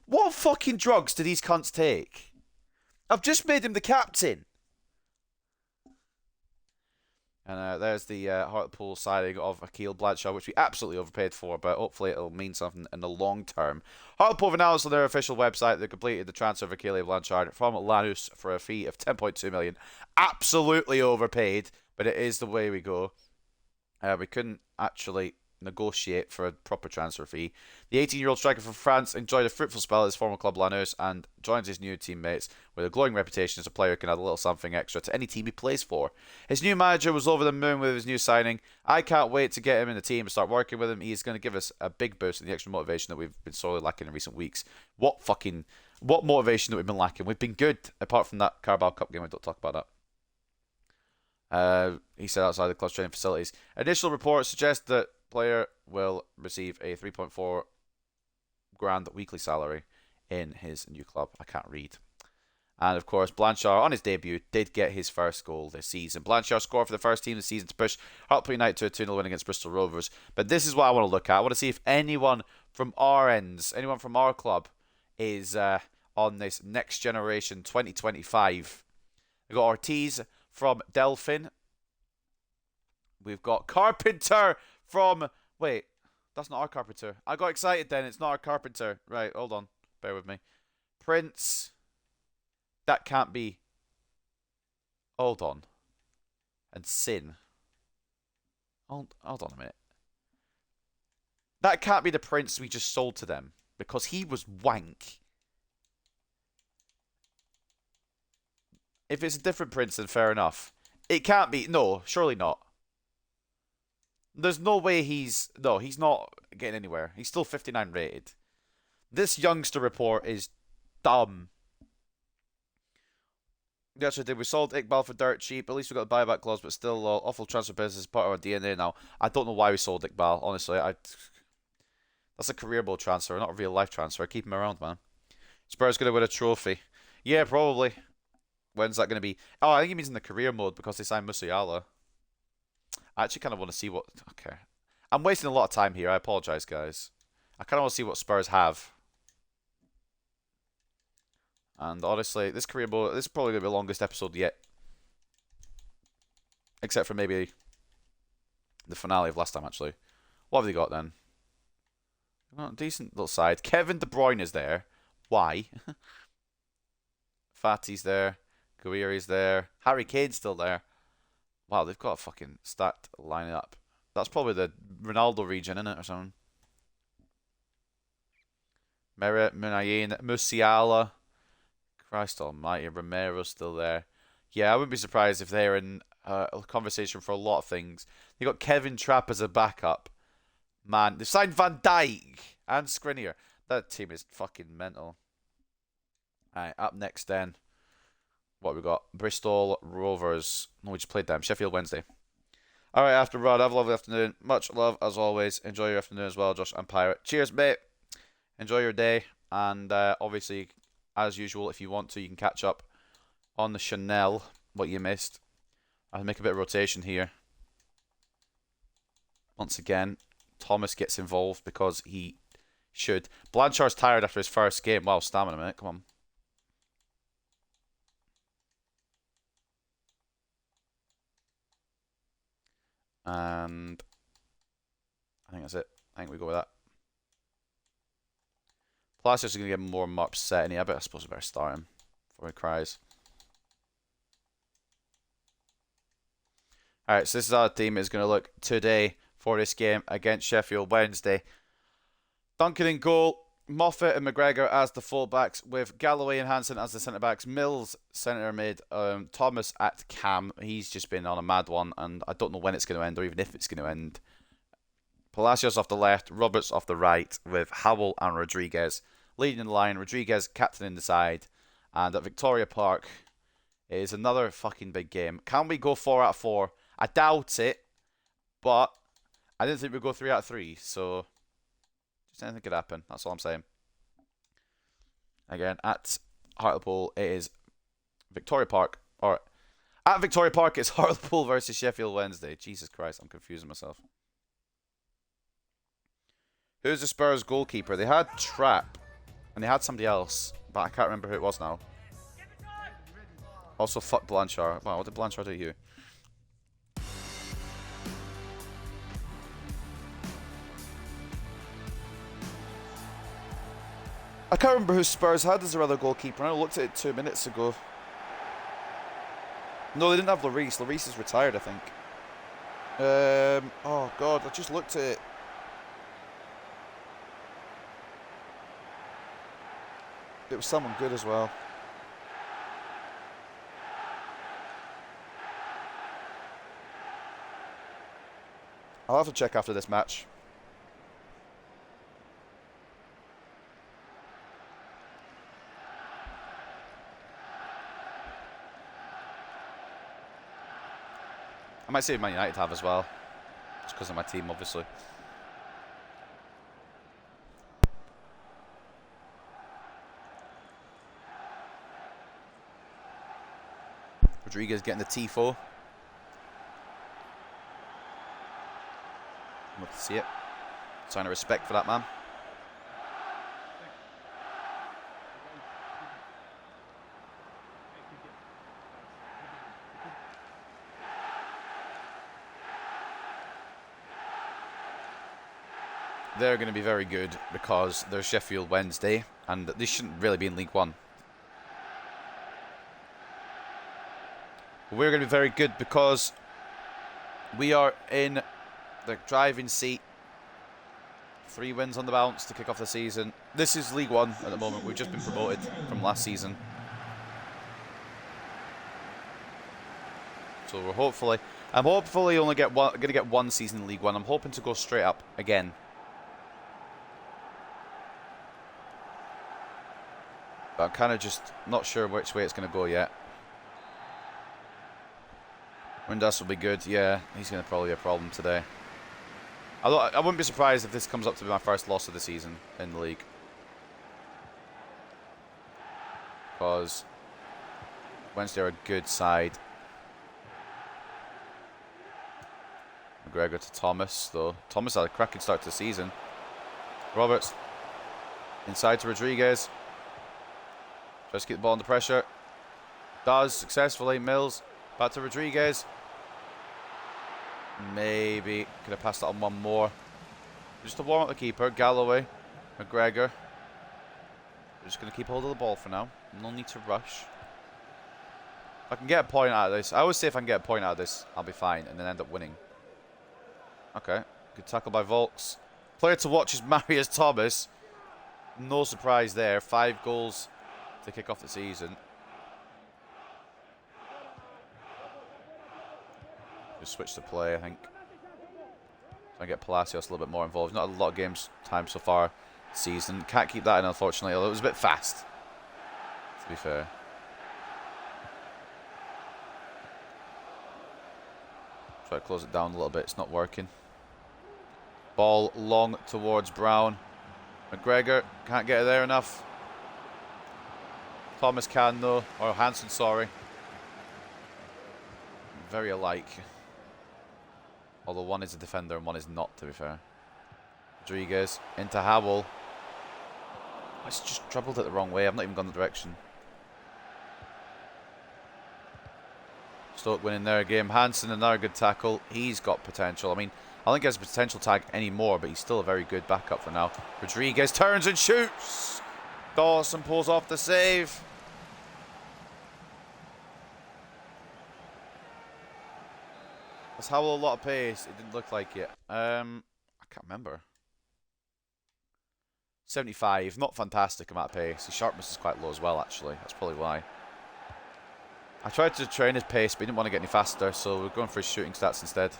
What fucking drugs do these cunts take? I've just made him the captain. And there's the Hartlepool signing of Achille Blanchard, which we absolutely overpaid for, but hopefully it'll mean something in the long term. Hartlepool have announced on their official website they completed the transfer of Achille Blanchard from Lanús for a fee of 10.2 million. Absolutely overpaid, but it is the way we go. We couldn't actually negotiate for a proper transfer fee. The 18-year-old striker from France enjoyed a fruitful spell at his former club Lanús and joins his new teammates with a glowing reputation as a player who can add a little something extra to any team he plays for. His new manager was over the moon with his new signing. I can't wait to get him in the team and start working with him. He's going to give us a big boost in the extra motivation that we've been sorely lacking in recent weeks. What motivation that we've been lacking? We've been good apart from that Carabao Cup game. I don't talk about that. He said outside the club's training facilities. Initial reports suggest that player will receive a 3.4 grand weekly salary in his new club. I can't read. And of course, Blanchard on his debut did get his first goal this season. Blanchard scored for the first team this season to push Hartlepool United to a 2-0 win against Bristol Rovers. But this is what I want to look at. I want to see if anyone from our ends, anyone from our club, is on this next generation 2025. We've got Ortiz from Delphin. We've got Carpenter from... Wait, that's not our Carpenter. I got excited then. It's not our Carpenter. Right, hold on. Bear with me. Prince. That can't be... Hold on. And Sin. Hold on a minute. That can't be the Prince we just sold to them. Because he was wank. If it's a different Prince, then fair enough. It can't be. No, surely not. There's no way he's... No, he's not getting anywhere. He's still 59 rated. This youngster report is dumb. Yesterday we sold Iqbal for dirt cheap. At least we got the buyback clause, but still awful transfer business is part of our DNA now. I don't know why we sold Iqbal, honestly. That's a career mode transfer, not a real life transfer. Keep him around, man. Spurs going to win a trophy. Yeah, probably. When's that going to be? Oh, I think he means in the career mode because they signed Musiala. I actually kind of want to see what... Okay. I'm wasting a lot of time here. I apologise, guys. I kind of want to see what Spurs have. And honestly, this career mode... This is probably going to be the longest episode yet. Except for maybe the finale of last time, actually. What have they got, then? Oh, decent little side. Kevin De Bruyne is there. Why? Fati's there. Guiri's there. Harry Kane's still there. Wow, they've got a fucking stacked line-up. That's probably the Ronaldo region, isn't it, or something? Meret, Munayin, Musiala. Christ almighty, Romero's still there. Yeah, I wouldn't be surprised if they're in a conversation for a lot of things. They got Kevin Trapp as a backup. Man, they've signed Van Dijk and Skriniar. That team is fucking mental. Alright, up next then. What we got? Bristol Rovers. No, we just played them. Sheffield Wednesday. Alright, after Rod, have a lovely afternoon. Much love as always. Enjoy your afternoon as well, Josh and Pirate. Cheers, mate. Enjoy your day. And obviously, as usual, if you want to, you can catch up on the Chanel, what you missed. I'll make a bit of rotation here. Once again, Thomas gets involved because he should. Blanchard's tired after his first game. Wow, stamina, mate. Come on. And I think that's it. I think we go with that. Palacios is going to get more and more upset, and I suppose I better start him before he cries. Alright, so this is how the team is going to look today for this game against Sheffield Wednesday. Duncan in goal, Moffat and McGregor as the fullbacks, with Galloway and Hansen as the centre-backs, Mills centre mid, Thomas at cam. He's just been on a mad one, and I don't know when it's going to end, or even if it's going to end. Palacios off the left, Roberts off the right, with Howell and Rodriguez leading the line, Rodriguez captaining the side, and at Victoria Park is another fucking big game. Can we go 4 out of 4? I doubt it, but I didn't think we'd go 3 out of 3, so just anything could happen. That's all I'm saying. Again, at Hartlepool, it is Victoria Park, or at Victoria Park, it's Hartlepool versus Sheffield Wednesday. Jesus Christ, I'm confusing myself. Who's the Spurs goalkeeper? They had Trapp, and they had somebody else, but I can't remember who it was now. Also, fuck Blanchard. Wow, what did Blanchard do here? I can't remember who Spurs had as their other goalkeeper. I looked at it 2 minutes ago. No, they didn't have Lloris. Lloris is retired, I think. Oh, God, I just looked at it. It was someone good as well. I'll have to check after this match. I might say Man United have as well. Just because of my team, obviously. Rodriguez getting the tifo. Love to see it. Sign of respect for that man. They're going to be very good because they're Sheffield Wednesday and they shouldn't really be in League One. We're going to be very good because we are in the driving seat. 3 wins on the bounce to kick off the season. This is League One at the moment. We've just been promoted from last season. So we're I'm hopefully only going to get 1 season in League One. I'm hoping to go straight up again. But I'm kind of just not sure which way it's going to go yet. Windass will be good. Yeah, he's going to probably be a problem today. Although I wouldn't be surprised if this comes up to be my first loss of the season in the league. Because Wednesday are a good side. McGregor to Thomas, though. Thomas had a cracking start to the season. Roberts inside to Rodriguez. Tries to get the ball under pressure. Does successfully. Mills back to Rodriguez. Maybe could have passed that on one more. Just to warm up the keeper. Galloway, McGregor. We're just going to keep hold of the ball for now. No need to rush. If I can get a point out of this, I always say if I can get a point out of this, I'll be fine, and then end up winning. Okay, good tackle by Volks. Player to watch is Marius Thomas. No surprise there. 5 goals to kick off the season. Just switch the play, I think. Try and get Palacios a little bit more involved. Not a lot of games time so far this season. Can't keep that in, unfortunately, although it was a bit fast, to be fair. Try to close it down a little bit. It's not working. Ball long towards Brown. McGregor can't get it there enough. Thomas can though, or Hansen, sorry. Very alike. Although one is a defender and one is not, to be fair. Rodriguez into Howell. I just dribbled it the wrong way. I've not even gone the direction. Stoke winning their game. Hansen, another good tackle. He's got potential. I mean, I don't think he has a potential tag anymore, but he's still a very good backup for now. Rodriguez turns and shoots. Dawson pulls off the save. That's Howell a lot of pace. It didn't look like it. I can't remember. 75, not fantastic amount of pace. His sharpness is quite low as well, actually. That's probably why. I tried to train his pace, but he didn't want to get any faster, so we're going for his shooting stats instead.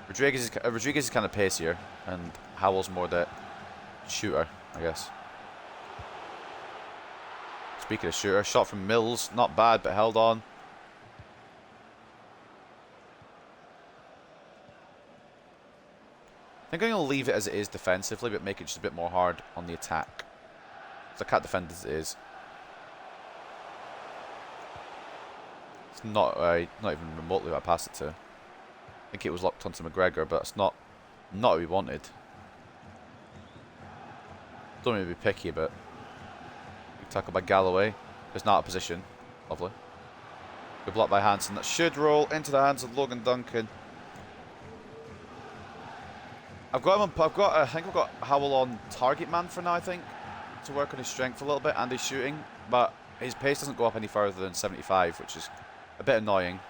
Rodriguez is kind of pacier, and Howell's more the shooter, I guess. Speaking of shooter, shot from Mills, not bad, but held on. I think I'm going to leave it as it is defensively, but make it just a bit more hard on the attack. Because I can't defend as it is. It's not even remotely what I passed it to. I think it was locked onto McGregor, but it's not what we wanted. Don't mean to be picky, but good tackle by Galloway. It's not a position. Lovely. Good block by Hansen. That should roll into the hands of Logan Duncan. I think I've got Howell on target man for now, I think, to work on his strength a little bit and his shooting, but his pace doesn't go up any further than 75, which is a bit annoying.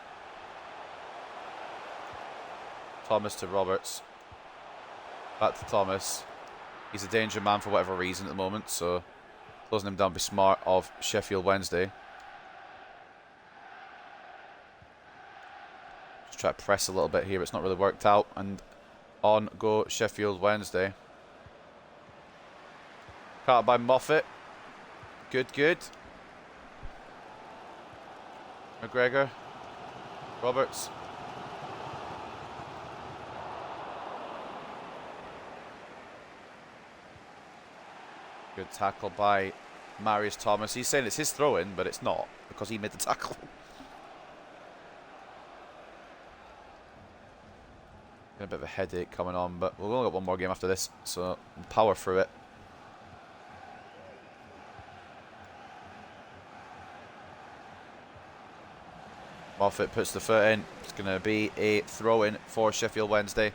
Thomas to Roberts. Back to Thomas. He's a danger man for whatever reason at the moment, so closing him down would be smart of Sheffield Wednesday. Just try to press a little bit here, it's not really worked out, and on go Sheffield Wednesday. Caught by Moffat. Good. McGregor. Roberts. Good tackle by Marius Thomas. He's saying it's his throw-in, but it's not, because he made the tackle. A bit of a headache coming on, but we've only got one more game after this, so we'll power through it. Moffat puts the foot in. It's going to be a throw-in for Sheffield Wednesday.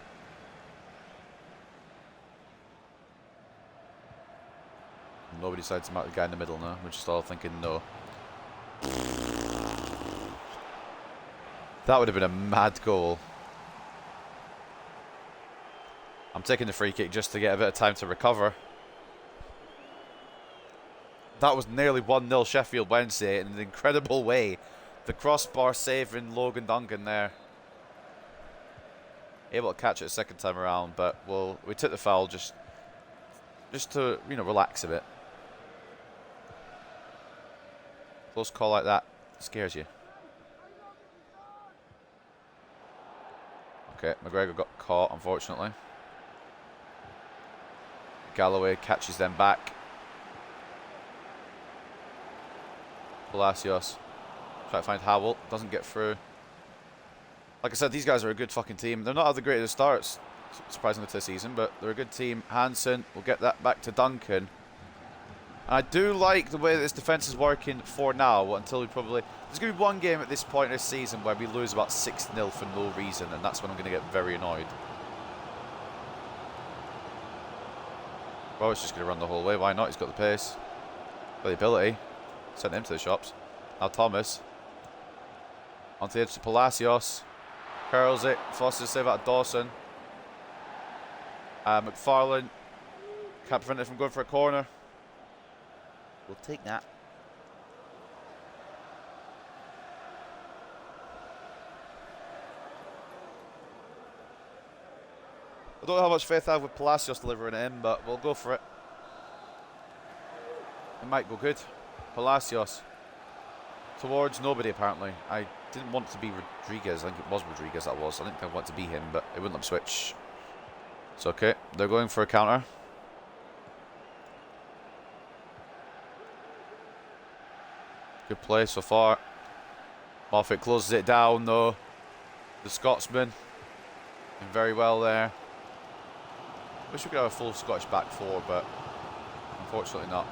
Nobody decides to mark the guy in the middle now. We're just all thinking no. That would have been a mad goal. I'm taking the free kick just to get a bit of time to recover. That was nearly 1-0 Sheffield Wednesday in an incredible way. The crossbar saving Logan Duncan there. Able to catch it a second time around, but we took the foul just to, relax a bit. Close call like that scares you. Okay, McGregor got caught, unfortunately. Galloway catches them back. Palacios. Try to find Howell. Doesn't get through. Like I said, these guys are a good fucking team. They're not at the greatest starts, surprisingly, to the season, but they're a good team. Hansen will get that back to Duncan. And I do like the way that this defence is working for now, until we probably... There's going to be one game at this point in this season where we lose about 6-0 for no reason, and that's when I'm going to get very annoyed. Roberts just going to run the whole way. Why not? He's got the pace. Got the ability. Sent him to the shops. Now Thomas. Onto the edge to Palacios. Curls it. Forces a save out of Dawson. McFarlane. Can't prevent it from going for a corner. We'll take that. I don't know how much faith I have with Palacios delivering it in, but we'll go for it. It might go good. Palacios. Towards nobody, apparently. I didn't want it to be Rodriguez. I think it was Rodriguez that was. I didn't think I wanted to be him, but it wouldn't let me switch. It's okay. They're going for a counter. Good play so far. Moffat closes it down, though. The Scotsman doing very well there. Wish we could have a full Scottish back four, but unfortunately not.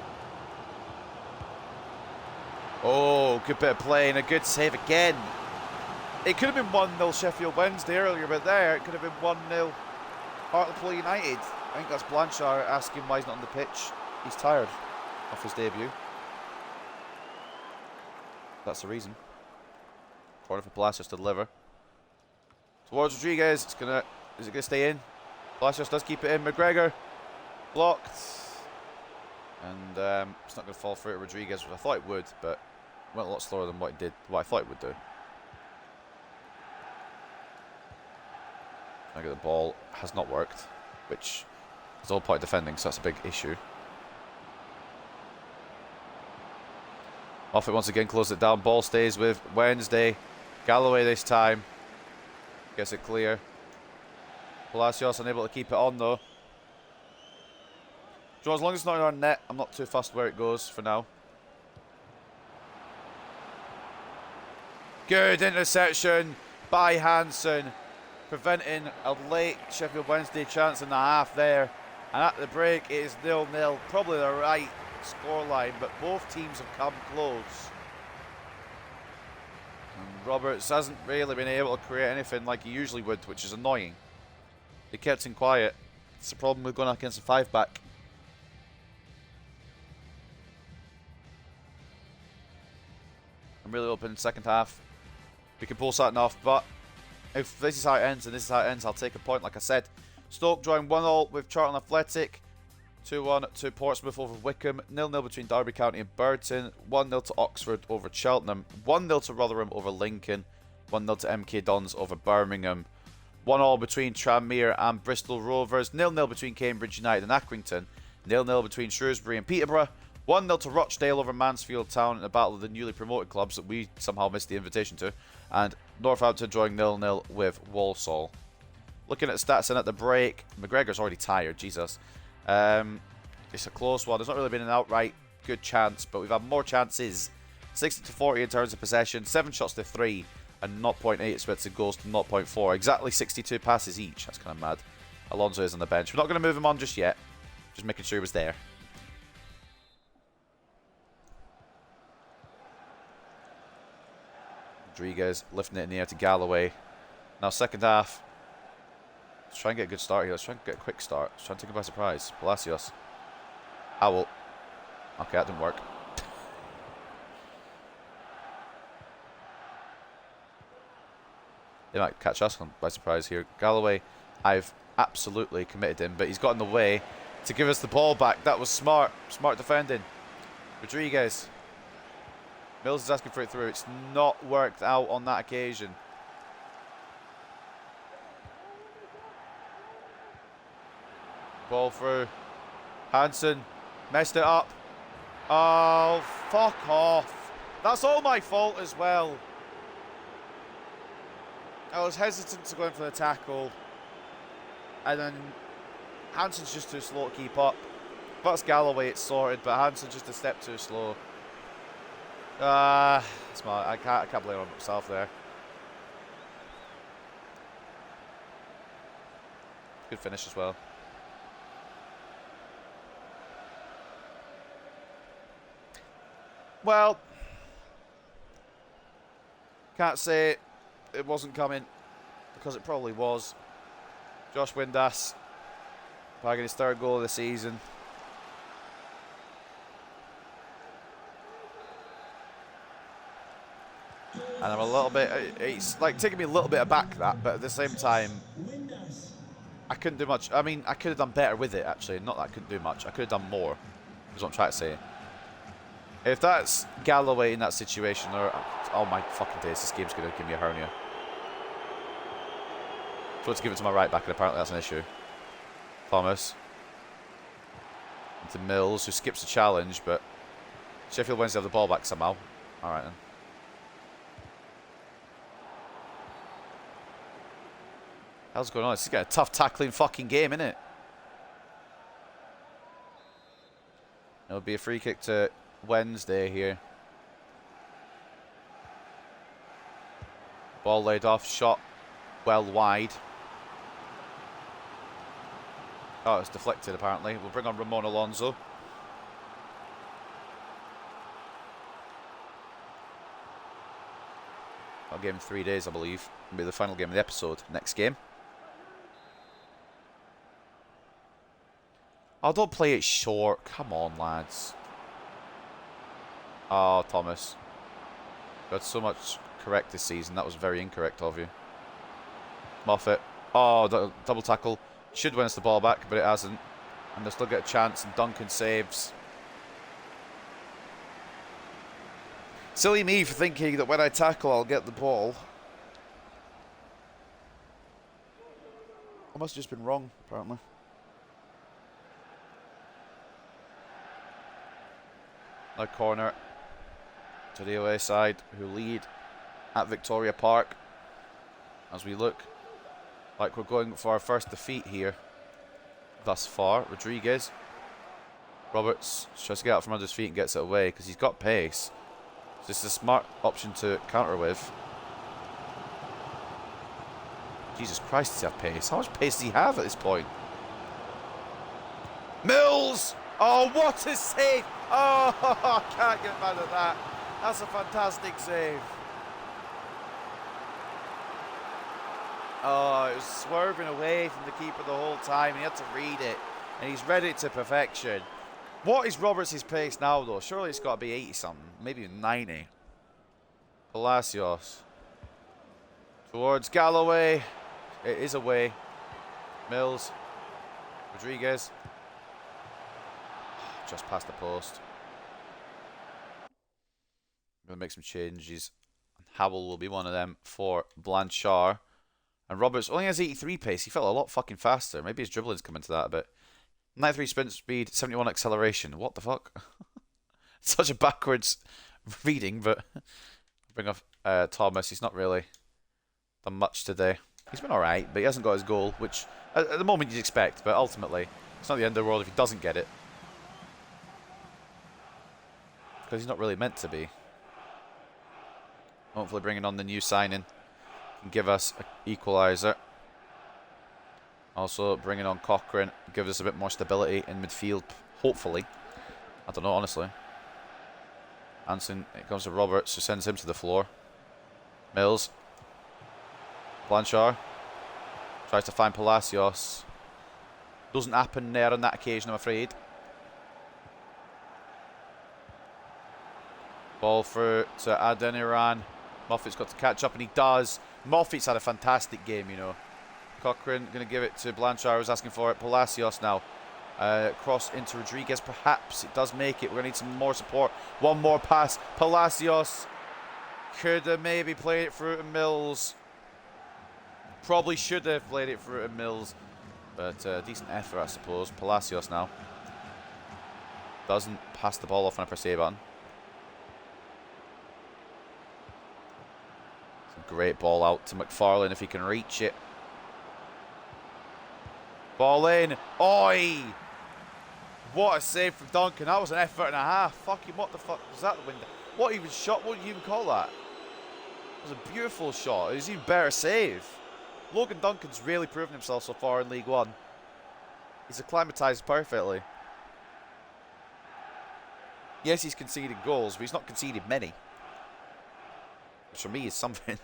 Oh, good bit of play and a good save again. It could have been 1-0 Sheffield Wednesday earlier, but there it could have been 1-0 Hartlepool United. I think that's Blanchard asking why he's not on the pitch. He's tired off his debut. That's the reason. Corner for Palacios to deliver. Towards Rodriguez. Is it gonna stay in? Palacios does keep it in. McGregor blocked. And it's not gonna fall through to Rodriguez, which I thought it would, but it went a lot slower than what I thought it would do. I get the ball has not worked, which is all point defending, so that's a big issue. Moffat once again closes it down. Ball stays with Wednesday. Galloway this time. Gets it clear. Palacios unable to keep it on though. Joe, as long as it's not in our net, I'm not too fussed where it goes for now. Good interception by Hansen, preventing a late Sheffield Wednesday chance in the half there. And at the break, it is 0-0. Probably the right scoreline, but both teams have come close. And Roberts hasn't really been able to create anything like he usually would, which is annoying. They kept him quiet. It's the problem with going up against a 5-back. I'm really hoping in the second half we can pull something off, but if this is how it ends and this is how it ends, I'll take a point. Like I said, Stoke drawing 1-1 with Charlton Athletic, 2-1 to Portsmouth over Wycombe, 0-0 between Derby County and Burton, 1-0 to Oxford over Cheltenham, 1-0 to Rotherham over Lincoln, 1-0 to MK Dons over Birmingham, 1-1 between Tranmere and Bristol Rovers, 0-0 between Cambridge United and Accrington, 0-0 between Shrewsbury and Peterborough, 1-0 to Rochdale over Mansfield Town in a battle of the newly promoted clubs that we somehow missed the invitation to, and Northampton drawing 0-0 with Walsall. Looking at stats and at the break, McGregor's already tired, Jesus. It's a close one. There's not really been an outright good chance, but we've had more chances. 60-40 in terms of possession, 7 shots to 3, and 0.8 expected goals to 0.4. Exactly 62 passes each. That's kind of mad. Alonso is on the bench. We're not going to move him on just yet. Just making sure he was there. Rodriguez lifting it in the air to Galloway. Now second half. Let's try and get a good start here. Let's try and get a quick start. Let's try and take it by surprise. Palacios. Howell. Okay, that didn't work. They might catch us by surprise here. Galloway, I've absolutely committed him, but he's got in the way to give us the ball back. That was smart. Smart defending. Rodriguez. Mills is asking for it through. It's not worked out on that occasion. Ball through. Hansen messed it up. Oh, fuck off. That's all my fault as well. I was hesitant to go in for the tackle. And then Hansen's just too slow to keep up. If that's Galloway, it's sorted, but Hansen's just a step too slow. Smart. I can't blame myself there. Good finish as well. Well, can't say it wasn't coming, because it probably was. Josh Windass bagging his 3rd goal of the season. And I'm a little bit, it's like taking me a little bit aback that, but at the same time, I couldn't do much. I mean, I could have done better with it, actually. Not that I couldn't do much. I could have done more, is what I'm trying to say. If that's Galloway in that situation, or oh my fucking days, this game's going to give me a hernia. So let's give it to my right back, and apparently that's an issue. Thomas. Into Mills, who skips the challenge, but Sheffield Wednesday have the ball back somehow. Alright then. How's going on? This is getting a tough tackling fucking game, isn't it? It'll be a free kick to Wednesday here. Ball laid off, shot well wide. Oh, it's deflected apparently. We'll bring on Ramon Alonso. I'll give him 3 days, I believe. It'll be the final game of the episode. Next game. Oh, don't play it short. Come on, lads. Oh, Thomas. Got so much correct this season. That was very incorrect of you. Moffat. Oh, double tackle. Should win us the ball back, but it hasn't. And they'll still get a chance, and Duncan saves. Silly me for thinking that when I tackle, I'll get the ball. I must have just been wrong, apparently. Now corner to the away side, who lead at Victoria Park. As we look like we're going for our first defeat here thus far. Rodriguez. Roberts tries to get out from under his feet and gets it away because he's got pace. So this is a smart option to counter with. Jesus Christ, does he have pace? How much pace does he have at this point? Mills! Oh, what a save! Oh, I can't get mad at that. That's a fantastic save. Oh, it was swerving away from the keeper the whole time. He had to read it, and he's read it to perfection. What is Roberts' pace now, though? Surely it's got to be 80-something, maybe 90. Palacios. Towards Galloway. It is away. Mills. Rodriguez. Just past the post. I'm going to make some changes. Howell will be one of them for Blanchard. And Roberts only has 83 pace. He felt a lot fucking faster. Maybe his dribbling's come into that a bit. 93 sprint speed, 71 acceleration. What the fuck? Such a backwards reading, but bring off Thomas. He's not really done much today. He's been alright, but he hasn't got his goal, which at the moment you'd expect, but ultimately it's not the end of the world if he doesn't get it. Because he's not really meant to be. Hopefully bringing on the new signing can give us an equaliser. Also bringing on Cochrane gives us a bit more stability in midfield, hopefully. I don't know, honestly. Hansen, it comes to Roberts, who sends him to the floor. Mills. Blanchard. Tries to find Palacios. Doesn't happen there on that occasion, I'm afraid. Ball through to Adeniran. Moffat's got to catch up, and he does. Moffat's had a fantastic game, you know. Cochrane going to give it to Blanchard, who's asking for it. Palacios now. Cross into Rodriguez, perhaps. It does make it. We're going to need some more support. One more pass. Palacios could have maybe played it through to Mills. Probably should have played it through to Mills. But decent effort, I suppose. Palacios now. Doesn't pass the ball off on a per se button. Great ball out to McFarlane if he can reach it. Ball in. Oi! What a save from Duncan. That was an effort and a half. Fucking what the fuck was that the window? What even shot? What do you even call that? It was a beautiful shot. It was even better save. Logan Duncan's really proven himself so far in League One. He's acclimatised perfectly. Yes, he's conceded goals, but he's not conceded many. Which for me is something.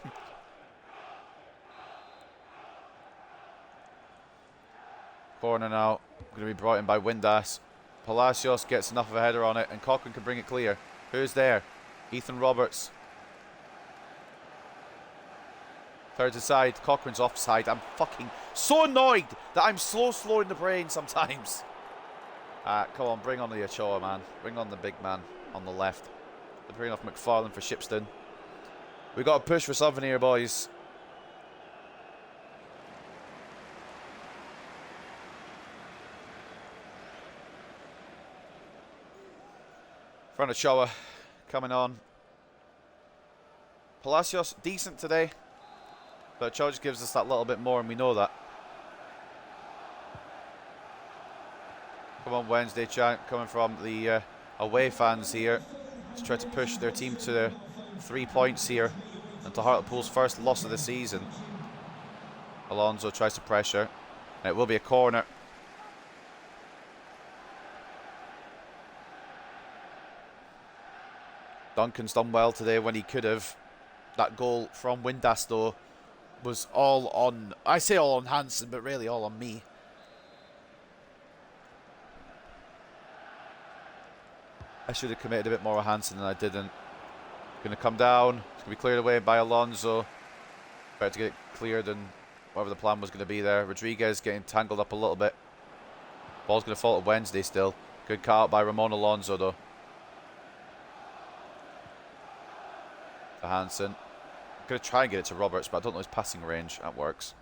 Corner now. Going to be brought in by Windass. Palacios gets enough of a header on it, and Cochrane can bring it clear. Who's there? Ethan Roberts. Third aside. Cochrane's offside. I'm fucking so annoyed that I'm slow in the brain sometimes. Come on, bring on the Ochoa, man. Bring on the big man on the left. They're bringing off McFarlane for Shipston. We got to push for something here, boys. Front of Showa coming on. Palacios, decent today. But Cho just gives us that little bit more, and we know that. Come on, Wednesday chant coming from the away fans here. Just try to push their team to 3 points here. And to Hartlepool's first loss of the season. Alonso tries to pressure. And it will be a corner. Duncan's done well today when he could have. That goal from Windass, though, was all on... I say all on Hansen, but really all on me. I should have committed a bit more with Hansen than I didn't. Going to come down. It's going to be cleared away by Alonso. Better to get it cleared than whatever the plan was going to be there. Rodriguez getting tangled up a little bit. Ball's going to fall to Wednesday still. Good cut out by Ramon Alonso, though. To Hansen. I'm going to try and get it to Roberts, but I don't know his passing range. That works.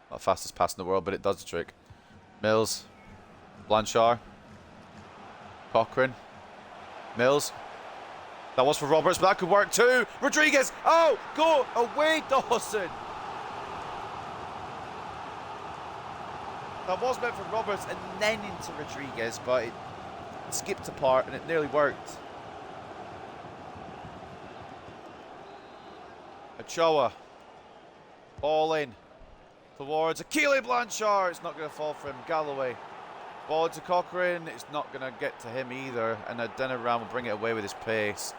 Not the fastest pass in the world, but it does the trick. Mills. Blanchard. Cochrane. Mills. That was for Roberts, but that could work too. Rodriguez. Oh, go away, Dawson. That was meant for Roberts and then into Rodriguez, but it skipped apart and it nearly worked. Ochoa. Ball in towards Achille Blanchard. It's not going to fall for him. Galloway. Ball to Cochrane. It's not going to get to him either. And Adeniran will bring it away with his pace.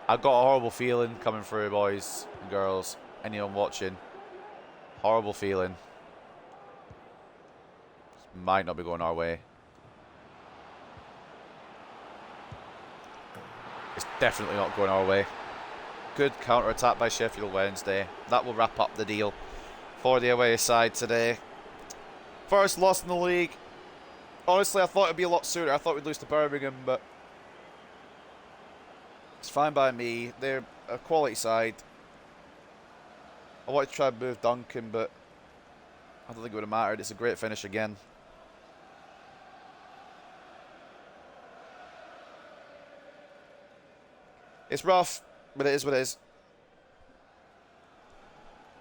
I've got a horrible feeling coming through, boys and girls. Anyone watching. Horrible feeling. This might not be going our way. It's definitely not going our way. Good counter-attack by Sheffield Wednesday. That will wrap up the deal for the away side today. First loss in the league. Honestly, I thought it'd be a lot sooner. I thought we'd lose to Birmingham, but it's fine by me. They're a quality side. I wanted to try and move Duncan, but I don't think it would have mattered. It's a great finish again. It's rough, but it is what it is.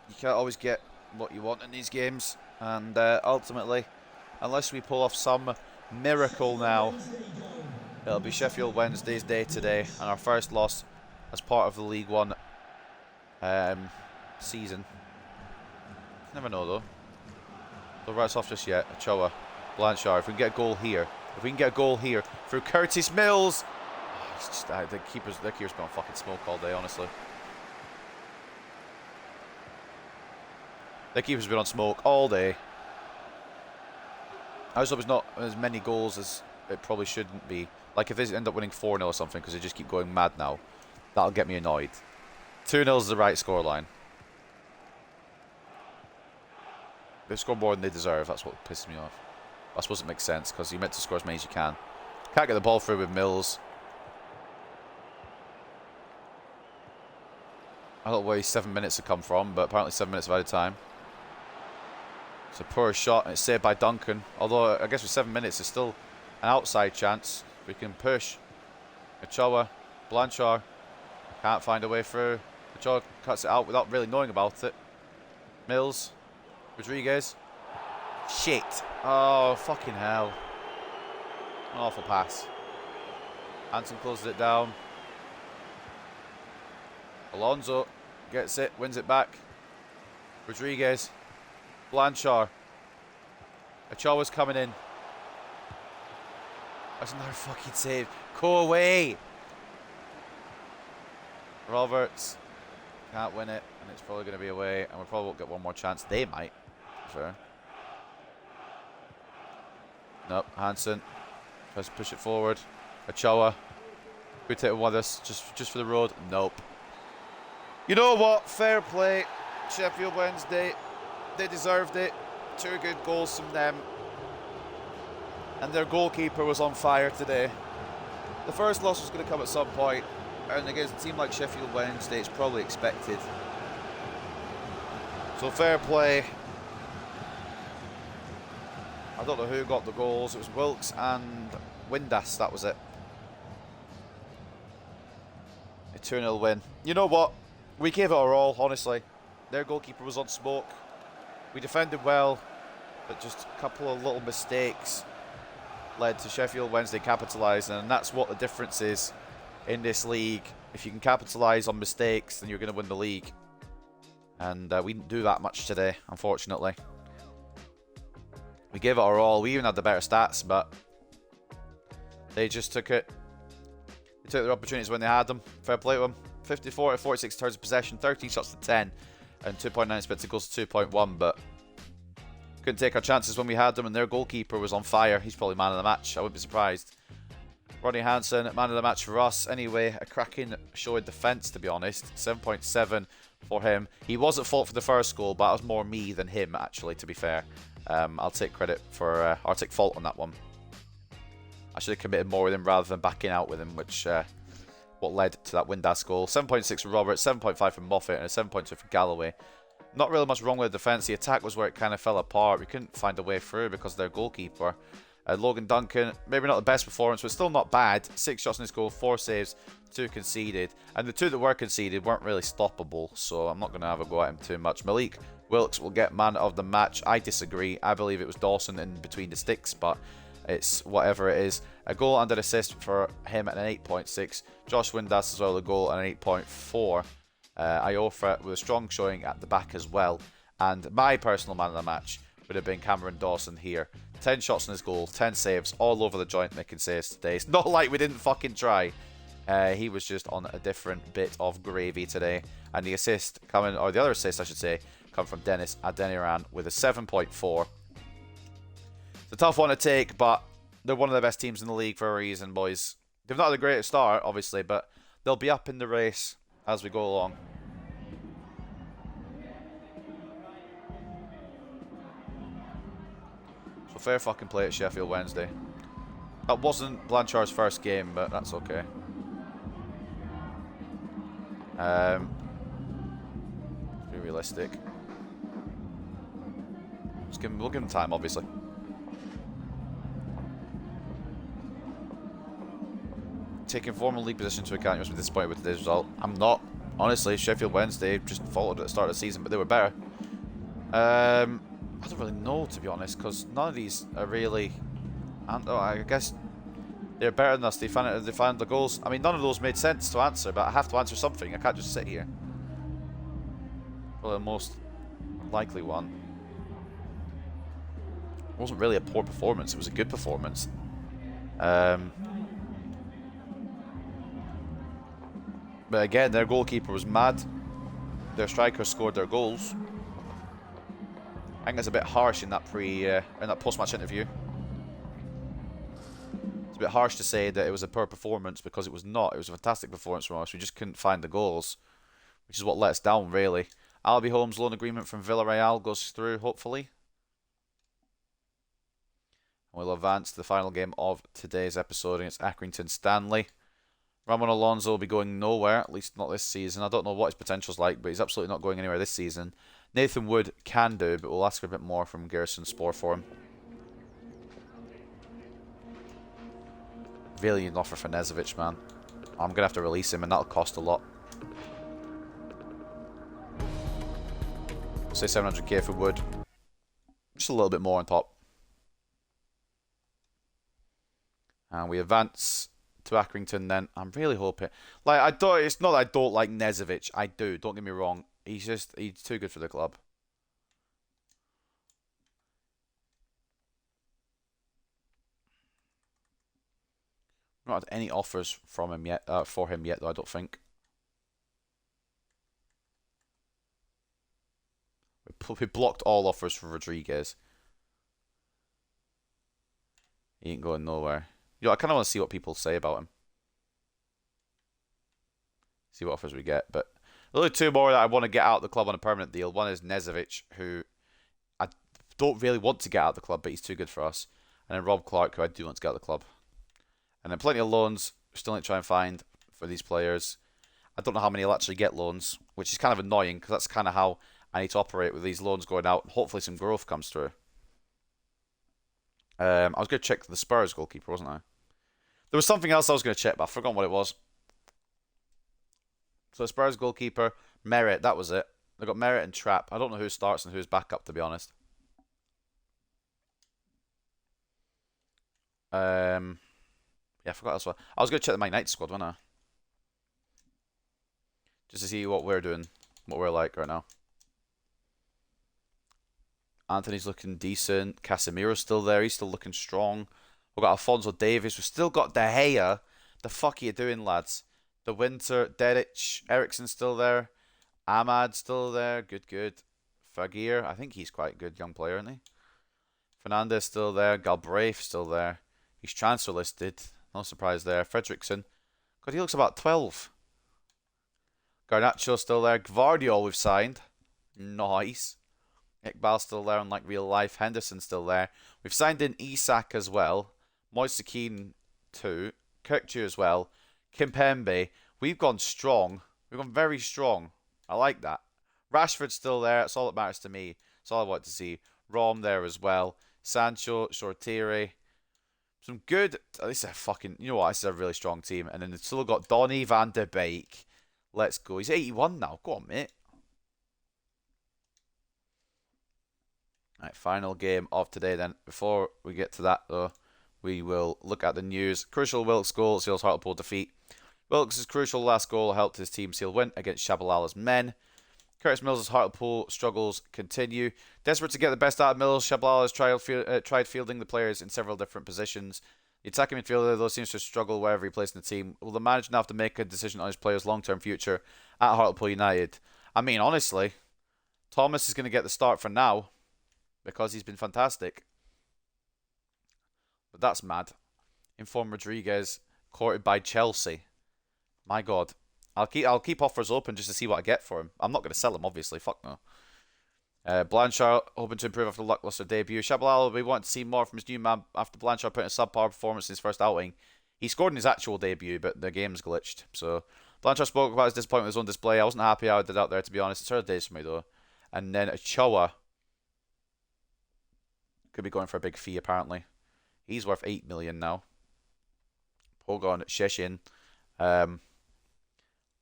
You can't always get what you want in these games, and ultimately, unless we pull off some miracle now, it'll be Sheffield Wednesday's day today, and our first loss as part of the League One season. Never know though. Don't write us off just yet. Ochoa, Blanchard. If we can get a goal here, through Curtis Mills. It's just, the keeper's been on fucking smoke all day, honestly. The keeper's been on smoke all day. I just hope it's not as many goals as it probably shouldn't be. Like if they end up winning 4-0 or something because they just keep going mad now, that'll get me annoyed. 2-0 is the right scoreline. They've scored more than they deserve. That's what pisses me off. I suppose it makes sense because you meant to score as many as you can. Can't get the ball through with Mills. I don't know where 7 minutes have come from, but apparently 7 minutes of added time. It's a poor shot, and it's saved by Duncan. Although, I guess with 7 minutes, there's still an outside chance. We can push. Ochoa, Blanchard. Can't find a way through. Ochoa cuts it out without really knowing about it. Mills. Rodriguez. Shit. Oh, fucking hell. An awful pass. Hansen closes it down. Alonso gets it, wins it back. Rodriguez. Blanchard. Ochoa's coming in. That's another fucking save. Go away. Roberts. Can't win it, and it's probably going to be away, and we probably won't get one more chance. They might. Fair. Nope. Hansen tries to push it forward. Ochoa. We take one of this just for the road. Nope. You know what? Fair play. Sheffield Wednesday. They deserved it. 2 good goals from them. And their goalkeeper was on fire today. The first loss was going to come at some point, and against a team like Sheffield Wednesday, it's probably expected. So fair play. I don't know who got the goals. It was Wilkes and Windass, that was it. 2-0 win. You know what? We gave it our all, honestly. Their goalkeeper was on smoke. We defended well, but just a couple of little mistakes led to Sheffield Wednesday capitalising, and that's what the difference is in this league. If you can capitalise on mistakes, then you're going to win the league. And we didn't do that much today, unfortunately. We gave it our all. We even had the better stats, but they just took it. They took their opportunities when they had them. Fair play to them. 54 to 46 turns of possession, 13 shots to 10, and 2.9 expected goals to 2.1, but couldn't take our chances when we had them, and their goalkeeper was on fire. He's probably man of the match. I wouldn't be surprised. Ronnie Hansen, man of the match for us. Anyway, a cracking show in defence, to be honest. 7.7 for him. He was at fault for the first goal, but it was more me than him, actually, to be fair. I'll take credit for, I'll take fault on that one. I should have committed more with him rather than backing out with him, which what led to that Windass goal. 7.6 for Robert, 7.5 for Moffat, and a 7.2 for Galloway. Not really much wrong with the defence. The attack was where it kind of fell apart. We couldn't find a way through because of their goalkeeper. Logan Duncan, maybe not the best performance, but still not bad. 6 shots in his goal, 4 saves, 2 conceded. And the 2 that were conceded weren't really stoppable, so I'm not going to have a go at him too much. Malik Wilkes will get man of the match. I disagree. I believe it was Dawson in between the sticks, but it's whatever it is. A goal and an assist for him at an 8.6. Josh Windass as well, a goal and an 8.4. Iofra with a strong showing at the back as well. And my personal man of the match would have been Cameron Dawson here. 10 shots in his goal, 10 saves, all over the joint making saves today. It's not like we didn't fucking try. He was just on a different bit of gravy today. And the assist coming, or the other assist I should say, come from Dennis Adeniran with a 7.4. It's a tough one to take, but they're one of the best teams in the league for a reason, boys. They've not had the greatest start, obviously, but they'll be up in the race as we go along. So fair fucking play at Sheffield Wednesday. That wasn't Blanchard's first game, but that's okay. Let's be realistic. We'll give him time, obviously. Taking formal league position into account, you must be disappointed with today's result. I'm not. Honestly, Sheffield Wednesday just faltered at the start of the season, but they were better. I don't really know, to be honest, because none of these are really... I guess they're better than us. They found the goals. I mean, none of those made sense to answer, but I have to answer something. I can't just sit here. Well, the most likely one. It wasn't really a poor performance. It was a good performance. But again, their goalkeeper was mad. Their strikers scored their goals. I think that's a bit harsh in that in that post-match interview. It's a bit harsh to say that it was a poor performance because it was not. It was a fantastic performance from us. We just couldn't find the goals, which is what let us down, really. Albie Holmes' loan agreement from Villarreal goes through, hopefully. We'll advance to the final game of today's episode against Accrington Stanley. Ramon Alonso will be going nowhere, at least not this season. I don't know what his potential's like, but he's absolutely not going anywhere this season. Nathan Wood can do, but we'll ask for a bit more from Garrison Spore for him. Really an offer for Nezovic, man. I'm going to have to release him, and that'll cost a lot. Say 700k for Wood. Just a little bit more on top. And we advance to Accrington then. I'm really hoping. Like, it's not that I don't like Nezovic. I do, don't get me wrong. He's too good for the club. Not had any offers from him yet, for him yet, though, I don't think. We blocked all offers for Rodriguez. He ain't going nowhere. You know, I kind of want to see what people say about him. See what offers we get. But there's only 2 more that I want to get out of the club on a permanent deal. One is Nezovic, who I don't really want to get out of the club, but he's too good for us. And then Rob Clark, who I do want to get out of the club. And then plenty of loans. Still need to try and find for these players. I don't know how many will actually get loans, which is kind of annoying, because that's kind of how I need to operate with these loans going out. Hopefully some growth comes through. I was going to check the Spurs goalkeeper, wasn't I? There was something else I was going to check, but I've forgotten what it was. So Spurs goalkeeper, Merritt, that was it. They got Merritt and Trapp. I don't know who starts and who's backup, to be honest. Yeah, I forgot as well. I was going to check the Man United squad, wasn't I? Just to see what we're doing, what we're like right now. Anthony's looking decent. Casemiro's still there. He's still looking strong. We've got Alfonso Davies. We've still got De Gea. The fuck are you doing, lads? The Winter, Dedic, Ericsson's still there. Ahmad still there. Good, good. Fagir, I think he's quite a good young player, isn't he? Fernandez still there. Galbraith still there. He's transfer listed. No surprise there. Fredrickson. God, he looks about 12. Garnacho still there. Gvardiol we've signed. Nice. Iqbal's still there on like real life. Henderson's still there. We've signed in Isak as well. Moise Keane too. Kirkju as well. Kimpembe. We've gone strong. We've gone very strong. I like that. Rashford's still there. That's all that matters to me. That's all I want to see. Rom there as well. Sancho, Shortiri. Some good. This is a fucking. You know what? This is a really strong team. And then they've still got Donny van de Beek. Let's go. He's 81 now. Go on, mate. Right, final game of today then. Before we get to that though, we will look at the news. Crucial Wilkes goal seals Hartlepool defeat. Wilkes' crucial last goal helped his team seal win against Shabalala's men. Curtis Mills' Hartlepool struggles continue. Desperate to get the best out of Mills, Shabalala has tried fielding the players in several different positions. The attacking midfielder though seems to struggle wherever he plays in the team. Will the manager now have to make a decision on his player's long-term future at Hartlepool United? I mean, honestly, Thomas is going to get the start for now, because he's been fantastic. But that's mad. Inform Rodriguez, courted by Chelsea. My God. I'll keep offers open just to see what I get for him. I'm not going to sell him, obviously. Fuck no. Blanchard hoping to improve after the lackluster debut. Shabalala, we want to see more from his new man after Blanchard put in a subpar performance in his first outing. He scored in his actual debut, but the game's glitched. So Blanchard spoke about his disappointment with his own display. I wasn't happy how I did out there, to be honest. It's early days for me, though. And then Ochoa could be going for a big fee, apparently. He's worth 8 million now. Pogon, Sheshin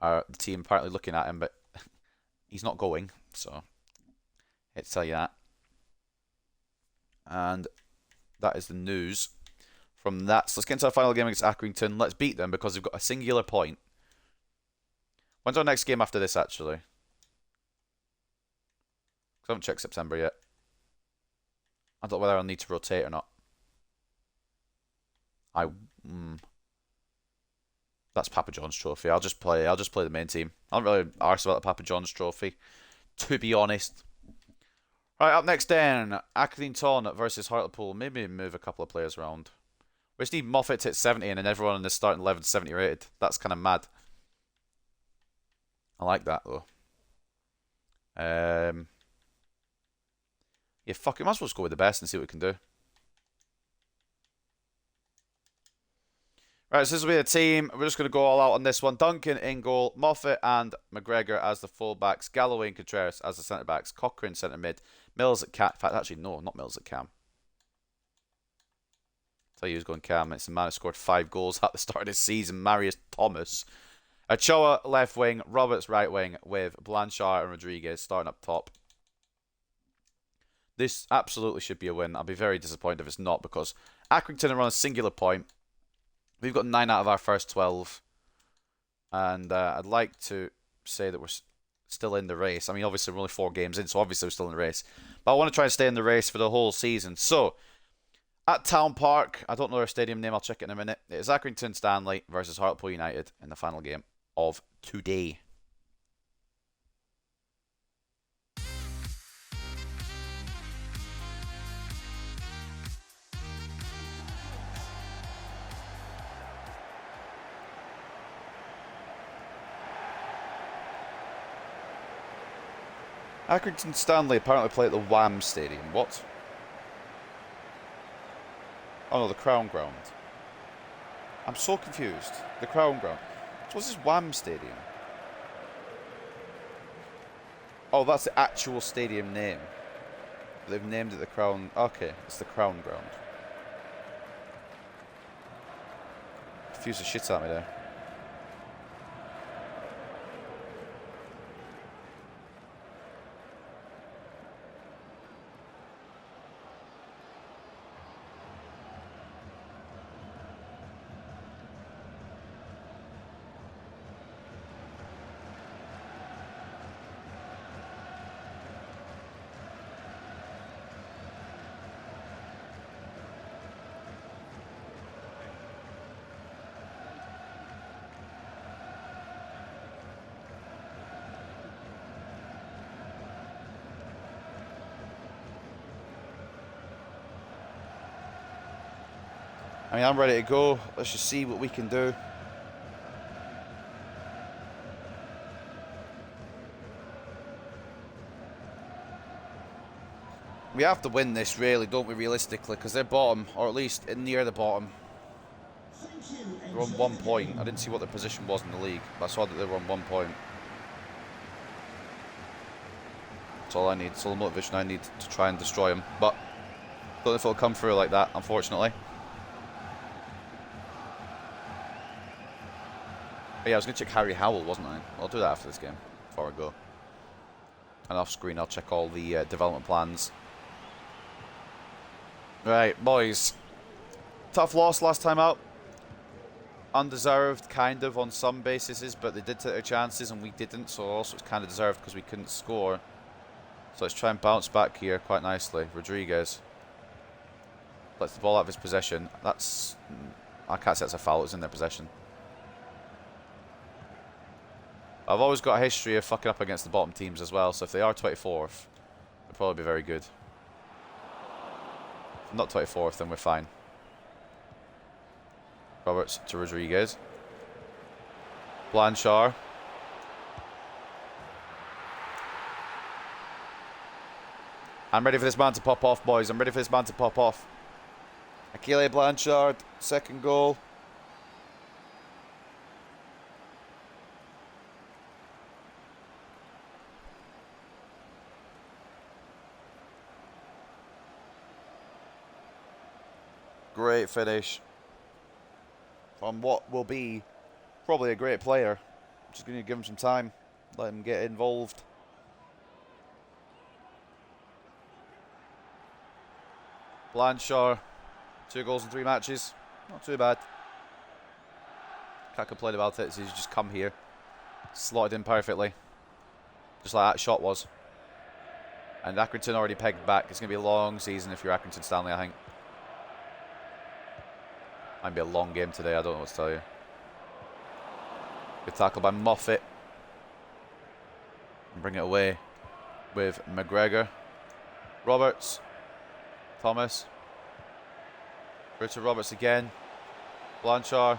are the team apparently looking at him, but he's not going, so let's tell you that. And that is the news from that. So let's get into our final game against Accrington. Let's beat them because we've got a singular point. When's our next game after this, actually? Because I haven't checked September yet. I don't know whether I'll need to rotate or not. That's Papa John's trophy. I'll just play the main team. I'm not really arsed about the Papa John's trophy, to be honest. Right, up next then, Accrington versus Hartlepool. Maybe move a couple of players around. We just need Moffat to hit 70 and then everyone in this starting 11 is 70 rated. That's kind of mad. I like that though. Yeah, fuck it. Might as well just go with the best and see what we can do. Right, so this will be the team. We're just going to go all out on this one. Duncan in goal, Moffat and McGregor as the fullbacks, Galloway and Contreras as the centre backs, Cochrane centre mid, Mills at cam. In fact, actually, no, not Mills at cam. Tell you who's going cam. It's the man who scored 5 goals at the start of this season, Marius Thomas. Ochoa left wing, Roberts right wing with Blanchard and Rodriguez starting up top. This absolutely should be a win. I'll be very disappointed if it's not because Accrington are on a singular point. We've got 9 out of our first 12. And I'd like to say that we're still in the race. I mean, obviously, we're only 4 games in, so obviously we're still in the race. But I want to try and stay in the race for the whole season. So, at Town Park, I don't know our stadium name, I'll check it in a minute. It is Accrington Stanley versus Hartlepool United in the final game of today. Accrington Stanley apparently play at the Wham Stadium. What? Oh no, the Crown Ground. I'm so confused. The Crown Ground. So what's this Wham Stadium? Oh, that's the actual stadium name. They've named it the Crown. Okay, it's the Crown Ground. Confused the shit out of me there. I mean, I'm ready to go. Let's just see what we can do. We have to win this, really, don't we, realistically? Because they're bottom, or at least near the bottom. They're on 1 point. I didn't see what their position was in the league, but I saw that they were on 1 point. That's all I need. It's all the motivation I need to try and destroy them. But don't know if it'll come through like that, unfortunately. But yeah, I was going to check Harry Howell, wasn't I? I'll do that after this game, before I go. And off screen, I'll check all the development plans. Right, boys. Tough loss last time out. Undeserved, kind of, on some bases, but they did take their chances and we didn't, so also it's kind of deserved because we couldn't score. So let's try and bounce back here quite nicely. Rodriguez lets the ball out of his possession. That's... I can't say that's a foul, it's in their possession. I've always got a history of fucking up against the bottom teams as well, so if they are 24th, they'll probably be very good. If not 24th, then we're fine. Roberts to Rodriguez. Blanchard. I'm ready for this man to pop off, boys. I'm ready for this man to pop off. Akile Blanchard, second goal. Great finish from what will be probably a great player. Just going to give him some time, let him get involved. Blanchard, 2 goals in 3 matches, not too bad. Can't complain about it. He's just come here, slotted in perfectly, just like that shot was. And Accrington already pegged back. It's going to be a long season if you're Accrington Stanley, I think. Might be a long game today, I don't know what to tell you. Good tackle by Moffat. And bring it away with McGregor. Roberts. Thomas. Richard Roberts again. Blanchard.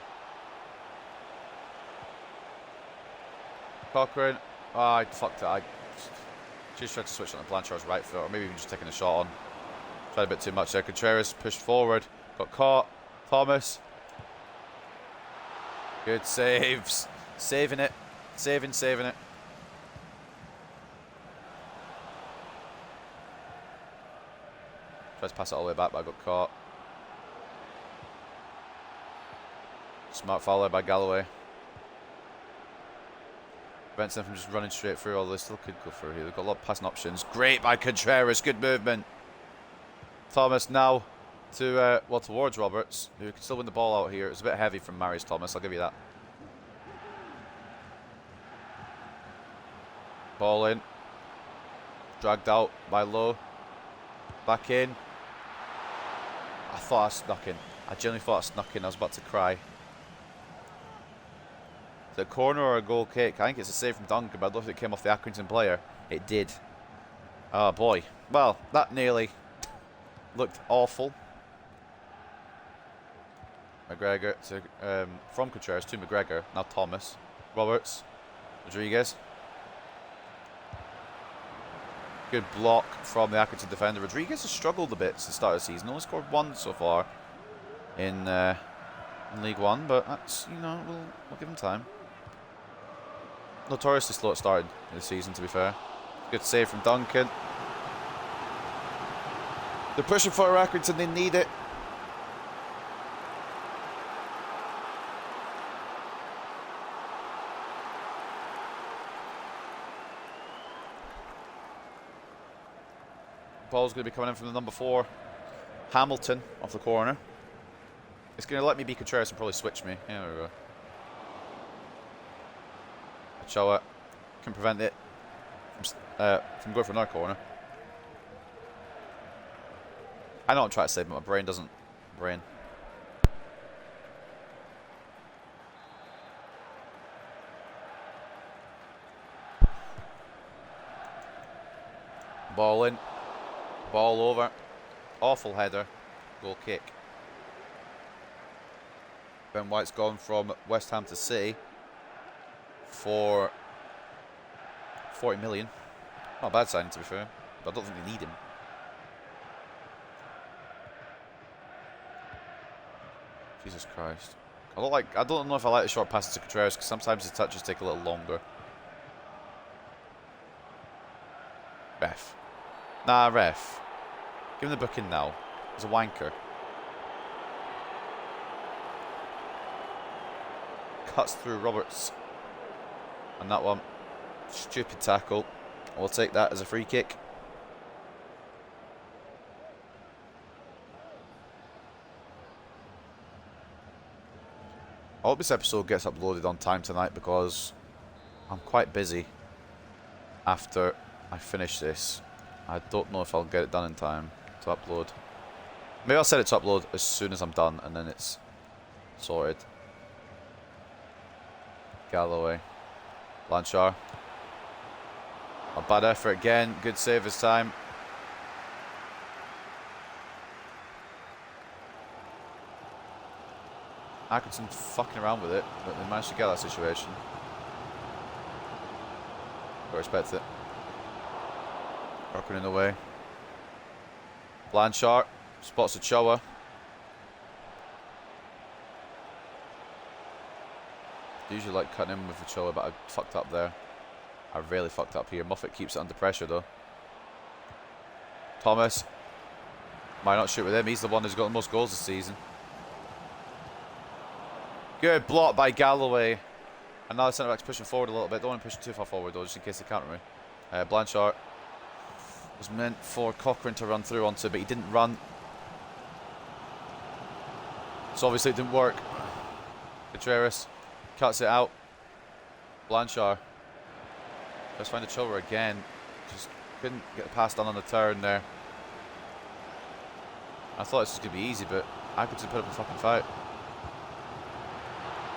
Cochrane. Oh, I fucked it. I just tried to switch on to Blanchard's right foot, or maybe even just taking a shot on. Tried a bit too much there. Contreras pushed forward. Got caught. Thomas. Good saves. Saving it. Saving it. Tried to pass it all the way back, but I got caught. Smart foul there by Galloway. Prevents them from just running straight through, although they still could go through here. They've got a lot of passing options. Great by Contreras. Good movement. Thomas now to well, towards Roberts, who can still win the ball out here. It's a bit heavy from Marius Thomas, I'll give you that. Ball in. Dragged out by Lowe. Back in. I thought I snuck in. I genuinely thought I snuck in. I was about to cry. Is it a corner or a goal kick? I think it's a save from Duncan, but I don't think it came off the Accrington player. It did. Oh boy. Well, that nearly looked awful. McGregor to from Contreras to McGregor. Now Thomas. Roberts. Rodriguez. Good block from the Accrington defender. Rodriguez has struggled a bit since the start of the season. Only scored 1 so far in League One, but that's, you know, we'll give him time. Notoriously slow at starting in the season, to be fair. Good save from Duncan. They're pushing for Accrington. They need it. Ball's going to be coming in from the number 4. Hamilton off the corner. It's going to let me be Contreras and probably switch me. Yeah, there we go. Ochoa can prevent it from going for another corner. I know I'm trying to save, but my brain doesn't. Brain. Ball in. Ball over. Awful header. Goal kick. Ben White's gone from West Ham to City for 40 million. Not a bad signing, to be fair, but I don't think they need him. Jesus Christ. I don't know if I like the short passes to Contreras because sometimes his touches take a little longer. Ref. Nah, ref. Give him the booking now. He's a wanker. Cuts through Roberts. And that one. Stupid tackle. We'll take that as a free kick. I hope this episode gets uploaded on time tonight because I'm quite busy after I finish this. I don't know if I'll get it done in time to upload. Maybe I'll set it to upload as soon as I'm done and then it's sorted. Galloway. Blanchard. A bad effort again. Good save this time. Atkinson fucking around with it, but they managed to get that situation. Got to respect it. Working in the way. Blanchard spots Ochoa. Usually like cutting in with Ochoa, but I fucked up there. I really fucked up here. Moffat keeps it under pressure though. Thomas. Might not shoot with him. He's the one who's got the most goals this season. Good block by Galloway. And now the centre back's pushing forward a little bit. Don't want to push too far forward though, just in case they counter me. Blanchard was meant for Cochrane to run through onto, but he didn't run. So obviously it didn't work. Contreras cuts it out. Blanchard. Let's find Ochoa again. Just couldn't get the pass done on the turn there. I thought this was going to be easy, but Atkinson put up a fucking fight.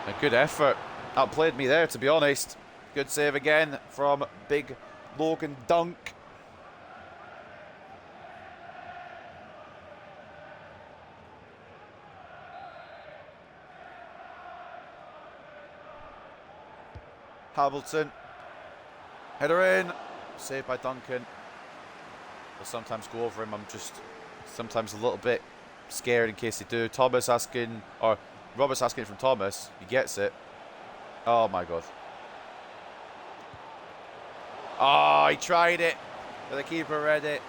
A good effort. Outplayed me there, to be honest. Good save again from big Logan Dunk. Hamilton. Header in. Saved by Duncan. I'll sometimes go over him. I'm just sometimes a little bit scared in case they do. Thomas asking, or Roberts asking from Thomas. He gets it. Oh my god. Oh, he tried it. But the keeper read it.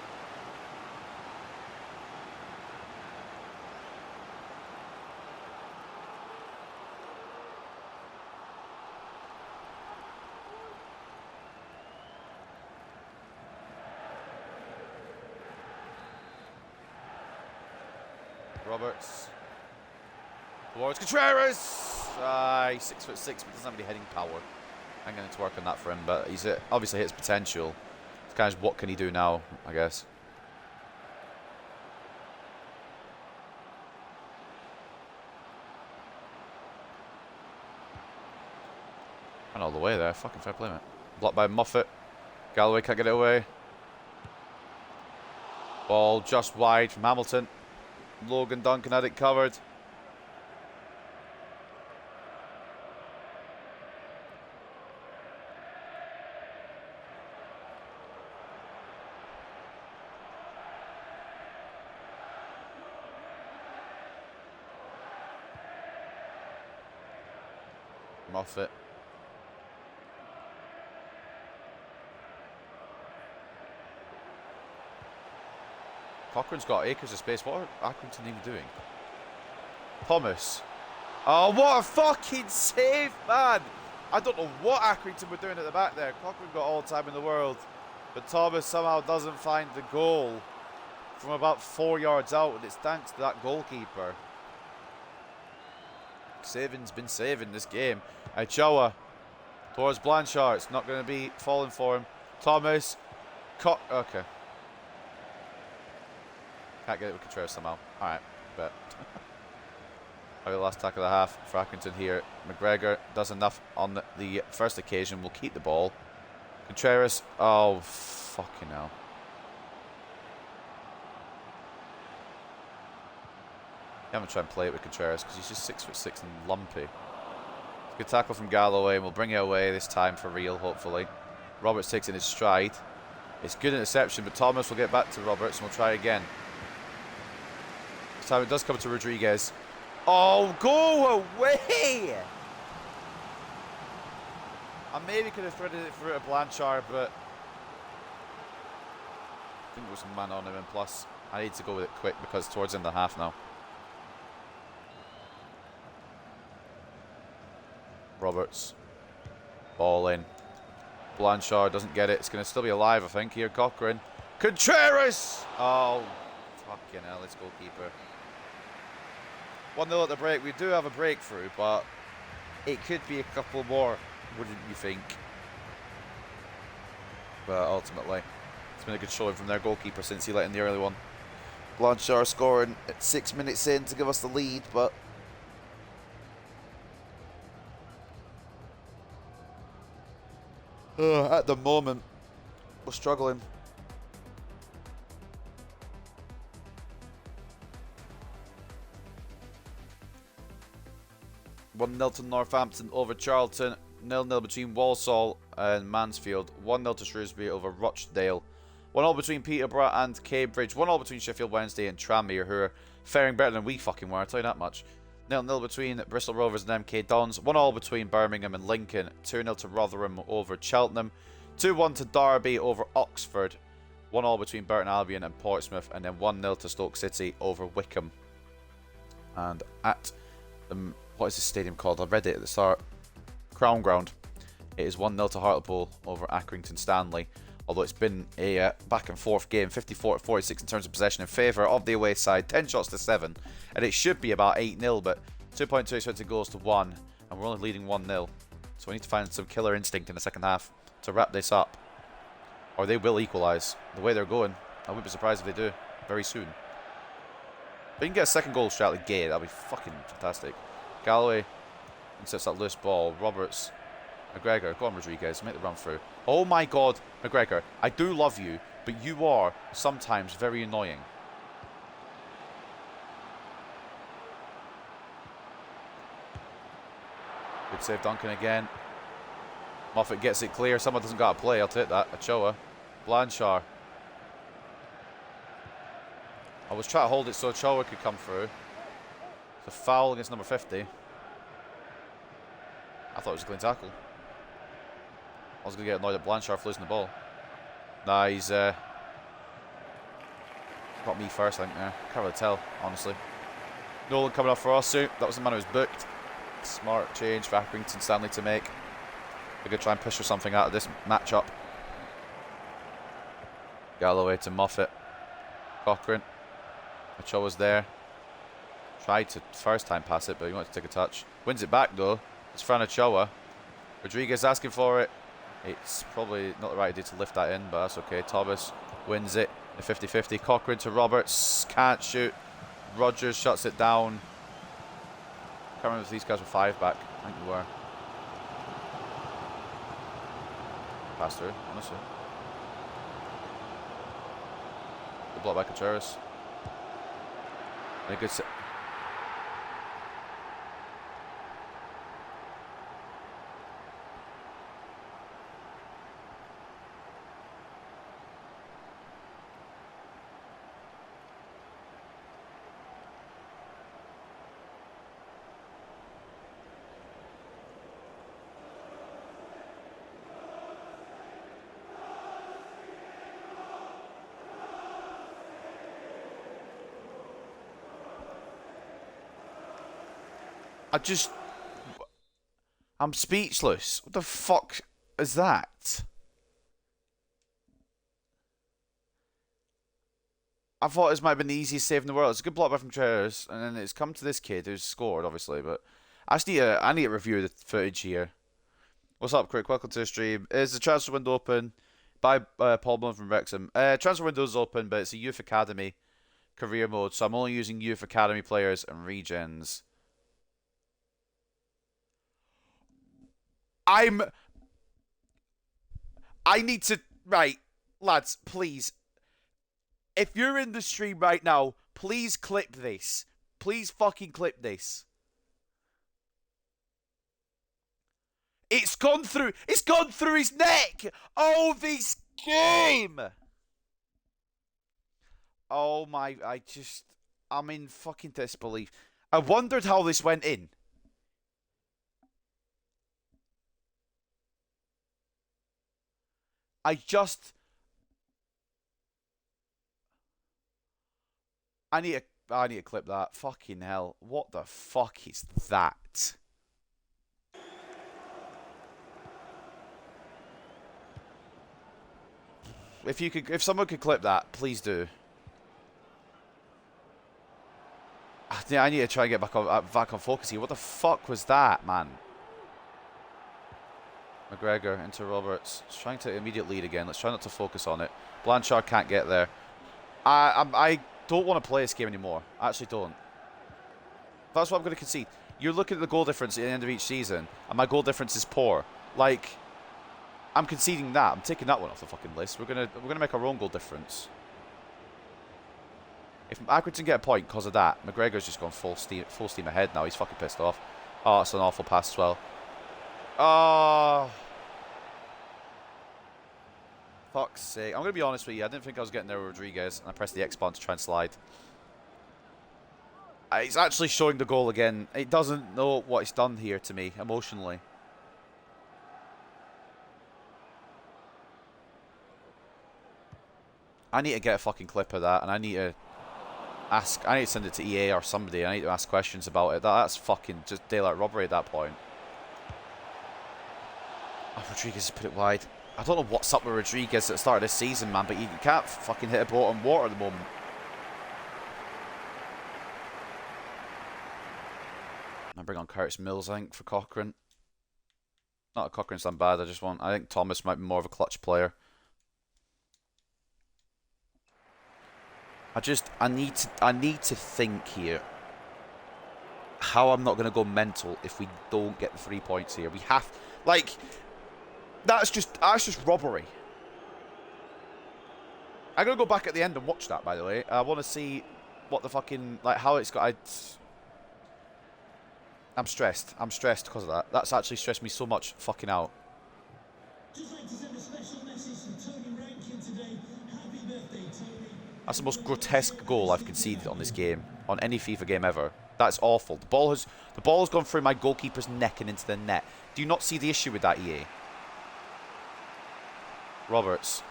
Roberts. Towards Contreras. He's 6'6", but doesn't have any heading power. I'm going to work on that for him, but he's obviously hit his potential. It's kind of what can he do now, I guess. And all the way there. Fucking fair play, mate. Blocked by Moffat. Galloway can't get it away. Ball just wide from Hamilton. Logan Duncan had it covered. Moffat. Cochrane's got acres of space. What are Accrington even doing? Thomas. Oh, what a fucking save, man! I don't know what Accrington were doing at the back there. Cochrane got all the time in the world. But Thomas somehow doesn't find the goal from about 4 yards out, and it's thanks to that goalkeeper. Saving's been saving this game. Ochoa towards Blanchard. It's not going to be falling for him. Thomas. Okay. Can't get it with Contreras somehow. Alright, bet. The last tackle of the half for Accrington here. McGregor does enough on the first occasion. Will keep the ball. Contreras. Oh, fucking hell. I'm gonna try and play it with Contreras because he's just 6'6" and lumpy. Good tackle from Galloway, and we'll bring it away this time for real, hopefully. Roberts takes it in his stride. It's good interception, but Thomas will get back to Roberts, and we'll try again. This time it does come to Rodriguez. Oh, go away! I maybe could have threaded it through to Blanchard, but I think there was a man on him, and plus I need to go with it quick because towards the end of the half now. Roberts. Ball in. Blanchard doesn't get it. It's going to still be alive, I think. Here, Cochrane. Contreras! Oh, fucking hell, this goalkeeper. 1-0 at the break. We do have a breakthrough, but it could be a couple more, wouldn't you think? But ultimately, it's been a good showing from their goalkeeper since he let in the early one. Blanchard scoring at 6 minutes in to give us the lead, but at the moment, we're struggling. One 0 to Northampton over Charlton. 0-0 between Walsall and Mansfield. 1-0 to Shrewsbury over Rochdale. 1-0 between Peterborough and Cambridge. 1-0 between Sheffield Wednesday and Tranmere, who are faring better than we fucking were, I'll tell you that much. 0-0 between Bristol Rovers and MK Dons. 1-1 between Birmingham and Lincoln. 2-0 to Rotherham over Cheltenham. 2-1 to Derby over Oxford. 1-1 between Burton Albion and Portsmouth. And then 1-0 to Stoke City over Wickham. And at the... what is this stadium called? I read it at the start. Crown Ground. It is 1-0 to Hartlepool over Accrington Stanley. Although it's been a back and forth game. 54-46 in terms of possession in favour of the away side. 10 shots to 7. And it should be about 8-0, but 2.2 expected goals to 1. And we're only leading 1-0. So we need to find some killer instinct in the second half to wrap this up. Or they will equalise. The way they're going, I wouldn't be surprised if they do very soon. But you can get a second goal straight out of the gate. That'll be fucking fantastic. Galloway insets that loose ball. Roberts. McGregor. Go on, Rodriguez. Make the run through. Oh my god, McGregor. I do love you, but you are sometimes very annoying. Good save, Duncan again. Moffat gets it clear. Someone doesn't got to play. I'll take that. Ochoa. Blanchard. I was trying to hold it so Ochoa could come through. It's a foul against number 50. I thought it was a clean tackle. I was going to get annoyed at Blanchard for losing the ball. Nah, he's got me first, I think, there. Can't really tell, honestly. Nolan coming off for Osu. That was the man who was booked. Smart change for Accrington Stanley to make. We're going to try and push for something out of this matchup. Galloway to Moffat. Cochrane. Ochoa's there. Tried to first time pass it, but he wanted to take a touch. Wins it back, though. It's Fran Ochoa. Rodriguez asking for it. It's probably not the right idea to lift that in, but that's okay. Thomas wins it. The 50-50. Cochrane to Roberts. Can't shoot. Rogers shuts it down. Can't remember if these guys were 5 back. I think they were. Pass through, honestly. Good block by Contreras. And a good set. I'm speechless. What the fuck is that? I thought this might have been the easiest save in the world. It's a good block by from Contreras, and then it's come to this kid who's scored, obviously, but I need to review the footage here. What's up, Crick? Welcome to the stream. Is the transfer window open? By Paul Blunt from Wrexham. Transfer window's open, but it's a youth academy career mode, so I'm only using youth academy players and regens. I need to... Right, lads, please. If you're in the stream right now, please clip this. Please fucking clip this. It's gone through. It's gone through his neck. Oh, this game. Oh my! I'm in fucking disbelief. I wondered how this went in. I just. I need to clip that. Fucking hell! What the fuck is that? If someone could clip that, please do. I need to try and get back on focus here. What the fuck was that, man? McGregor into Roberts. He's trying to immediate lead again. Let's try not to focus on it. Blanchard can't get there. I don't want to play this game anymore. I actually don't. That's what I'm going to concede. You're looking at the goal difference at the end of each season, and my goal difference is poor. Like, I'm conceding that. I'm taking that one off the fucking list. We're gonna make our own goal difference. If Accrington get a point because of that, McGregor's just gone full steam ahead now. He's fucking pissed off. Oh, it's an awful pass as well. Oh, fuck's sake. I'm going to be honest with you. I didn't think I was getting there with Rodriguez, and I pressed the X button to try and slide. It's actually showing the goal again. It doesn't know what it's done here to me, emotionally. I need to get a fucking clip of that, and I need to send it to EA or somebody. I need to ask questions about it. That's fucking just daylight robbery at that point. Oh, Rodriguez has put it wide. I don't know what's up with Rodriguez at the start of this season, man, but you can't fucking hit a boat on water at the moment. I bring on Curtis Mills, I think, for Cochrane. Not that Cochrane's done bad. I think Thomas might be more of a clutch player. I need to think here how I'm not going to go mental if we don't get the 3 points here. We have, like, that's just robbery. I'm going to go back at the end and watch that, by the way. I want to see what the fucking, like, how it's got. I'm stressed. I'm stressed because of that. That's actually stressed me so much fucking out. Just like to send a special message to Tony Rankin today. Happy birthday, Tony. That's the most grotesque goal I've conceded on this game, on any FIFA game ever. That's awful. The ball has gone through my goalkeeper's neck and into the net. Do you not see the issue with that, EA? Roberts.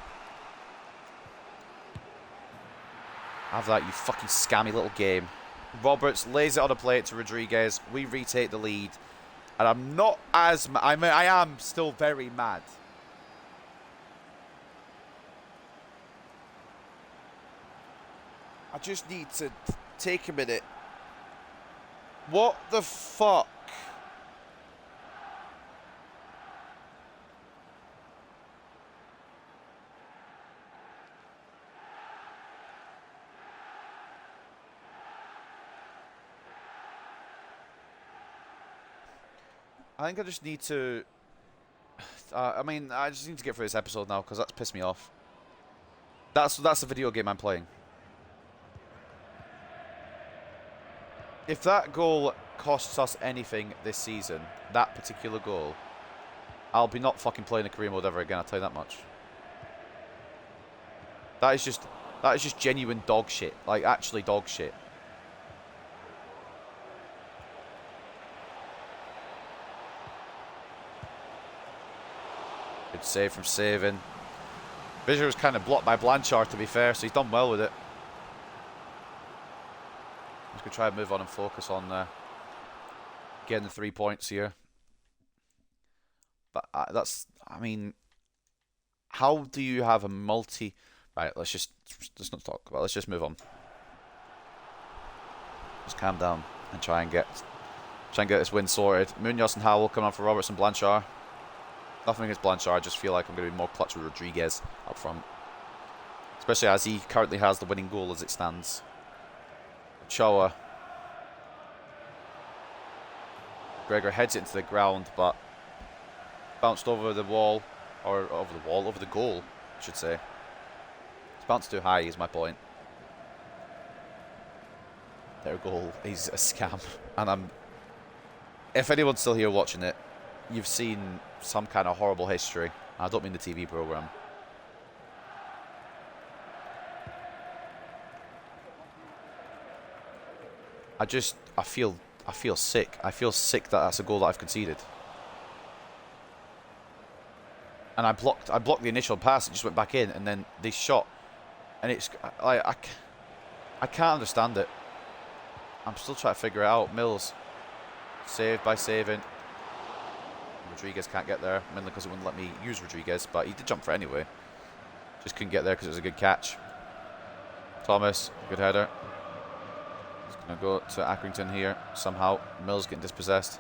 Have that, you fucking scammy little game. Roberts lays it on a plate to Rodriguez. We retake the lead. And I'm not as... I am still very mad. I just need to take a minute. What the fuck? I think I just need to... I just need to get through this episode now, because that's pissed me off. That's the video game I'm playing. If that goal costs us anything this season, that particular goal, I'll be not fucking playing a career mode ever again, I'll tell you that much. That is just genuine dog shit. Like, actually dog shit. Good save from Savin. Visser was kind of blocked by Blanchard, to be fair, so he's done well with it. Just going to try and move on and focus on getting the 3 points here. But I mean, how do you have a multi... Right, let's not talk about it. Let's just move on. Just calm down and try and get this win sorted. Munoz and Howell coming on for Roberts and Blanchard. Nothing against Blanchard, I just feel like I'm going to be more clutch with Rodriguez up front. Especially as he currently has the winning goal as it stands. Ochoa. Gregor heads it into the ground, but bounced over the wall, or over the goal, I should say. It's bounced too high, is my point. their goal is a scam. And if anyone's still here watching it, you've seen some kind of horrible history. I don't mean the TV program. I feel sick. I feel sick that that's a goal that I've conceded. And I blocked the initial pass. It just went back in, and then they shot, and it's I can't understand it. I'm still trying to figure it out. Mills saved by saving. Rodriguez can't get there, mainly because it wouldn't let me use Rodriguez, but he did jump for it anyway. Just couldn't get there because it was a good catch. Thomas, good header. He's going to go to Accrington here somehow. Mills getting dispossessed.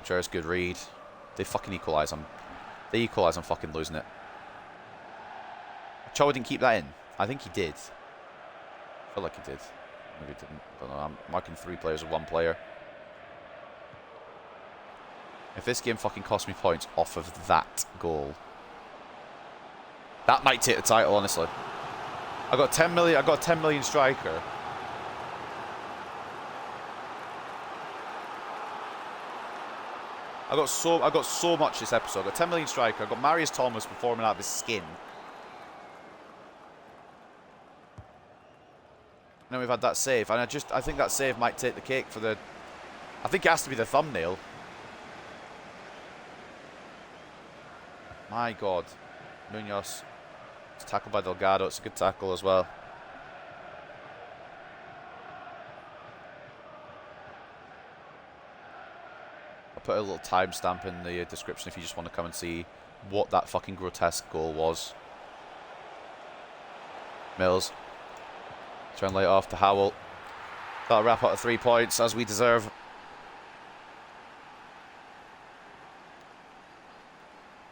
Jarrett's good read. They fucking equalise. They equalise. I'm fucking losing it. Chow didn't keep that in. I think he did. I feel like he did. Maybe he didn't. I don't know. I'm marking 3 players with 1 player. If this game fucking cost me points off of that goal, that might take the title, honestly. I got 10 million. I got a 10 million striker. I got so much this episode. I got 10 million striker. I got Marius Thomas performing out of his skin. And then we've had that save, and I think that save might take the cake for the. I think it has to be the thumbnail. My God, Munoz. It's tackled by Delgado. It's a good tackle as well. I'll put a little timestamp in the description if you just want to come and see what that fucking grotesque goal was. Mills. Try and lay it off to Howell. That'll wrap up the 3 points as we deserve.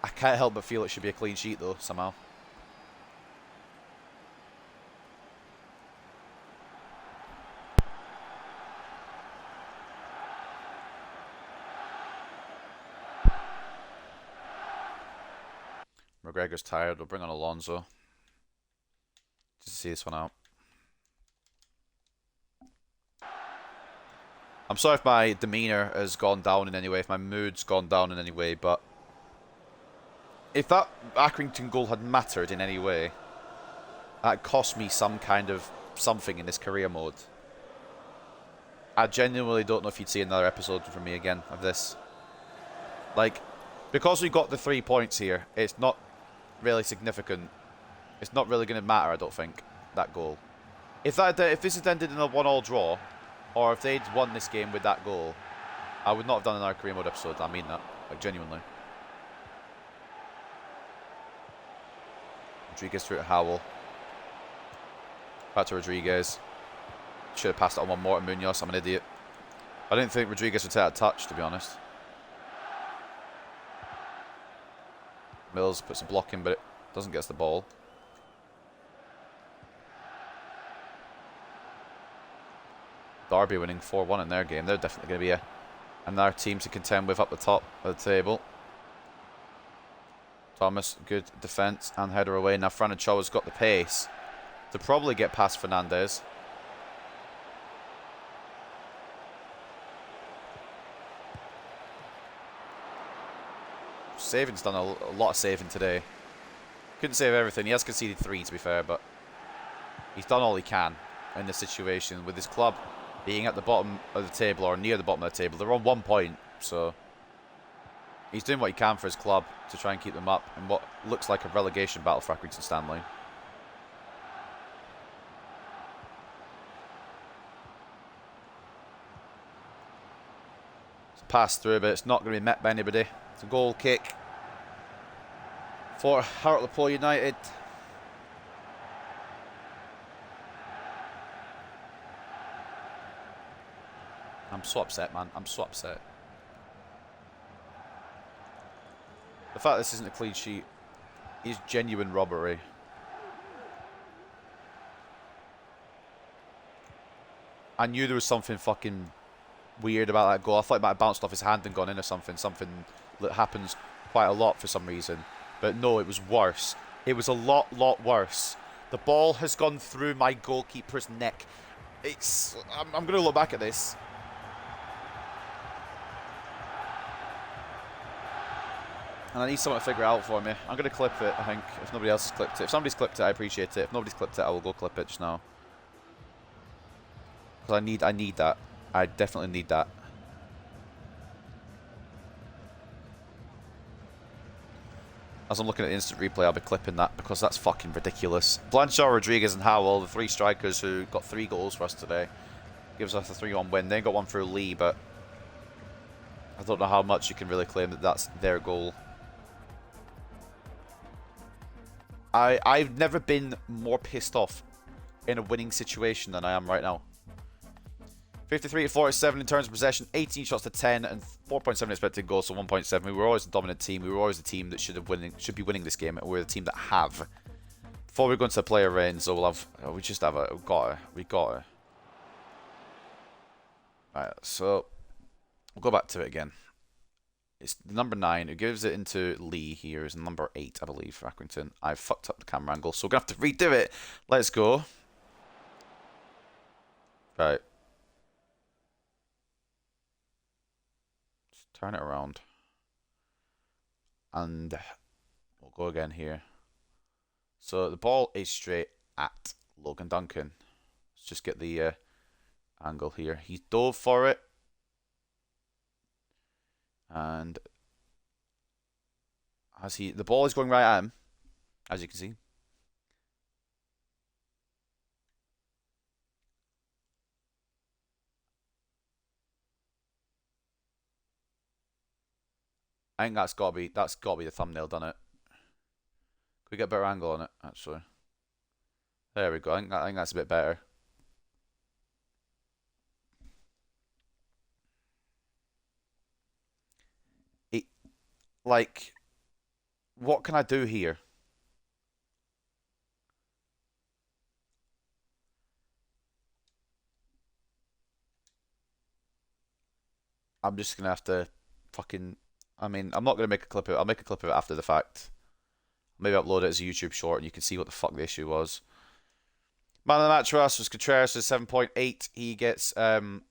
I can't help but feel it should be a clean sheet though, somehow. McGregor's tired. We'll bring on Alonso just to see this one out. I'm sorry if my demeanour has gone down in any way, if my mood's gone down in any way, but if that Accrington goal had mattered in any way, that cost me some kind of something in this career mode. I genuinely don't know if you'd see another episode from me again of this. Like, because we got the 3 points here, it's not really significant. It's not really going to matter, I don't think, that goal. If this had ended in a 1-1 draw, or if they'd won this game with that goal, I would not have done another career mode episode. I mean that, like, genuinely. Rodriguez through to Howell. Back to Rodriguez. Should have passed it on one more to Munoz. I'm an idiot. I didn't think Rodriguez would take that touch, to be honest. Mills puts a block in, but it doesn't get us the ball. Derby winning 4-1 in their game. They're definitely going to be another team to contend with up the top of the table. Thomas, good defence and header away. Now Fran Ochoa's got the pace to probably get past Fernandez. Saving's done a lot of saving today. Couldn't save everything. He has conceded 3 to be fair, but he's done all he can in this situation with his club being at the bottom of the table or near the bottom of the table. They're on 1 point, so he's doing what he can for his club to try and keep them up in what looks like a relegation battle for Accrington Stanley. It's a pass through, but it's not going to be met by anybody. It's a goal kick for Hartlepool United. I'm so upset, man. I'm so upset. The fact this isn't a clean sheet is genuine robbery. I knew there was something fucking weird about that goal. I thought it might have bounced off his hand and gone in or something. Something that happens quite a lot for some reason. But no, it was worse. It was a lot worse The ball has gone through my goalkeeper's neck. I'm going to look back at this. And I need someone to figure it out for me. I'm going to clip it, I think, if nobody else has clipped it. If somebody's clipped it, I appreciate it. If nobody's clipped it, I will go clip it just now. Because I need that. I definitely need that. As I'm looking at the instant replay, I'll be clipping that because that's fucking ridiculous. Blanchard, Rodriguez, and Howell, the three strikers who got 3 goals for us today, gives us a 3-1 win. They got one through Lee, but I don't know how much you can really claim that that's their goal. I've never been more pissed off in a winning situation than I am right now. 53 to 47 in terms of possession, 18 shots to 10, and 4.7 expected goals, so 1.7. We were always the dominant team. We were always the team that should be winning this game. We're the team that have. Before we go into the player range, so we gotta. Right, so we'll go back to it again. It's number 9 who gives it into Lee here is number 8, I believe, for Accrington. I fucked up the camera angle, so we're gonna have to redo it. Let's go. Right. Turn it around. And we'll go again here. So the ball is straight at Logan Duncan. Let's just get the angle here. He dove for it. And the ball is going right at him, as you can see. I think that's gotta be the thumbnail, done it. Could we get a better angle on it, actually? There we go. I think that's a bit better. Like, what can I do here? I'm just gonna have to fucking. I mean, I'm not gonna make a clip of it. I'll make a clip of it after the fact. Maybe upload it as a YouTube short and you can see what the fuck the issue was. Man of the match for us was Contreras with 7.8. He gets some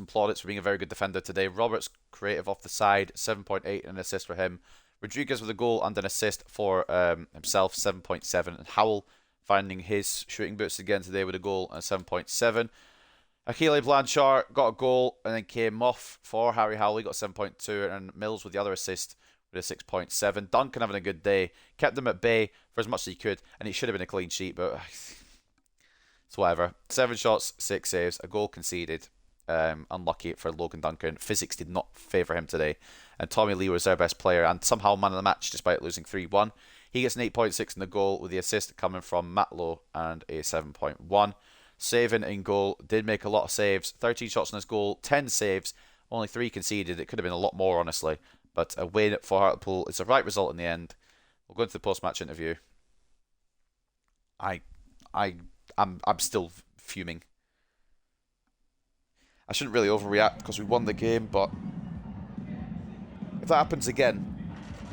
plaudits for being a very good defender today. Roberts creative off the side, 7.8, an assist for him. Rodriguez with a goal and an assist for himself, 7.7. And Howell finding his shooting boots again today with a goal and a 7.7. Achille Blanchard got a goal and then came off for Harry Howell. He got 7.2, and Mills with the other assist with a 6.7. Duncan having a good day. Kept them at bay for as much as he could, and it should have been a clean sheet, but it's whatever. 7 shots, 6 saves, a goal conceded. Unlucky for Logan Duncan. Physics did not favour him today. And Tommy Lee was their best player and somehow man of the match despite losing 3-1. He gets an 8.6 in the goal with the assist coming from Matt Lowe and a 7.1. Saving in goal, did make a lot of saves. 13 shots on his goal, 10 saves, only 3 conceded. It could have been a lot more, honestly. But a win for Hartlepool is the right result in the end. We'll go into the post-match interview. I'm still fuming. I shouldn't really overreact because we won the game, but if that happens again,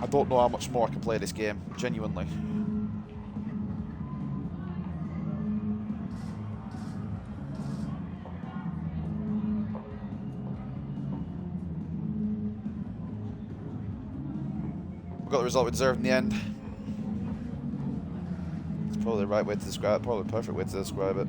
I don't know how much more I can play this game, genuinely. We got the result we deserved in the end. It's probably the right way to describe it, probably the perfect way to describe it.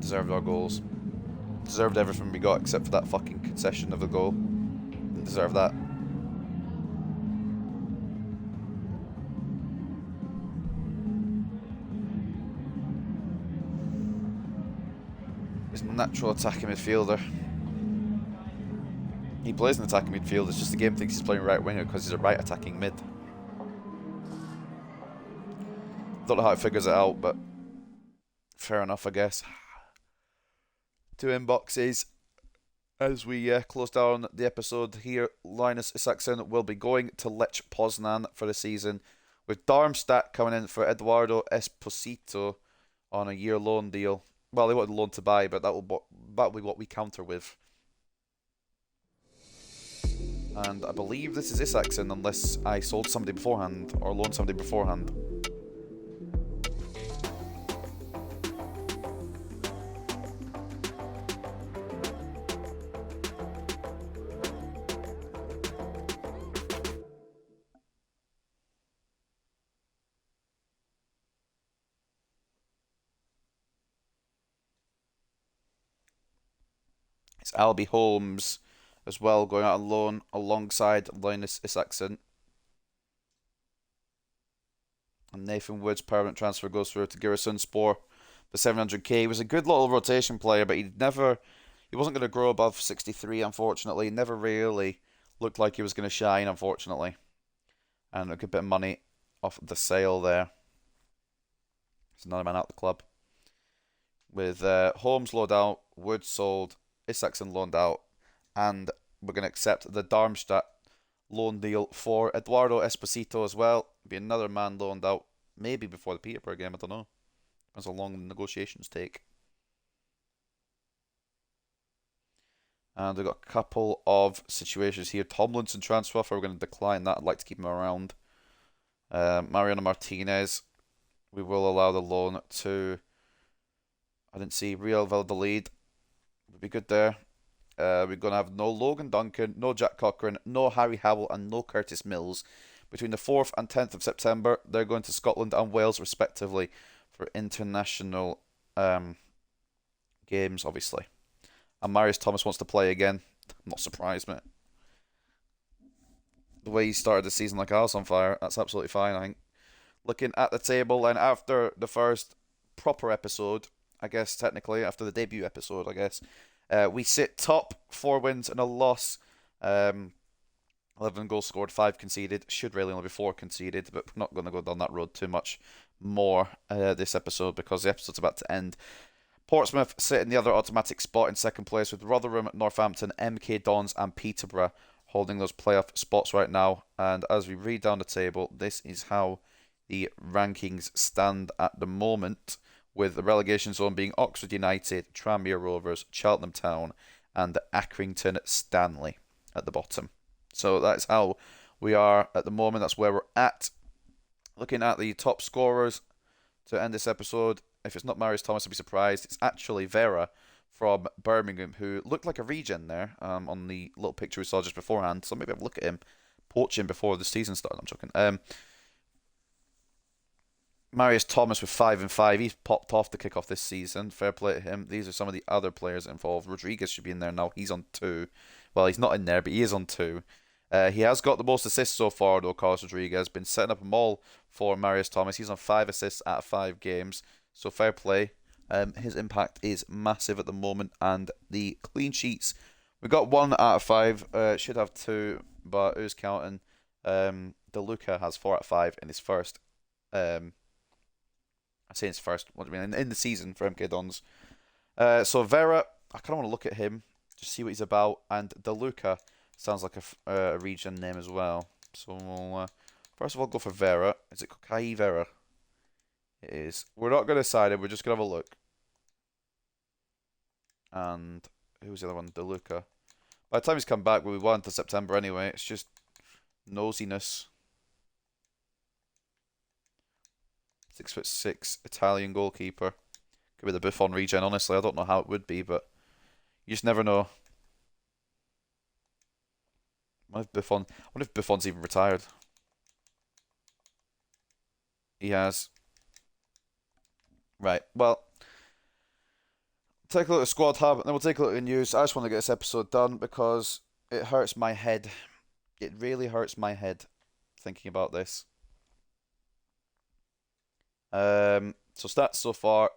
Deserved our goals. Deserved everything we got except for that fucking concession of a goal. Didn't deserve that. He's a natural attacking midfielder. He plays an attacking midfield, it's just the game thinks he's playing right winger because he's a right attacking mid. Don't know how it figures it out, but fair enough, I guess. 2 inboxes as we close down the episode here. Linus Isaacson will be going to Lech Poznan for the season, with Darmstadt coming in for Eduardo Esposito on a year loan deal. Well, they wanted loan to buy, but that'll be what we counter with. And I believe this is Isaacson, unless I sold somebody beforehand or loaned somebody beforehand. It's Albie Holmes as well going out on loan alongside Linus Isaacson. And Nathan Wood's permanent transfer goes through to Giresunspor for 700k. He was a good little rotation player, but he wasn't going to grow above 63, unfortunately. He never really looked like he was going to shine, unfortunately. And a good bit of money off the sale there. There's another man out the club. With Holmes loaned out, Wood sold, Isaacson loaned out, and we're going to accept the Darmstadt loan deal for Eduardo Esposito as well. Be another man loaned out, maybe before the Peterborough game, I don't know. Depends how long the negotiations take. And we've got a couple of situations here. Tomlinson transfer offer, we're going to decline that. I'd like to keep him around. Mariano Martinez, we will allow the loan to, I didn't see, Real Valladolid. Would be good there. We're going to have no Logan Duncan, no Jack Cochran, no Harry Howell, and no Curtis Mills. Between the 4th and 10th of September, they're going to Scotland and Wales, respectively, for international games, obviously. And Marius Thomas wants to play again. I'm not surprised, mate. The way he started the season like a house on fire, that's absolutely fine, I think. Looking at the table, and after the first proper episode, I guess, technically, after the debut episode, I guess, we sit top, 4 wins and a loss. 11 goals scored, 5 conceded. Should really only be 4 conceded, but we're not going to go down that road too much more this episode because the episode's about to end. Portsmouth sit in the other automatic spot in second place with Rotherham, Northampton, MK Dons and Peterborough holding those playoff spots right now. And as we read down the table, this is how the rankings stand at the moment, with the relegation zone being Oxford United, Tranmere Rovers, Cheltenham Town and Accrington Stanley at the bottom. So that's how we are at the moment. That's where we're at. Looking at the top scorers to end this episode, if it's not Marius Thomas, I'd be surprised. It's actually Vera from Birmingham, who looked like a regen there on the little picture we saw just beforehand. So maybe have a look at him, poach him before the season started. I'm joking. Marius Thomas with 5 and 5. He's popped off to kick off this season. Fair play to him. These are some of the other players involved. Rodriguez should be in there now. He's on 2. Well, he's not in there, but he is on 2. He has got the most assists so far, though. Carlos Rodriguez been setting up a maul for Marius Thomas. He's on 5 assists out of 5 games. So fair play. His impact is massive at the moment, and the clean sheets, we got 1 out of 5. Should have 2, but who's counting? DeLuca has 4 out of 5 in his first. I say his first. What do I mean? In the season for MK Dons. So Vera, I kind of want to look at him, just see what he's about, and DeLuca sounds like a region name as well. So we'll first of all go for Vera. Is it Kokai Vera? It is. We're not going to decide it. We're just going to have a look. And who's the other one? DeLuca. By the time he's come back, we'll be 1 to September anyway. It's just nosiness. 6'6" Italian goalkeeper. Could be the Buffon regen, honestly. I don't know how it would be, but you just never know. I wonder if Buffon's even retired. He has. Right, well, take a look at Squad Hub, and then we'll take a look at news. I just want to get this episode done because it hurts my head. It really hurts my head thinking about this. So stats so far.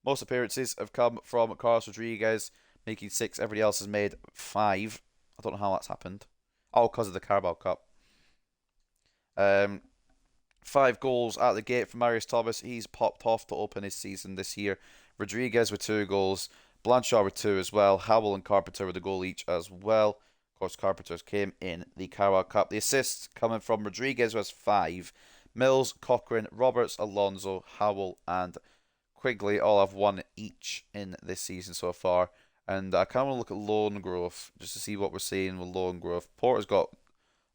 Most appearances have come from Carlos Rodriguez, making 6. Everybody else has made 5. I don't know how that's happened. Oh, because of the Carabao Cup. 5 goals out the gate from Marius Thomas. He's popped off to open his season this year. Rodriguez with 2 goals. Blanchard with 2 as well. Howell and Carpenter with a goal each as well. Of course, Carpenter's came in the Carabao Cup. The assists coming from Rodriguez, who has 5. Mills, Cochrane, Roberts, Alonso, Howell, and Quigley all have one each in this season so far. And I kind of want to look at loan growth just to see what we're seeing with loan growth. Porter's got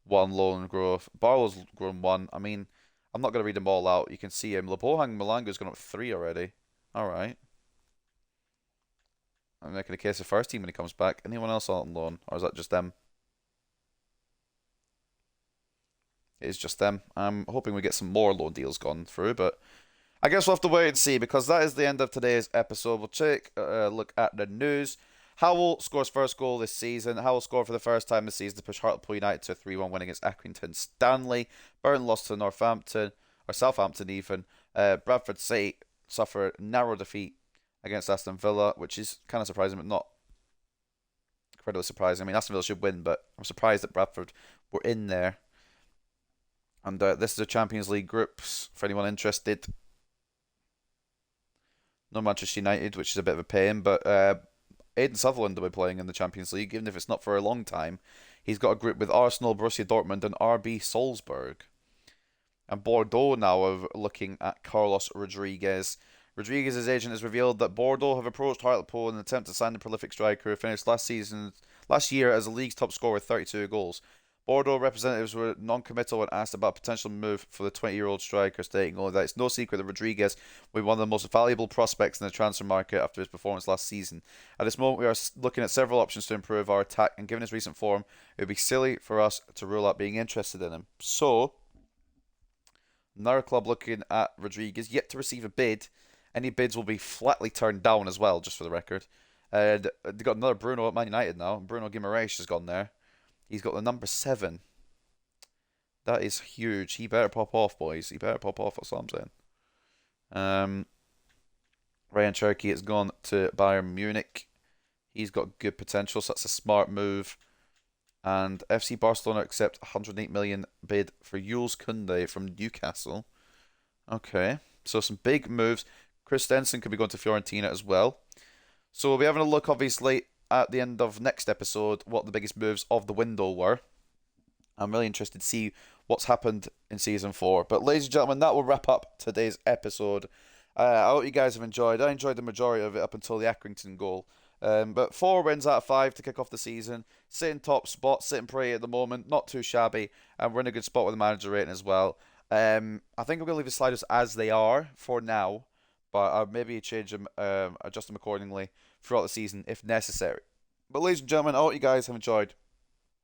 one loan growth. Barlow's grown one. I mean, I'm not going to read them all out. You can see him. Labohang Malanga's gone up three already. All right. I'm making a case of first team when he comes back. Anyone else on loan? Or is that just them? It is just them. I'm hoping we get some more loan deals gone through, but I guess we'll have to wait and see because that is the end of today's episode. We'll take a look at the news. Howell scores first goal this season. Howell scored for the first time this season to push Hartlepool United to a 3-1 win against Accrington Stanley. Burton lost to Northampton, or Southampton even. Bradford City suffered a narrow defeat against Aston Villa, which is kind of surprising, but not incredibly surprising. I mean, Aston Villa should win, but I'm surprised that Bradford were in there. And this is the Champions League groups for anyone interested. No Manchester United, which is a bit of a pain, but Aidan Sutherland will be playing in the Champions League, even if it's not for a long time. He's got a group with Arsenal, Borussia Dortmund, and RB Salzburg. And Bordeaux now are looking at Carlos Rodriguez. Rodriguez's agent has revealed that Bordeaux have approached Hartlepool in an attempt to sign the prolific striker who finished last year as the league's top scorer with 32 goals. Bordeaux representatives were non-committal when asked about a potential move for the 20-year-old striker, stating only that it's no secret that Rodriguez will be one of the most valuable prospects in the transfer market after his performance last season. At this moment, we are looking at several options to improve our attack, and given his recent form, it would be silly for us to rule out being interested in him. So, another club looking at Rodriguez, yet to receive a bid. Any bids will be flatly turned down as well, just for the record. And they've got another Bruno at Man United now. Bruno Guimaraes has gone there. He's got the number 7. That is huge. He better pop off, boys. He better pop off, that's what I'm saying. Ryan Cherky has gone to Bayern Munich. He's got good potential, so that's a smart move. And FC Barcelona accept 108 million bid for Jules Koundé from Newcastle. Okay, so some big moves. Chris Stenson could be going to Fiorentina as well. So we'll be having a look, obviously, at the end of next episode, what the biggest moves of the window were. I'm really interested to see what's happened in Season 4. But ladies and gentlemen, that will wrap up today's episode. I hope you guys have enjoyed. I enjoyed the majority of it up until the Accrington goal. But 4 wins out of 5 to kick off the season. Sitting top spot, sitting pretty at the moment. Not too shabby. And we're in a good spot with the manager rating as well. I think I'm going to leave the sliders as they are for now. But I'll maybe change them, adjust them accordingly throughout the season if necessary. But ladies and gentlemen, I hope you guys have enjoyed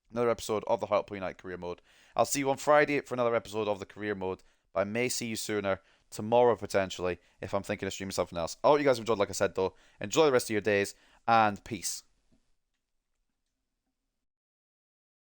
another episode of the Hartlepool United Career Mode. I'll see you on Friday for another episode of the Career Mode. But I may see you sooner, tomorrow potentially, if I'm thinking of streaming something else. I hope you guys have enjoyed, like I said though. Enjoy the rest of your days, and peace.